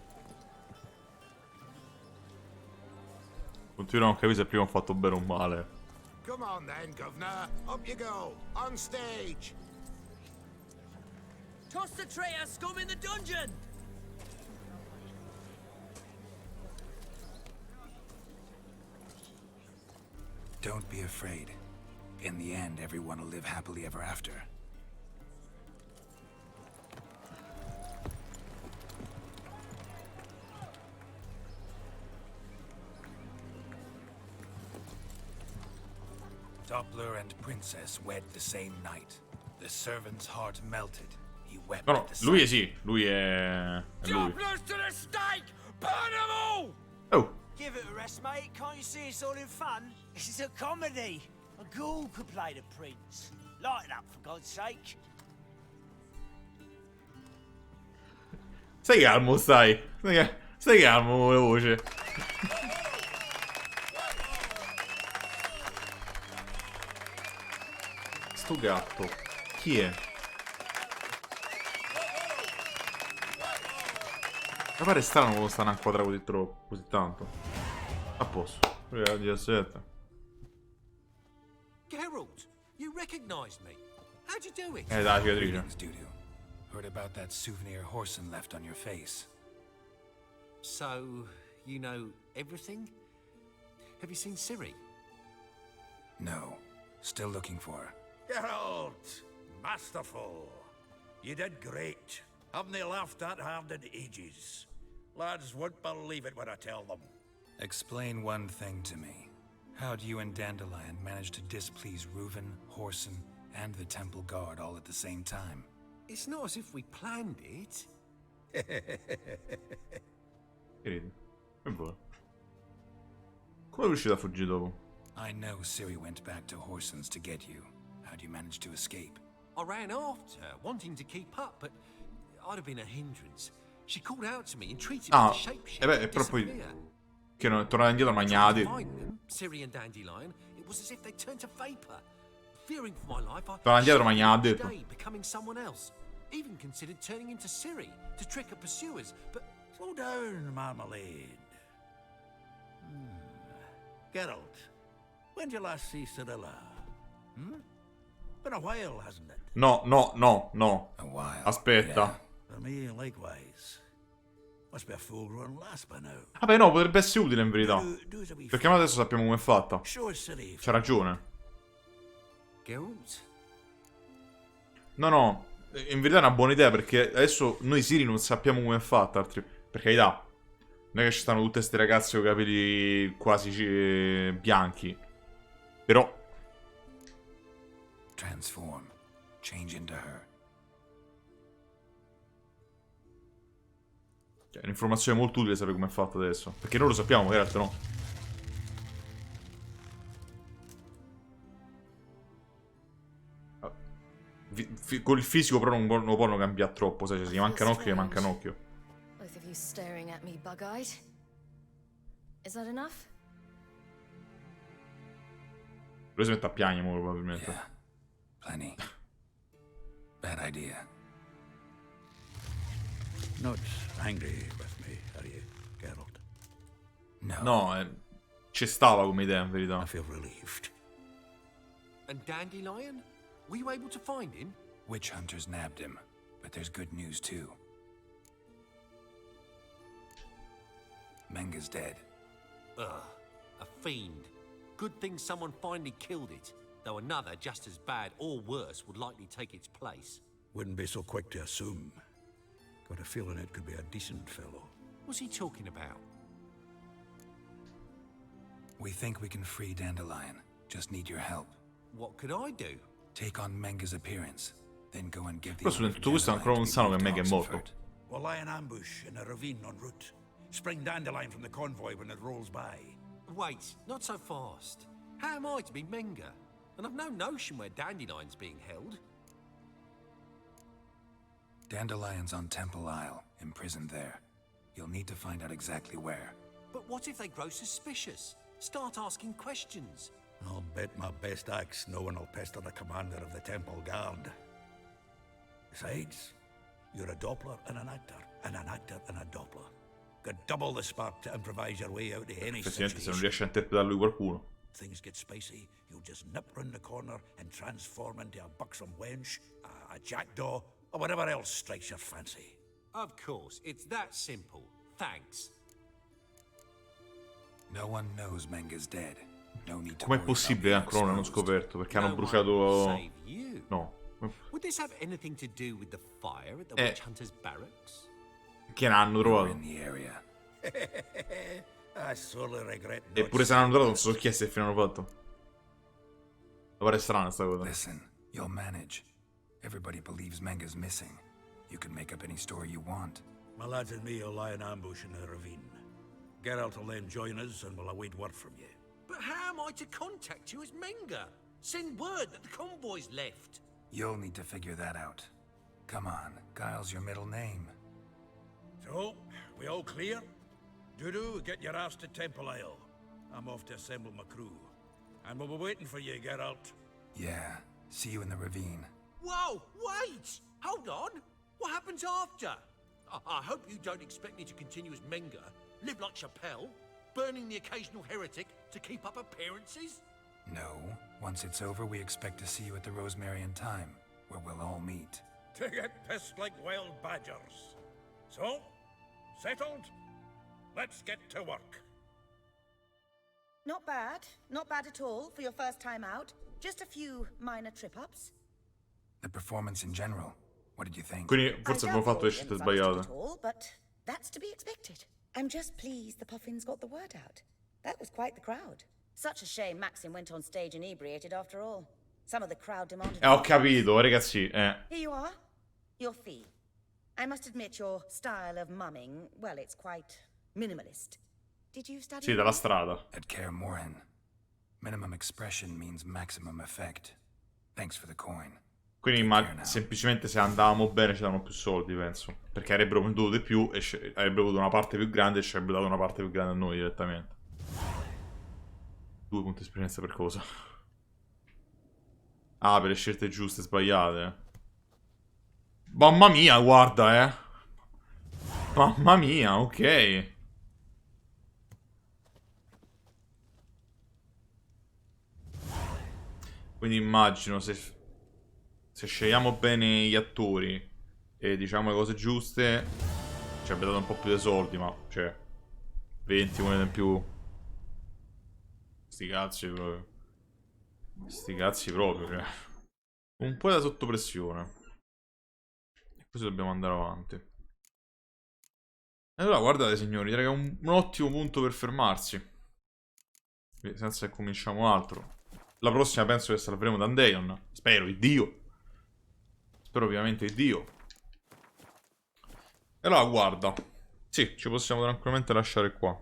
Continuo a non capire se prima ho fatto bene o male. Come on then, governor. Up you go. On stage. Toss the traitor scum in the dungeon! Don't be afraid. In the end, everyone will live happily ever after. Doppler and princess wed the same night. The servant's heart melted. He wept. No, no, at the lui è sight. sì, lui è lui. Dopplers to the stake! Burn them all! Oh, Give it a rest, mate. Can't you see it's all in fun? This is a comedy. A ghoul could play the prince. Lighten up, for God's sake. stai calmo, stai. Stai calmo con la voce. Sto gatto. Chi è? Mi pare strano quando stanno a inquadrare così troppo, così tanto. A posto. Aspetta. Geralt, you recognized me. How'd you do it? Dai, cicatrice. Greetings, Dudu. Heard about that souvenir Horson left on your face. So, you know everything? Have you seen Ciri? No. Still looking for her. Geralt, masterful. You did great. Haven't they laughed that hard in ages? Lads won't believe it when I tell them. Explain one thing to me. How'd you and Dandelion manage to displease Reuven, Horson, and the Temple Guard all at the same time? It's not as if we planned it. Che ridi? Che vuoi? Come è riuscito a fuggire dopo? I know Ciri went back to Horson's to get you. How'd you manage to escape? I ran after her, wanting to keep up, but I'd have been a hindrance. She called out to me, entreated me to shapeshift and però poi disappear. che non è tornato indietro magnati. Ciri and Dandelion, it was as if they turned to vapor. Fearing for my life, Torna indietro magnati. becoming someone else. Even considered turning into Ciri to trick her pursuers, but slow down, Marmalade. Geralt, when did you last see Cyrilla? Been a while, hasn't it? No. A while. Aspetta. For me, likewise. Must be a full-grown lass by now. Vabbè, no, potrebbe essere utile in verità. Perché noi adesso sappiamo come è fatta. C'ha ragione. Geralt? No. In verità è una buona idea perché adesso noi Ciri non sappiamo come è fatta. Per carità. Non è che ci stanno tutte queste ragazze con i capelli quasi bianchi. Però Transform. Change into her. è un'informazione molto utile sapere come è fatta adesso. Perché noi lo sappiamo, in realtà no. Con il fisico però non possono cambiare troppo, sai, se gli manca un occhio, gli manca un occhio. Both of you staring at me bug-eyed. Is that enough? Lui si mette a piangere, probabilmente. Yeah, plenty. Bad idea. Not angry with me, are you, Geralt? No, ci stava come idea, in verità. I feel relieved. And Dandelion? Were you able to find him? Witch hunters nabbed him, but there's good news too. Menga's dead. Ugh, a fiend. Good thing someone finally killed it, though another just as bad or worse would likely take its place. Wouldn't be so quick to assume. Got a feeling it could be a decent fellow. What's he talking about? We think we can free Dandelion. Just need your help. What could I do? Take on Menga's appearance, then go and give the Però tutto questo ancora non sanno che Menga è morto. We'll lie in ambush in a ravine en route. Spring Dandelion from the convoy when it rolls by. Wait, not so fast. How am I to be Menga? And I've no notion where Dandelion's being held. Dandelion's on Temple Isle, imprisoned there. You'll need to find out exactly where. But what if they grow suspicious? Start asking questions. I'll bet my best axe no one will pester the commander of the Temple Guard. Besides, you're a Doppler and an actor and a Doppler. Got double the spark to improvise your way out of any Effettivamente se non situation. riesce a interpretare lui qualcuno. Things get spicy, you'll just nip round the corner and transform into a buxom wench, a jackdaw, or whatever else strikes your fancy. Of course, it's that simple. Thanks. No one knows Menga's dead. No need to Com'è possibile che ancora non l'hanno scoperto? Perché hanno bruciato... No. Would this have anything to do with the fire at the witch hunters' barracks? Che l'hanno trovato. Eppure se l'hanno trovato non so chi è se fine hanno fatto. Mi pare strana sta cosa. Listen, you'll manage. Everybody believes Menga's missing. You can make up any story you want. My lads and me will lie in ambush in the ravine. Geralt will then join us and we'll await word from you. But how am I to contact you as Menga? Send word that the convoy's left. You'll need to figure that out. Come on, Guile's your middle name. So, we all clear? Dudu, get your ass to Temple Isle. I'm off to assemble my crew. And we'll be waiting for you, Geralt. Yeah, see you in the ravine. Whoa, wait! Hold on! What happens after? I hope you don't expect me to continue as Menga, live like Chappelle, burning the occasional heretic to keep up appearances? No. Once it's over, we expect to see you at the Rosemary in Time, where we'll all meet. To get pissed like wild badgers. So, settled? Let's get to work. Not bad. Not bad at all for your first time out. Just a few minor trip-ups. The performance in general, what did you think? Quindi forse abbiamo fatto le scelte sbagliate. But that's to be expected. I'm just pleased the Puffins got the word out. That was quite the crowd. Such a shame Maxim went on stage inebriated after all. Some of the crowd demanded... Ho capito, ragazzi, Here you are. Your fee. I must admit your style of mumming, well, it's quite minimalist. Did you study... Sì, dalla strada. At Kaer Morhen. Minimum expression means maximum effect. Thanks for the coin. Quindi semplicemente se andavamo bene ci davano più soldi, penso. Perché avrebbero venduto di più e avrebbero avuto una parte più grande e ci avrebbero dato una parte più grande a noi direttamente. 2 punti di esperienza per cosa? Ah, per le scelte giuste e sbagliate. Mamma mia, guarda, Mamma mia, ok. Quindi immagino se scegliamo bene gli attori e diciamo le cose giuste, ci avrebbe dato un po' più di soldi, ma cioè 20 monete in più. Sti cazzi proprio. Sti cazzi proprio, cioè. Un po' da sotto pressione. E così dobbiamo andare avanti. E allora guardate signori, direi che è un ottimo punto per fermarsi. Senza che cominciamo altro. La prossima penso che salveremo Dandelion. Spero, Dio. Spero ovviamente Dio. E allora guarda. Sì, ci possiamo tranquillamente lasciare qua.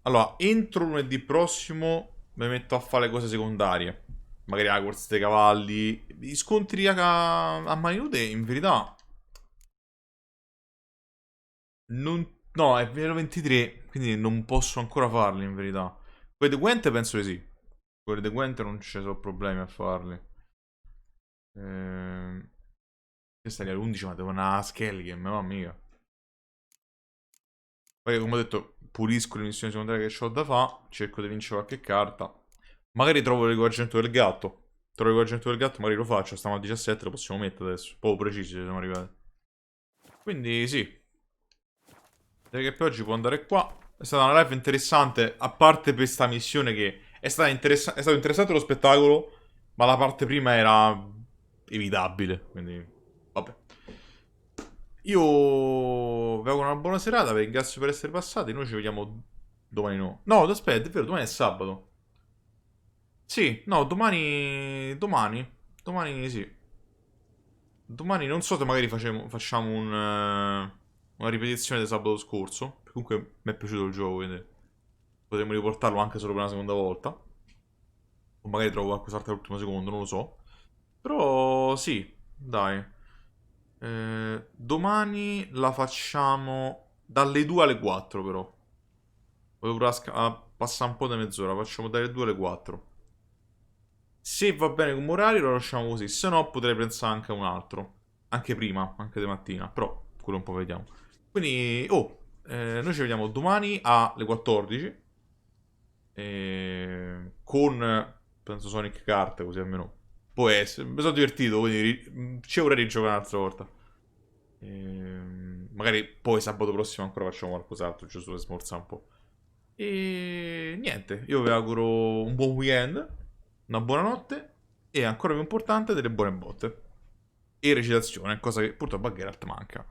Allora, entro lunedì prossimo mi metto a fare le cose secondarie. Magari la corsa dei cavalli. Gli scontri a mani nude, in verità. No, è vero 23. Quindi non posso ancora farli, in verità. Quelli di Gwent penso di sì. Quelli di Gwent non ci sono problemi a farli. Questa è l'11, ma devo una Skellige, mamma mia. Poi come ho detto, pulisco le missioni secondarie che ho da fare. Cerco di vincere qualche carta. Magari trovo l'equipaggiamento del gatto. Trovo l'equipaggiamento del gatto, magari lo faccio. Stiamo a 17, lo possiamo mettere adesso. Poco precisi, siamo arrivati. Quindi sì. Direi che per oggi può andare qua. È stata una live interessante. A parte per questa missione che è stato interessante lo spettacolo. Ma la parte prima era evitabile. Quindi vabbè. Io vi auguro una buona serata. Vi ringrazio per essere passati. Noi ci vediamo domani. No, aspetta, è vero, domani è sabato. Sì, no, domani sì. Domani non so se magari facciamo una ripetizione del sabato scorso. Comunque mi è piaciuto il gioco, quindi potremmo riportarlo anche solo per una seconda volta. O magari trovo qualcos'altro all'ultimo secondo, non lo so. Però sì, dai. Domani la facciamo dalle 2 alle 4 però. Volevo passare un po' di mezz'ora. Facciamo dalle 2 alle 4. Se va bene come orario lo lasciamo così. Se no potrei pensare anche a un altro. Anche prima, anche di mattina. Però quello un po' vediamo. Quindi, noi ci vediamo domani alle 14. Con, penso, Sonic Kart, così almeno può essere. Mi sono divertito, quindi c'è ora di giocare un'altra volta. Magari poi sabato prossimo ancora facciamo qualcos'altro, giusto per smorzare un po'. E niente, io vi auguro un buon weekend, una buona notte e ancora più importante delle buone botte. E recitazione, cosa che purtroppo a Geralt manca.